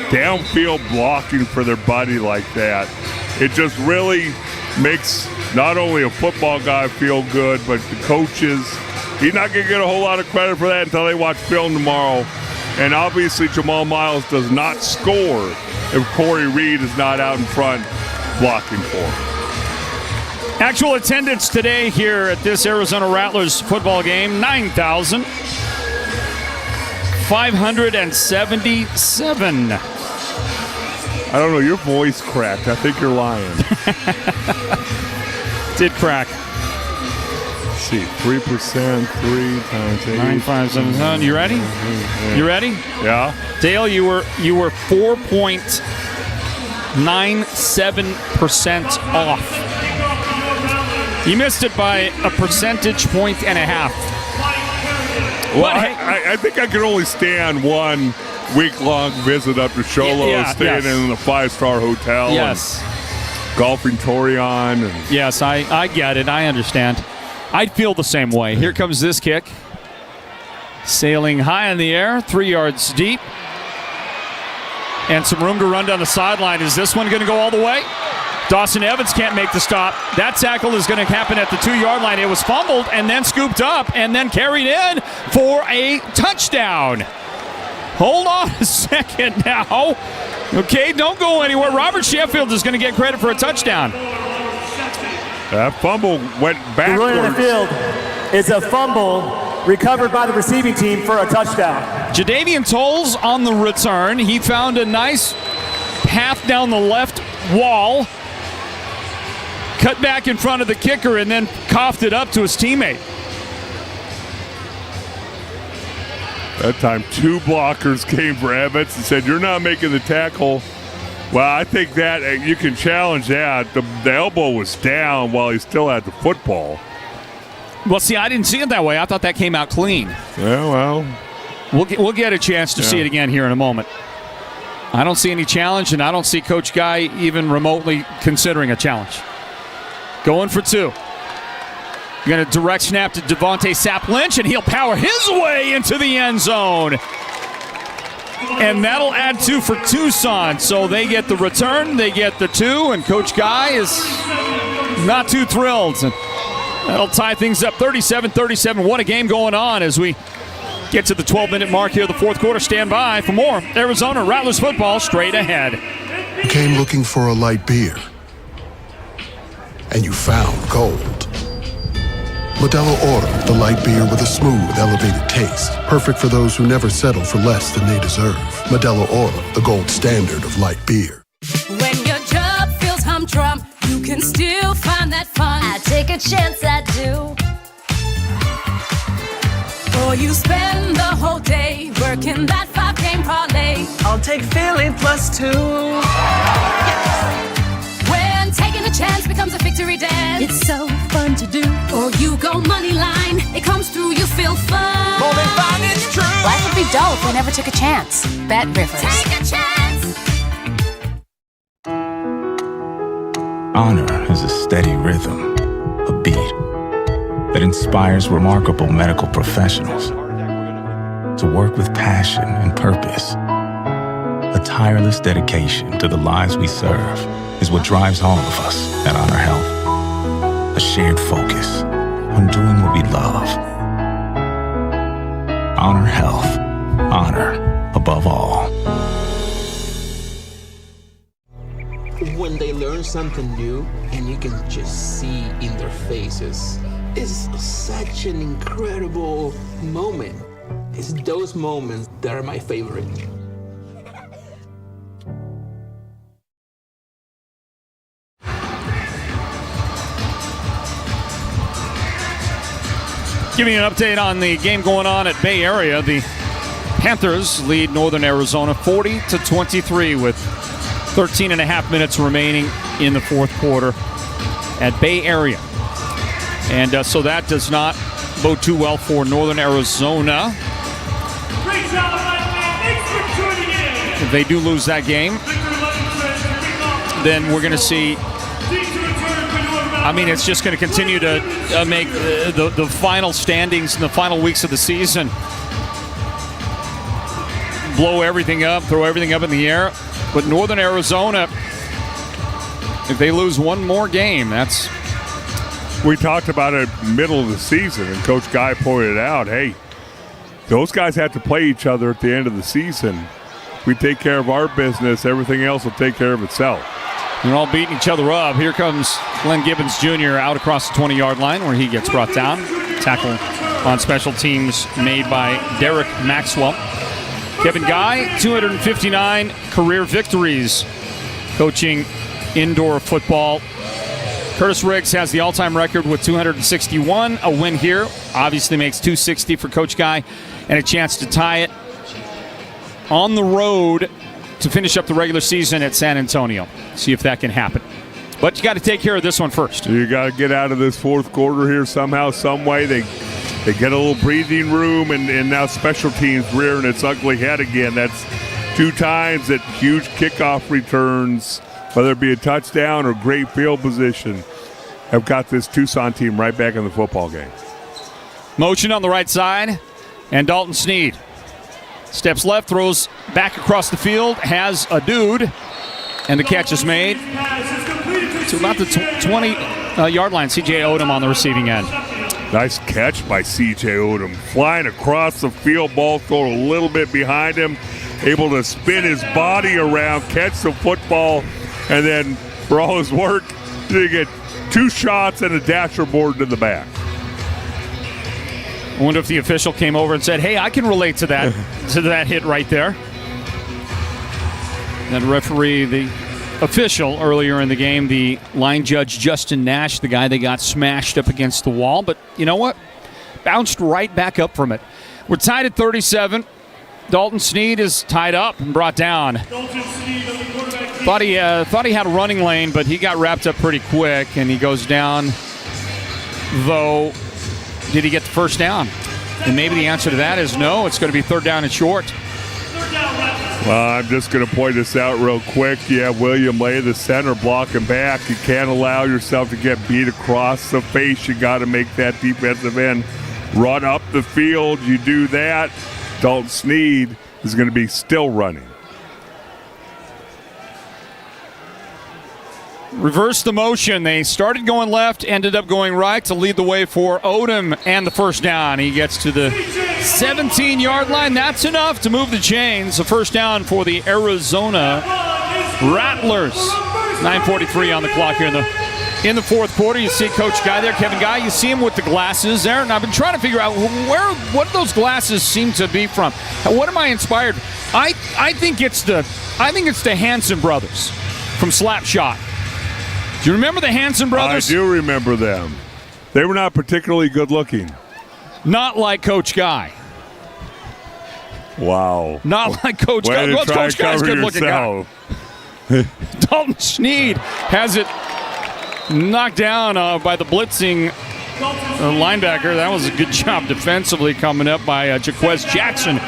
downfield blocking for their buddy like that, it just really makes not only a football guy feel good, but the coaches. He's not going to get a whole lot of credit for that until they watch film tomorrow. And obviously Jamal Miles does not score if Corey Reed is not out in front blocking for him. Actual attendance today here at this Arizona Rattlers football game, 9,577. I don't know, your voice cracked. I think you're lying. Did crack. Let's see, 3%, 3 times 8. 9,577. You ready? Yeah. You ready? Yeah. Dale, you were 4.97% off. You missed it by a percentage point and a half. Well, I think I could only stand one week-long visit up to Sholos, staying in a 5-star hotel. Yes. And golfing Torion. And yes, I get it. I understand. I'd feel the same way. Here comes this kick. Sailing high in the air, 3 yards deep. And some room to run down the sideline. Is this one going to go all the way? Dawson Evans can't make the stop. That tackle is going to happen at the 2-yard line. It was fumbled and then scooped up and then carried in for a touchdown. Hold on a second now. Okay, don't go anywhere. Robert Sheffield is going to get credit for a touchdown. That fumble went backwards. The ruling on the field is a fumble recovered by the receiving team for a touchdown. Jadeveon Tolles on the return. He found a nice path down the left wall. Cut back in front of the kicker and then coughed it up to his teammate. That time, 2 blockers came for Evans and said, "You're not making the tackle." Well, I think that you can challenge that. The elbow was down while he still had the football. Well, see, I didn't see it that way. I thought that came out clean. Yeah, well. We'll get a chance to see it again here in a moment. I don't see any challenge, and I don't see Coach Guy even remotely considering a challenge. Going for 2. You're going to direct snap to Devontae Sapp Lynch, and he'll power his way into the end zone. And that'll add 2 for Tucson. So they get the return, they get the 2, and Coach Guy is not too thrilled. And that'll tie things up 37-37. What a game going on as we get to the 12-minute mark here of the fourth quarter. Stand by for more Arizona Rattlers football straight ahead. You came looking for a light beer, and you found gold. Modelo Oro, the light beer with a smooth, elevated taste. Perfect for those who never settle for less than they deserve. Modelo Oro, the gold standard of light beer. When your job feels humdrum, you can still find that fun. I take a chance, I do. Or you spend the whole day working that 5-game parlay. I'll take Philly +2. When taking a chance becomes a victory dance. It's so fun to do. Or you go money line, it comes through, you feel fun. More than fun, it's true. Life would be dull if we never took a chance. Bet Rivers. Take a chance. Honor is a steady rhythm, a beat that inspires remarkable medical professionals to work with passion and purpose. A tireless dedication to the lives we serve is what drives all of us at Honor Health. A shared focus on doing what we love. Honor Health. Honor above all. When they learn something new and you can just see in their faces, it's such an incredible moment. It's those moments that are my favorite. Giving you an update on the game going on at Bay Area. The Panthers lead Northern Arizona 40-23 with 13 and a half minutes remaining in the fourth quarter at Bay Area. And so that does not bode too well for Northern Arizona. If they do lose that game, then we're going to see, I mean, it's just going to continue to make the final standings in the final weeks of the season blow everything up, throw everything up in the air. But Northern Arizona, if they lose one more game, that's... We talked about it middle of the season, and Coach Guy pointed out, hey, those guys have to play each other at the end of the season. If we take care of our business, everything else will take care of itself. They're all beating each other up. Here comes Glenn Gibbons Jr. out across the 20-yard line where he gets brought down. Tackle on special teams made by Derek Maxwell. Kevin Guy, 259 career victories coaching indoor football. Curtis Riggs has the all-time record with 261. A win here obviously makes 260 for Coach Guy and a chance to tie it on the road to finish up the regular season at San Antonio. See if that can happen. But you got to take care of this one first. You got to get out of this fourth quarter here somehow, some way. They get a little breathing room, and now special teams rearing its ugly head again. That's 2 times that huge kickoff returns, whether it be a touchdown or great field position, have got this Tucson team right back in the football game. Motion on the right side, and Dalton Sneed steps left, throws back across the field, has a dude, and the catch is made to about the 20-yard line. C.J. Odom on the receiving end. Nice catch by C.J. Odom. Flying across the field, ball thrown a little bit behind him, able to spin his body around, catch the football, and then for all his work, you get 2 shots and a dasher board to the back. I wonder if the official came over and said, hey, I can relate to that hit right there. That referee, the official earlier in the game, the line judge Justin Nash, the guy that got smashed up against the wall. But you know what? Bounced right back up from it. We're tied at 37. Dalton Sneed is tied up and brought down. Thought he had a running lane, but he got wrapped up pretty quick, and he goes down. Though, did he get the first down? And maybe the answer to that is no. It's going to be 3rd down and short. Well, I'm just going to point this out real quick. You have William Lay, the center, blocking back. You can't allow yourself to get beat across the face. You got to make that defensive end run up the field. You do that, Dalton Sneed is going to be still running. Reverse the motion. They started going left, ended up going right to lead the way for Odom and the first down. He gets to the 17-yard line. That's enough to move the chains. A first down for the Arizona Rattlers. 9:43 on the clock here in the fourth quarter. You see Coach Guy there, Kevin Guy. You see him with the glasses there, and I've been trying to figure out what those glasses seem to be from. What am I inspired? I think it's the Hanson brothers from Slapshot. Do you remember the Hanson brothers? I do remember them. They were not particularly good looking. Not like Coach Guy. Wow. Not like Coach Guy. Well, Coach Guy's a good looking guy. Dalton Sneed has it knocked down by the blitzing linebacker. That was a good job defensively coming up by Jaquez Jackson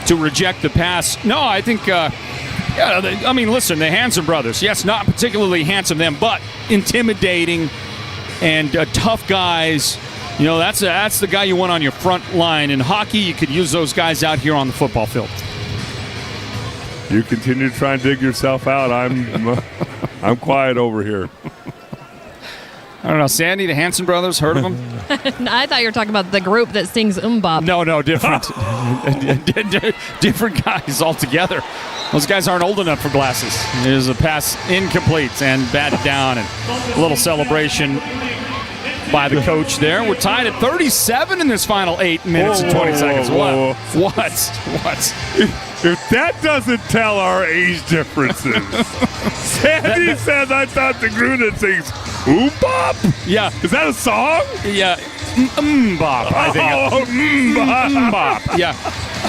to reject the pass. No, I think Yeah, I mean, listen, the Hanson brothers, yes, not particularly handsome them, but intimidating and tough guys. You know, that's the guy you want on your front line. In hockey, you could use those guys out here on the football field. You continue to try and dig yourself out. I'm quiet over here. I don't know, Sandy, the Hanson brothers, heard of them? I thought you were talking about the group that sings Bop. No, different. Different guys altogether. Those guys aren't old enough for glasses. There's a pass incomplete and batted down, and a little celebration by the coach there. We're tied at 37 in this final 8 minutes and 20 seconds. What? If that doesn't tell our age differences. Sandy says, I thought the Gruden sings Bop? Yeah. Is that a song? Yeah. Bop, I think. Bop. Yeah.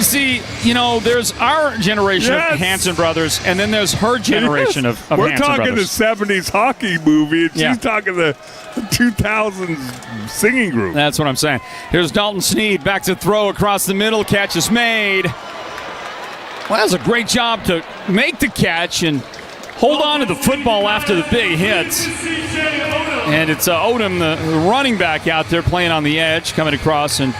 See, you know, there's our generation of Hanson brothers, and then there's her generation of Hanson brothers. We're talking the 70s hockey movie, and she's talking the 2000s singing group. That's what I'm saying. Here's Dalton Sneed back to throw across the middle. Catch is made. Well, that was a great job to make the catch and hold on to the football after the big hits. And it's Odom, the running back, out there playing on the edge, coming across, and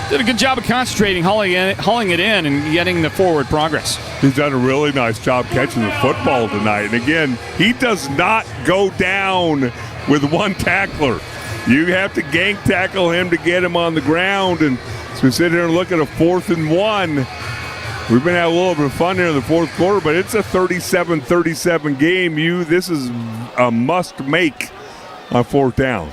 did a good job of concentrating, hauling it in, and getting the forward progress. He's done a really nice job catching the football tonight. And again, he does not go down with one tackler. You have to gang tackle him to get him on the ground. And so we sit here and look at a 4th and 1. We've been having a little bit of fun here in the fourth quarter, but it's a 37-37 game. This is a must-make on 4th down.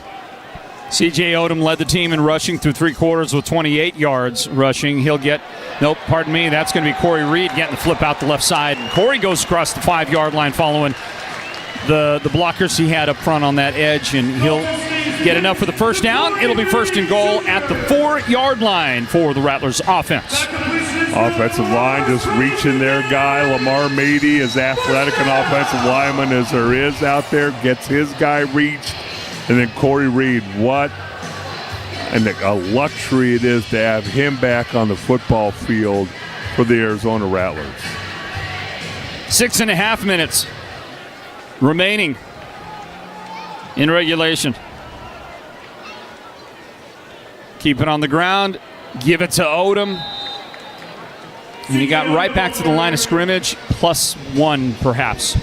C.J. Odom led the team in rushing through 3 quarters with 28 yards rushing. That's going to be Corey Reed getting the flip out the left side. And Corey goes across the 5-yard line following the blockers he had up front on that edge, and he'll get enough for the first down. It'll be 1st and goal at the 4-yard line for the Rattlers offense. Offensive line just reaching their guy. Lamar Mady, as athletic an offensive lineman as there is out there, gets his guy reached. And then Corey Reed, what a luxury it is to have him back on the football field for the Arizona Rattlers. 6.5 minutes remaining in regulation. Keep it on the ground. Give it to Odom. And he got right back to the line of scrimmage, +1 perhaps.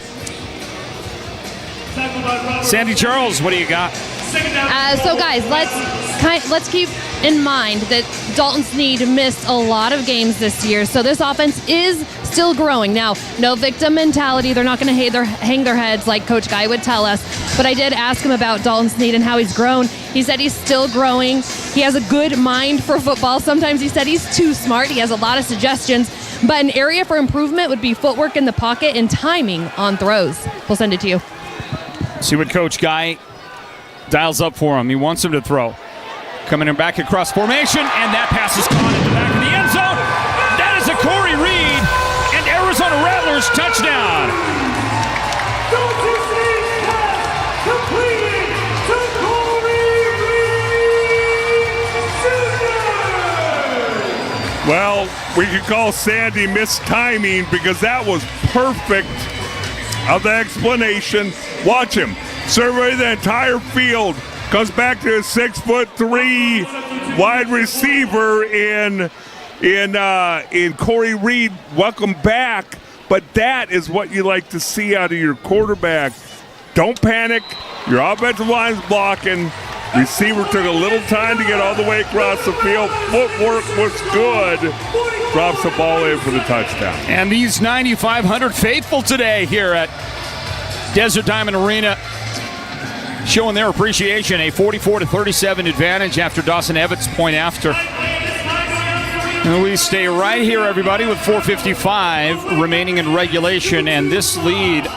Sandy Charles, what do you got? So guys, let's keep in mind that Dalton Sneed missed a lot of games this year, so this offense is still growing. Now, no victim mentality. They're not going to hang their heads like Coach Guy would tell us, but I did ask him about Dalton Sneed and how he's grown. He said he's still growing. He has a good mind for football. Sometimes he said he's too smart. He has a lot of suggestions, but an area for improvement would be footwork in the pocket and timing on throws. We'll send it to you. See what Coach Guy dials up for him. He wants him to throw. Coming in back across formation, and that pass is caught in the back of the end zone. That is a Corey Reed, and Arizona Rattlers touchdown. Well, we could call Sandy mistiming because that was perfect of the explanation. Watch him survey the entire field. Comes back to his 6'3" wide receiver in Corey Reed. Welcome back. But that is what you like to see out of your quarterback. Don't panic. Your offensive line's blocking. Receiver took a little time to get all the way across the field. Footwork was good. Drops the ball in for the touchdown. And these 9,500 faithful today here at Desert Diamond Arena showing their appreciation. A 44-37 advantage after Dawson Evans' point after. And we stay right here, everybody, with 4:55 remaining in regulation. And this lead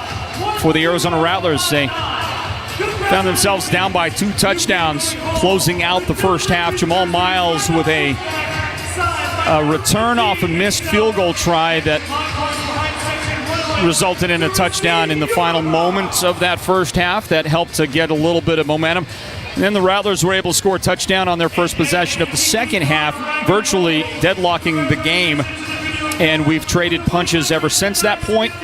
for the Arizona Rattlers, they found themselves down by 2 touchdowns, closing out the first half. Jamal Miles with a return off a missed field goal try that resulted in a touchdown in the final moments of that first half. That helped to get a little bit of momentum. And then the Rattlers were able to score a touchdown on their first possession of the second half, virtually deadlocking the game and we've traded punches ever since that point.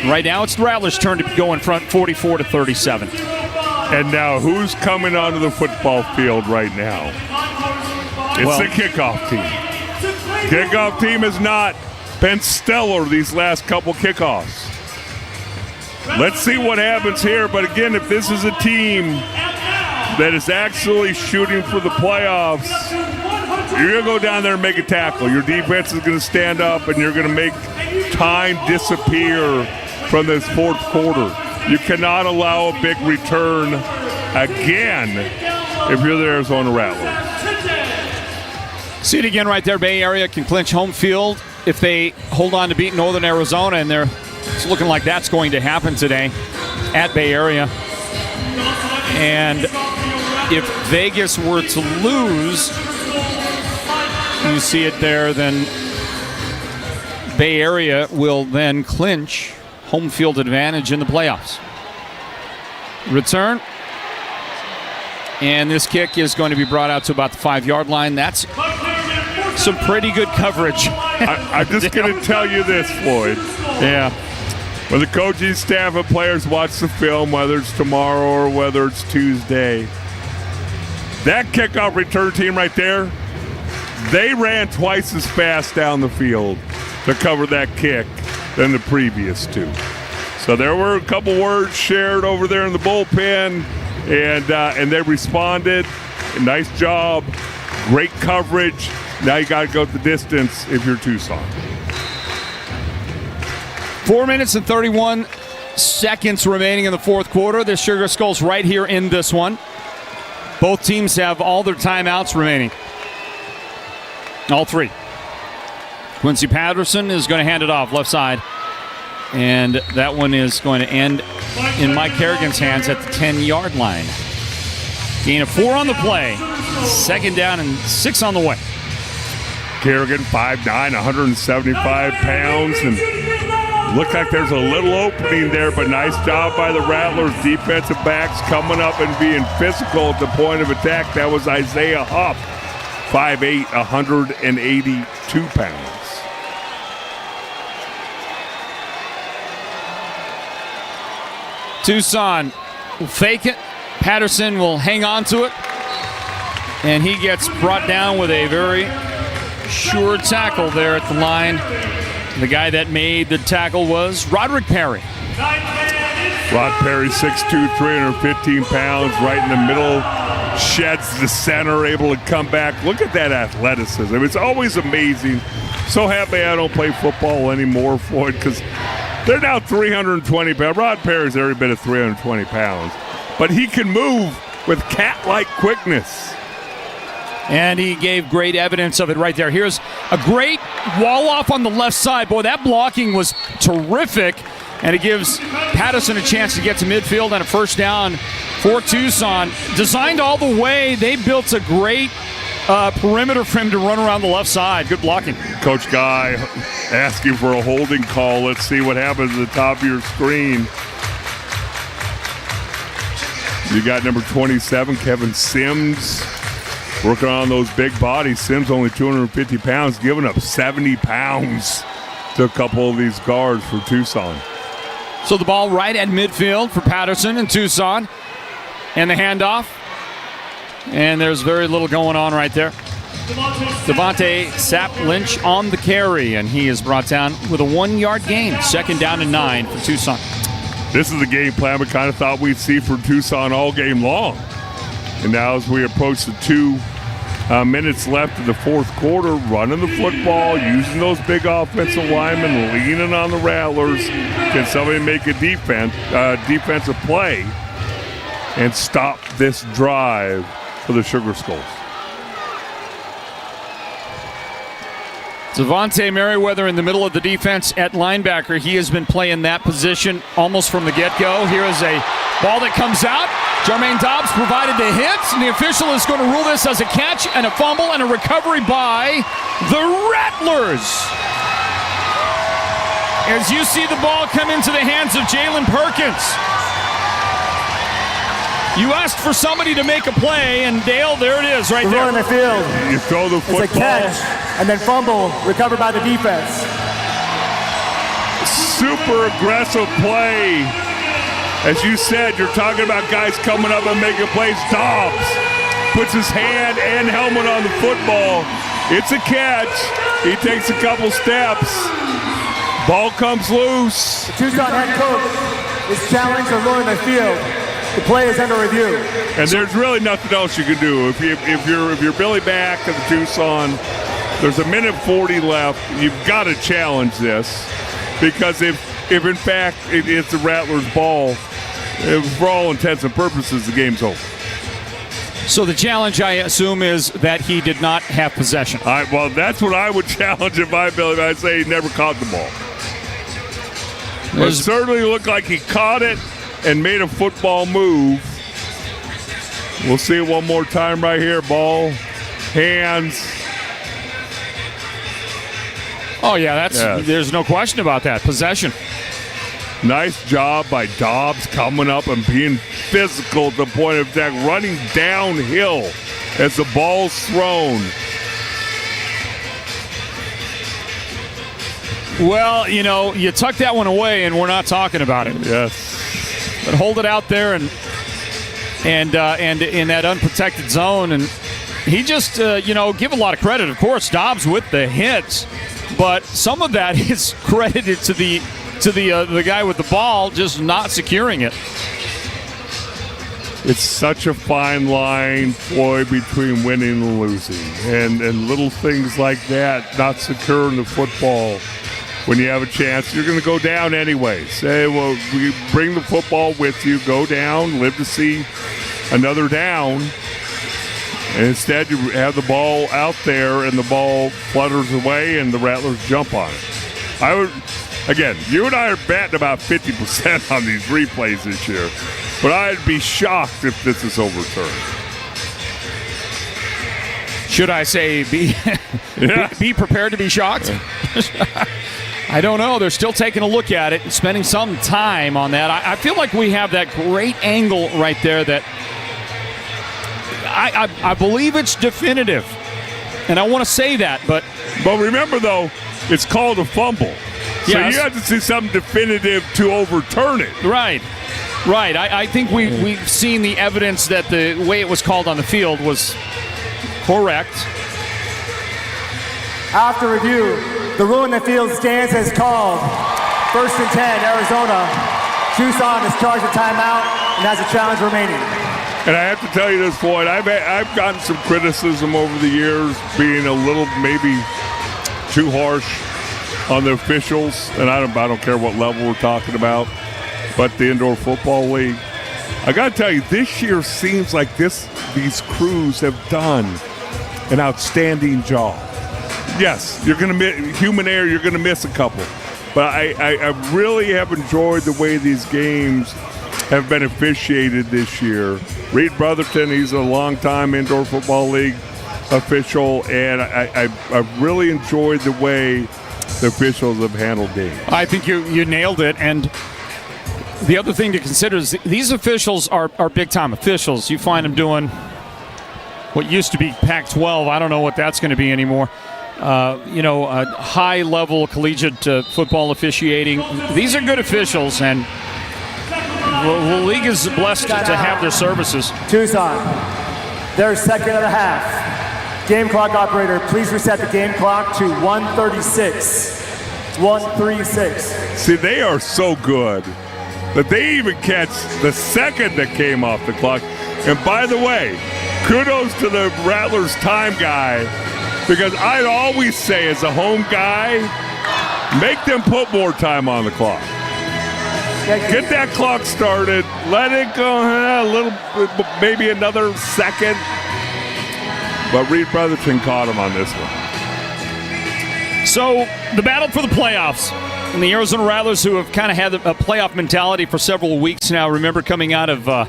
Right now, it's the Rattlers' turn to go in front, 44-37. And now, who's coming onto the football field right now? It's the kickoff team. Kickoff team has not been stellar these last couple kickoffs. Let's see what happens here. But again, if this is a team that is actually shooting for the playoffs, you're going to go down there and make a tackle. Your defense is going to stand up, and you're going to make time disappear from this fourth quarter. You cannot allow a big return again if you're the Arizona Rattlers. See it again right there. Bay Area can clinch home field if they hold on to beat Northern Arizona, and it's looking like that's going to happen today at Bay Area. And if Vegas were to lose, you see it there, then Bay Area will then clinch home field advantage in the playoffs. Return. And this kick is going to be brought out to about the 5-yard line. That's some pretty good coverage. I'm just going to tell you this, Floyd. Yeah. When the coaching staff and players watch the film, whether it's tomorrow or whether it's Tuesday, that kickoff return team right there, they ran twice as fast down the field to cover that kick than the previous two. So there were a couple words shared over there in the bullpen, and they responded. Nice job. Great coverage. Now you got to go the distance if you're Tucson. 4 minutes and 31 seconds remaining in the fourth quarter. The Sugar Skulls right here in this one. Both teams have all their timeouts remaining. All three. Quincy Patterson is going to hand it off left side. And that one is going to end in Mike Kerrigan's hands at the 10-yard line. Gain of 4 on the play. 2nd down and 6 on the way. Kerrigan, 5'9", 175 pounds, and looked like there's a little opening there, but nice job by the Rattlers. Defensive backs coming up and being physical at the point of attack. That was Isaiah Huff, 5'8", 182 pounds. Tucson will fake it. Patterson will hang on to it. And he gets brought down with a very sure tackle there at the line. The guy that made the tackle was Roderick Perry. Rod Perry, 6'2", 315 pounds, right in the middle. Sheds the center, able to come back. Look at that athleticism. It's always amazing. So happy I don't play football anymore, Floyd, because they're now 320 pounds. Rod Perry's every bit of 320 pounds. But he can move with cat-like quickness. And he gave great evidence of it right there. Here's a great wall-off on the left side. Boy, that blocking was terrific. And it gives Patterson a chance to get to midfield and a first down for Tucson. Designed all the way. They built a great perimeter for him to run around the left side. Good blocking. Coach Guy asking for a holding call. Let's see what happens at the top of your screen. You got number 27, Kevin Sims, working on those big bodies. Sims only 250 pounds, giving up 70 pounds to a couple of these guards for Tucson. So the ball right at midfield for Patterson and Tucson. And the handoff. And there's very little going on right there. Devontae Sapp Lynch on the carry, and he is brought down with a 1-yard gain. 2nd down and 9 for Tucson. This is the game plan we kind of thought we'd see from Tucson all game long. And now as we approach the 2 minutes left of the fourth quarter, running the football, using those big offensive linemen, leaning on the Rattlers. Can somebody make a defensive play and stop this drive for the Sugar Skulls? Devontae Merriweather in the middle of the defense at linebacker. He has been playing that position almost from the get-go. Here is a ball that comes out. Jermaine Dobbs provided the hit, and the official is going to rule this as a catch and a fumble and a recovery by the Rattlers. As you see the ball come into the hands of Jalen Perkins. You asked for somebody to make a play, and Dale, there it is right there. In the field. You throw the football. It's a catch, and then fumble, recovered by the defense. super aggressive play. As you said, you're talking about guys coming up and making plays. Dobbs puts his hand and helmet on the football. It's a catch. He takes a couple steps. Ball comes loose. The Tucson head coach is challenged or ruling the field. The play is under review. And there's really nothing else you can do. If you're Billy Back of the Tucson, there's a minute 40 left. You've got to challenge this, because if in fact it's the Rattlers' ball, for all intents and purposes, the game's over. So the challenge, I assume, is that he did not have possession. Well, that's what I would challenge if I Billy. I'd say he never caught the ball. It certainly looked like he caught it and made a football move. We'll see it one more time right here. Ball, hands. Oh, yeah, there's no question about that. Possession. Nice job by Dobbs coming up and being physical to the point of attack, running downhill as the ball's thrown. Well, you tuck that one away, and we're not talking about it. Yes. But hold it out there and in that unprotected zone, and he just give a lot of credit, of course, Dobbs with the hits, but some of that is credited to the guy with the ball just not securing it. It's such a fine line, Floyd, between winning and losing, and little things like that, not securing the football. When you have a chance, you're going to go down anyway. Say, well, we bring the football with you, go down, live to see another down. And instead, you have the ball out there, and the ball flutters away, and the Rattlers jump on it. Again, you and I are betting about 50% on these replays this year, but I'd be shocked if this is overturned. Should I say be prepared to be shocked? I don't know. They're still taking a look at it and spending some time on that. I feel like we have that great angle right there that I believe it's definitive. And I want to say that, but remember, though, it's called a fumble. So yes. You have to see something definitive to overturn it. Right. I think we've seen the evidence that the way it was called on the field was correct. After review, the rule in the field stands as called. 1st and 10, Arizona. Tucson is charged with timeout and has a challenge remaining. And I have to tell you this, Floyd, I've gotten some criticism over the years being a little maybe too harsh on the officials, and I don't care what level we're talking about, but the Indoor Football League. I got to tell you, this year seems like these crews have done an outstanding job. Yes, you're going to miss human error. You're going to miss a couple, but I really have enjoyed the way these games have been officiated this year. Reed Brotherton, he's a longtime Indoor Football League official, and I've really enjoyed the way the officials have handled games. I think you nailed it, and the other thing to consider is these officials are big-time officials. You find them doing what used to be Pac-12. I don't know what that's going to be anymore. High-level collegiate football officiating. These are good officials, and the league is blessed to have their services. Tucson, their second and a half. Game clock operator, please reset the game clock to 1:36. 1:36. See, they are so good that they even catch the second that came off the clock. And by the way, kudos to the Rattlers time guy, because I'd always say as a home guy, make them put more time on the clock. Get that clock started. Let it go a little, maybe another second. But Reed Brotherton caught him on this one. So the battle for the playoffs. And the Arizona Rattlers, who have kind of had a playoff mentality for several weeks now, remember coming out of a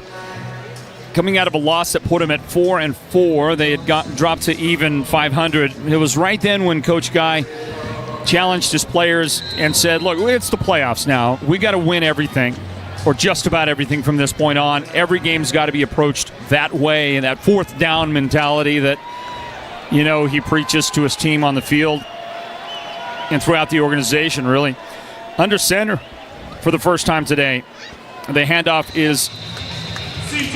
loss that put them at 4-4. They had dropped to even 500. It was right then when Coach Guy challenged his players and said, look, it's the playoffs now. We got to win everything, or just about everything from this point on. Every game's got to be approached that way, and that fourth down mentality that, he preaches to his team on the field and throughout the organization, really. under center for the first time today. The handoff is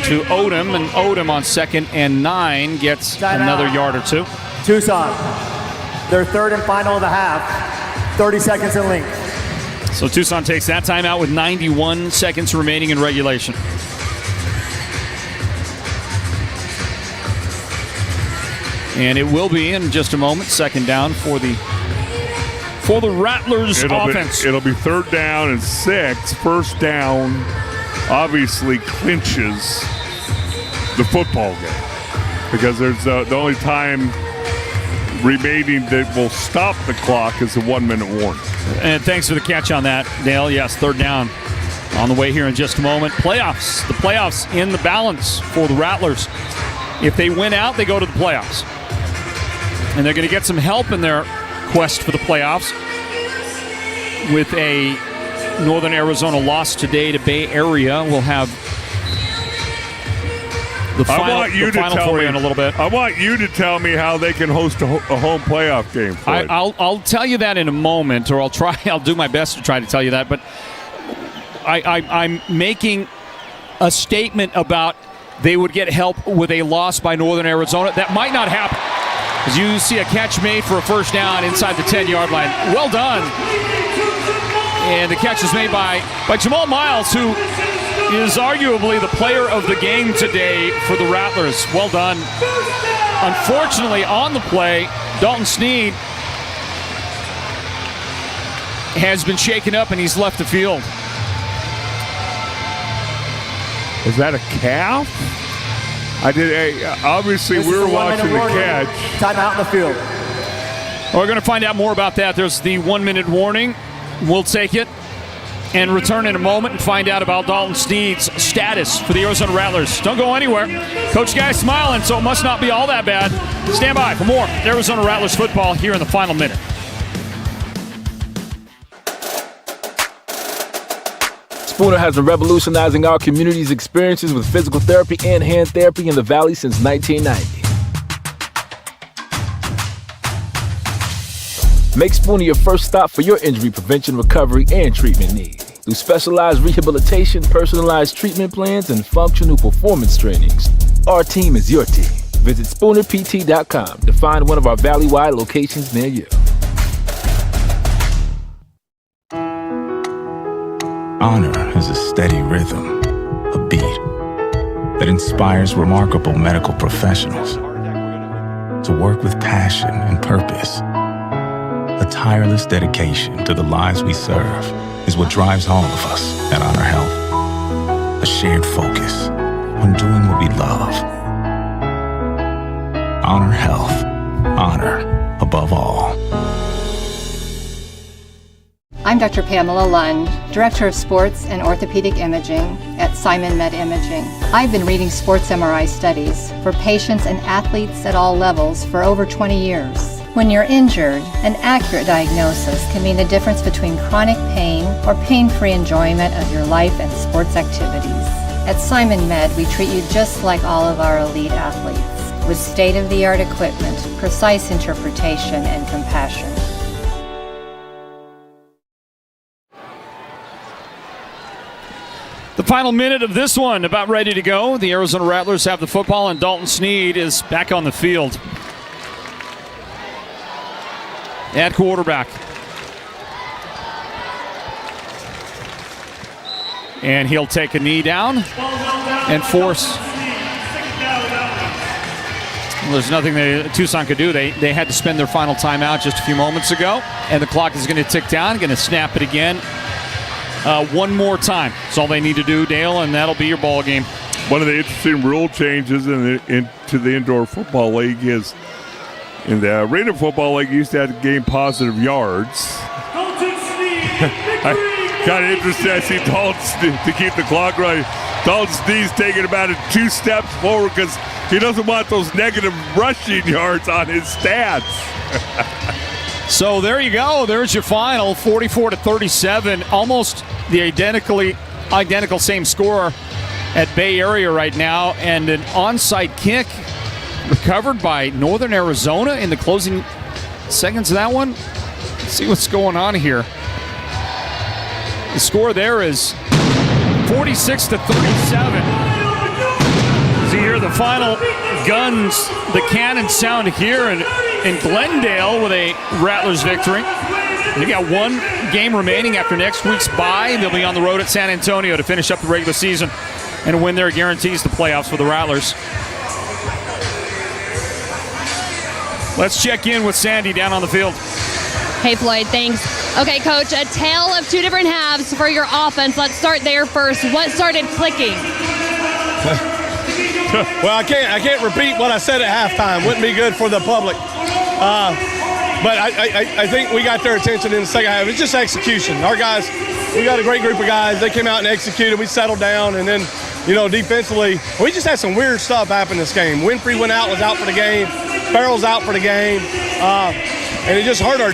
to Odom, and Odom on 2nd and 9 gets another yard or two. Tucson, their third and final of the half, 30 seconds in length. So Tucson takes that timeout with 91 seconds remaining in regulation. And it will be in just a moment, 2nd down for the Rattlers offense. It'll be 3rd down and 6. First down obviously clinches the football game because there's the only time remaining that will stop the clock is a 1-minute warning. And thanks for the catch on that, Dale. Yes, 3rd down on the way here in just a moment. Playoffs. The playoffs in the balance for the Rattlers. If they win out, they go to the playoffs. And they're going to get some help in their quest for the playoffs with a Northern Arizona loss today to Bay Area. We'll have the final for you in a little bit. I want you to tell me how they can host a home playoff game. I'll tell you that in a moment, or I'll do my best to try to tell you that. But I'm making a statement about they would get help with a loss by Northern Arizona. That might not happen. As you see a catch made for a first down inside the 10-yard line. Well done. And the catch is made by Jamal Miles, who is arguably the player of the game today for the Rattlers. Well done. Unfortunately, on the play, Dalton Sneed has been shaken up and he's left the field. Is that a calf? Obviously, we were watching the catch. Timeout in the field. Well, we're going to find out more about that. There's the 1-minute warning. We'll take it and return in a moment and find out about Dalton Sneed's status for the Arizona Rattlers. Don't go anywhere. Coach Guy's smiling, so it must not be all that bad. Stand by for more Arizona Rattlers football here in the final minute. Spooner has been revolutionizing our community's experiences with physical therapy and hand therapy in the Valley since 1990. Make Spooner your first stop for your injury prevention, recovery, and treatment needs. Through specialized rehabilitation, personalized treatment plans, and functional performance trainings, our team is your team. Visit SpoonerPT.com to find one of our Valley-wide locations near you. Honor has a steady rhythm, a beat that inspires remarkable medical professionals to work with passion and purpose. A tireless dedication to the lives we serve is what drives all of us at Honor Health. A shared focus on doing what we love. Honor Health. Honor above all. I'm Dr. Pamela Lund, Director of Sports and Orthopedic Imaging at Simon Med Imaging. I've been reading sports MRI studies for patients and athletes at all levels for over 20 years. When you're injured, an accurate diagnosis can mean the difference between chronic pain or pain-free enjoyment of your life and sports activities. At Simon Med, we treat you just like all of our elite athletes, with state-of-the-art equipment, precise interpretation, and compassion. The final minute of this one, about ready to go. The Arizona Rattlers have the football, and Dalton Sneed is back on the field at quarterback. And he'll take a knee down and force. Well, there's nothing Tucson could do. They had to spend their final timeout just a few moments ago, and the clock is going to tick down, going to snap it again. One more time. That's all they need to do, Dale, and that'll be your ball game. One of the interesting rule changes into the indoor football league is in the arena football league, you used to have to gain positive yards. Kind of interesting. I see Dalton to keep the clock running. Dalton Sneed's taking about 2 steps forward because he doesn't want those negative rushing yards on his stats. So there you go. There's your final, 44-37. Almost the identical same score at Bay Area right now. And an onside kick recovered by Northern Arizona in the closing seconds of that one. Let's see what's going on here. The score there is 46-37. As you hear the final guns, the cannon sound here in Glendale with a Rattlers victory. They got one game remaining after next week's bye. They'll be on the road at San Antonio to finish up the regular season, and a win there guarantees the playoffs for the Rattlers. Let's check in with Sandy down on the field. Hey, Floyd, thanks. Okay, Coach, a tale of two different halves for your offense. Let's start there first. What started clicking? Well, I can't repeat what I said at halftime. Wouldn't be good for the public. But I think we got their attention in the second half. It's just execution. Our guys, we got a great group of guys. They came out and executed. We settled down, and then, defensively, we just had some weird stuff happen this game. Winfrey was out for the game. Farrell's out for the game. And it just hurt our.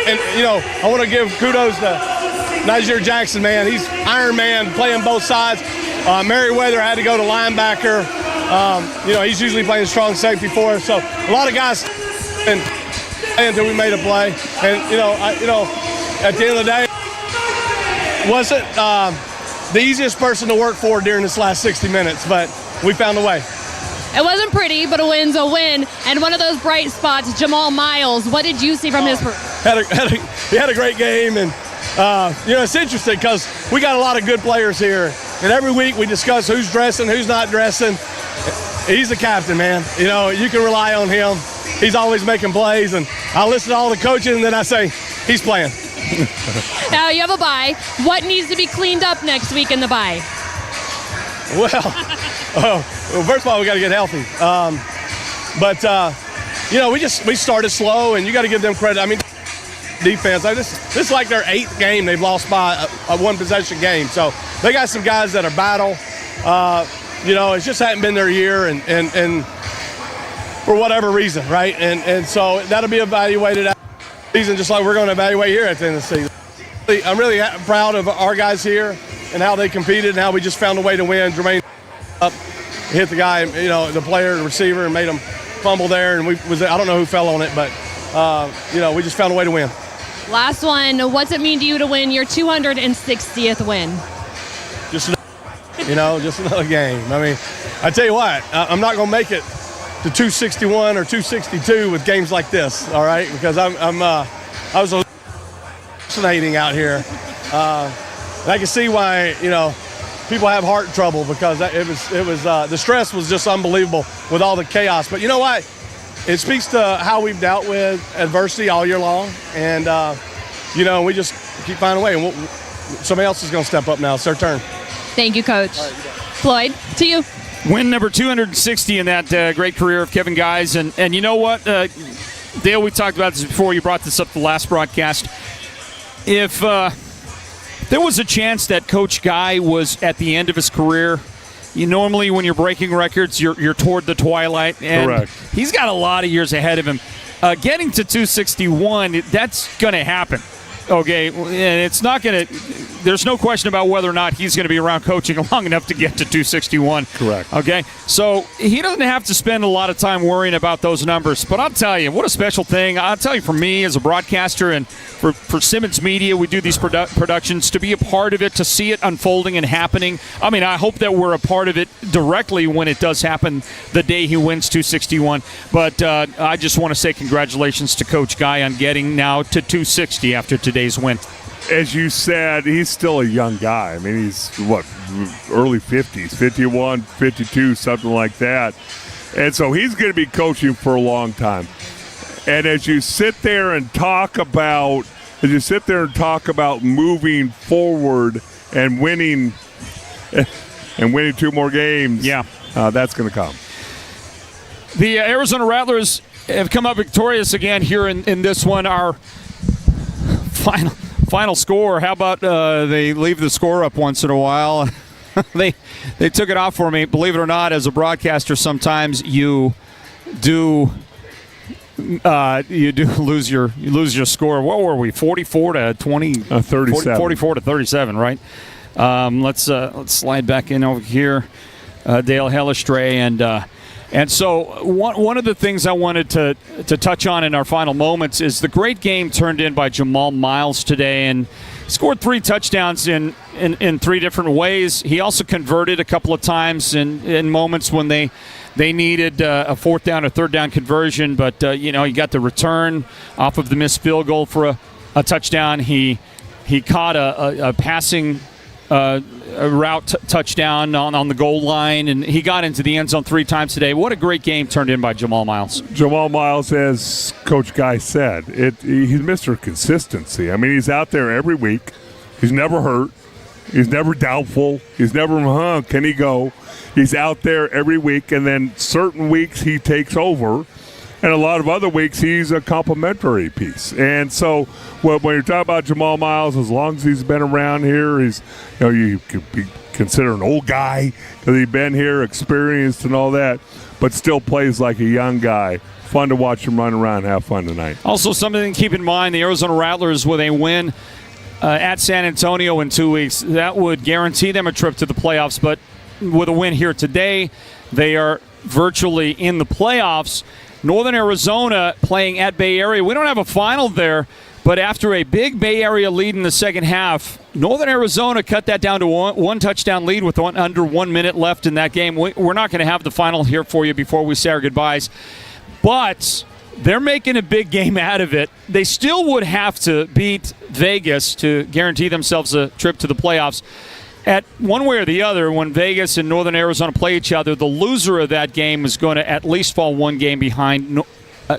And, I want to give kudos to Najir Jackson, man. He's Iron Man, playing both sides. Merriweather had to go to linebacker. He's usually playing strong safety for us. So a lot of guys until we made a play. And, at the end of the day, wasn't the easiest person to work for during this last 60 minutes, but we found a way. It wasn't pretty, but a win's a win. And one of those bright spots, Jamal Miles. What did you see from his? He had a great game, and it's interesting because we got a lot of good players here, and every week we discuss who's dressing, who's not dressing. He's the captain, man. You can rely on him. He's always making plays, and I listen to all the coaching, and then I say, he's playing. Now you have a bye. What needs to be cleaned up next week in the bye? Well, first of all, we got to get healthy. We started slow, and you got to give them credit. I mean, defense. This is like their 8th game they've lost by a one-possession game. So they got some guys that are battle. It just hadn't been their year, and for whatever reason, right? And so that'll be evaluated after the season, just like we're going to evaluate here at the end of the season. I'm really proud of our guys here and how they competed and how we just found a way to win. Jermaine up, hit the guy, the player, the receiver, and made him fumble there. And I don't know who fell on it, but we just found a way to win. Last one. What's it mean to you to win your 260th win? Just another game. I mean, I tell you what, I'm not going to make it to 261 or 262 with games like this. All right, because I was hallucinating out here. And I can see why people have heart trouble because it was the stress was just unbelievable with all the chaos. But you know what? It speaks to how we've dealt with adversity all year long, and we just keep finding a way. And somebody else is going to step up now. It's their turn. Thank you, Coach. Floyd, to you. Win number 260 in that great career of Kevin Guys. And you know what, Dale, we talked about this before. You brought this up the last broadcast. If there was a chance that Coach Guy was at the end of his career, normally when you're breaking records, you're toward the twilight. And correct. He's got a lot of years ahead of him. Getting to 261, that's going to happen. Okay, and it's not going to – there's no question about whether or not he's going to be around coaching long enough to get to 261. Correct. Okay, so he doesn't have to spend a lot of time worrying about those numbers. But I'll tell you, what a special thing. I'll tell you, for me as a broadcaster and for Simmons Media, we do these productions, to be a part of it, to see it unfolding and happening. I mean, I hope that we're a part of it directly when it does happen the day he wins 261. But I just want to say congratulations to Coach Guy on getting now to 260 after today's win. As you said, he's still a young guy. I mean, he's, early 50s, 51, 52, something like that. And so he's going to be coaching for a long time. And as you sit there and talk about moving forward and winning 2 more games, that's going to come. The Arizona Rattlers have come up victorious again here in this one. Our final score. How about they leave the score up once in a while? They took it off for me. Believe it or not, as a broadcaster, sometimes you do lose your score. What were we? 44 to 20, 37. 44 to 37, right? Let's slide back in over here. Dale Hellestray and so one of the things I wanted to touch on in our final moments is the great game turned in by Jamal Miles today. And scored 3 touchdowns in 3 different ways. He also converted a couple of times in moments when they needed a 4th down or 3rd down conversion. But, he got the return off of the missed field goal for a touchdown. He caught a passing a route touchdown on the goal line, and he got into the end zone 3 times today. What a great game turned in by Jamal Miles. Jamal Miles, as Coach Guy said, he's Mr. Consistency. I mean, he's out there every week. He's never hurt. He's never doubtful. He's never, can he go? He's out there every week, and then certain weeks he takes over, and a lot of other weeks he's a complimentary piece. And so when you're talking about Jamal Miles, as long as he's been around here, you could be considered an old guy because he's been here, experienced and all that, but still plays like a young guy. Fun to watch him run around and have fun tonight. Also, something to keep in mind, the Arizona Rattlers, with a win at San Antonio in 2 weeks, that would guarantee them a trip to the playoffs. But with a win here today, they are virtually in the playoffs. Northern Arizona playing at Bay Area. We don't have a final there, but after a big Bay Area lead in the second half, Northern Arizona cut that down to one touchdown lead with under 1 minute left in that game. We're not going to have the final here for you before we say our goodbyes, but they're making a big game out of it. They still would have to beat Vegas to guarantee themselves a trip to the playoffs. At one way or the other, when Vegas and Northern Arizona play each other, the loser of that game is going to at least fall 1 game behind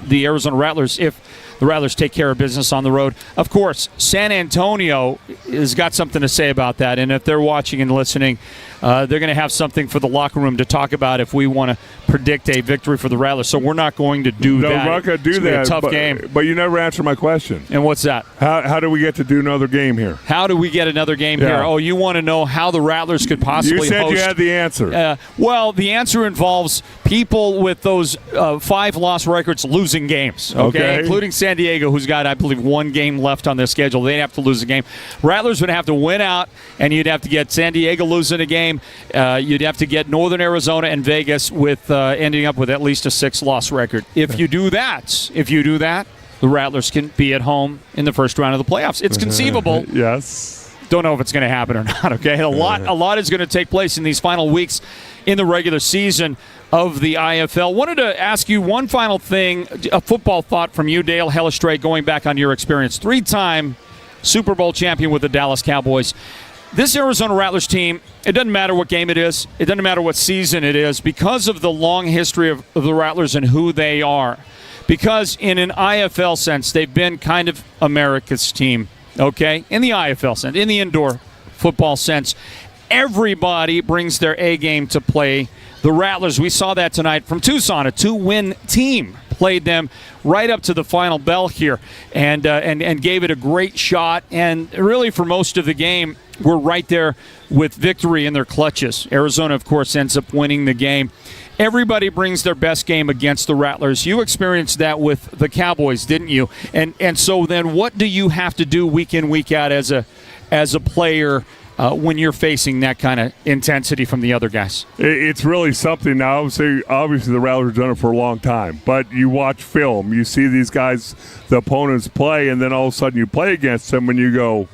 the Arizona Rattlers if the Rattlers take care of business on the road. Of course, San Antonio has got something to say about that, and if they're watching and listening, they're going to have something for the locker room to talk about if we want to predict a victory for the Rattlers. So we're not going to do that. No, we're not going to do that. It's a tough game. But you never answered my question. And what's that? How do we get to do another game here? How do we get another game here? Oh, you want to know how the Rattlers could possibly host. You said you had the answer. Well, the answer involves people with those 5-loss records losing games, okay? Including San Diego, who's got, I believe, 1 game left on their schedule. They'd have to lose a game. Rattlers would have to win out, and you'd have to get San Diego losing a game. You'd have to get Northern Arizona and Vegas with ending up with at least a 6-loss record. If you do that, the Rattlers can be at home in the first round of the playoffs. It's conceivable. Yes. Don't know if it's going to happen or not, okay? A lot is going to take place in these final weeks in the regular season of the IFL. Wanted to ask you one final thing, a football thought from you, Dale Hellestray, going back on your experience. 3-time Super Bowl champion with the Dallas Cowboys. This Arizona Rattlers team, it doesn't matter what game it is. It doesn't matter what season it is, because of the long history of the Rattlers and who they are. Because in an IFL sense, they've been kind of America's team, okay? In the IFL sense, in the indoor football sense, everybody brings their A game to play. The Rattlers, we saw that tonight from Tucson, a 2-win team. Played them right up to the final bell here and gave it a great shot. And really for most of the game, we're right there with victory in their clutches. Arizona, of course, ends up winning the game. Everybody brings their best game against the Rattlers. You experienced that with the Cowboys, didn't you? And so then what do you have to do week in, week out as a player when you're facing that kind of intensity from the other guys? It's really something. Now, obviously the Rattlers have done it for a long time, but you watch film, you see these guys, the opponents play, and then all of a sudden you play against them and you go,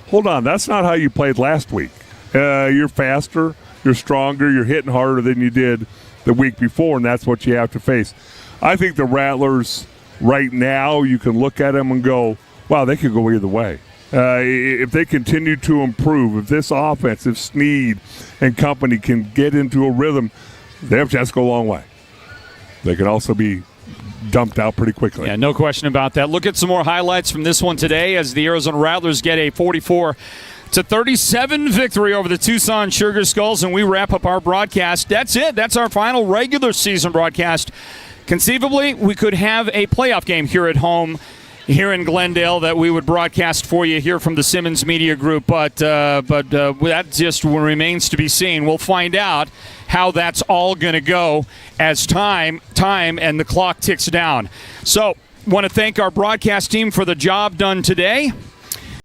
hold on, that's not how you played last week. You're faster, you're stronger, you're hitting harder than you did the week before, and that's what you have to face. I think the Rattlers right now, you can look at them and go, wow, they could go either way. If they continue to improve, if this offense, if Snead and company can get into a rhythm, they have a chance to go a long way. They can also be dumped out pretty quickly. Yeah, no question about that. Look at some more highlights from this one today as the Arizona Rattlers get a 44-37 victory over the Tucson Sugar Skulls, and we wrap up our broadcast. That's it. That's our final regular season broadcast. Conceivably, we could have a playoff game here at home, here in Glendale, that we would broadcast for you here from the Simmons Media Group, but that just remains to be seen. We'll find out how that's all going to go as time and the clock ticks down. So, want to thank our broadcast team for the job done today.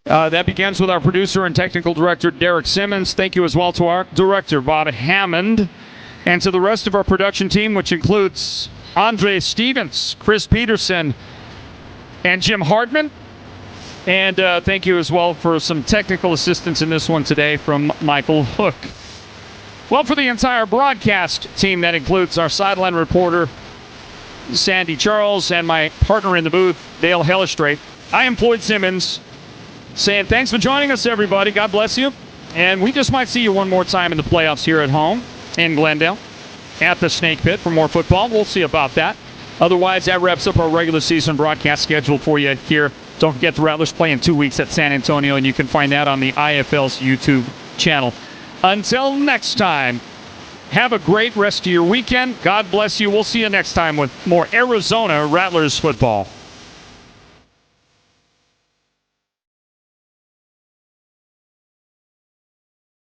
That begins with our producer and technical director, Derek Simmons. Thank you as well to our director, Bob Hammond, and to the rest of our production team, which includes Andre Stevens, Chris Peterson, and Jim Hartman. And thank you as well for some technical assistance in this one today from Michael Hook. Well, for the entire broadcast team, that includes our sideline reporter, Sandy Charles, and my partner in the booth, Dale Hellestrate. I am Floyd Simmons, saying thanks for joining us, everybody. God bless you. And we just might see you one more time in the playoffs here at home in Glendale at the Snake Pit for more football. We'll see about that. Otherwise, that wraps up our regular season broadcast schedule for you here. Don't forget the Rattlers play in 2 weeks at San Antonio, and you can find that on the IFL's YouTube channel. Until next time, have a great rest of your weekend. God bless you. We'll see you next time with more Arizona Rattlers football.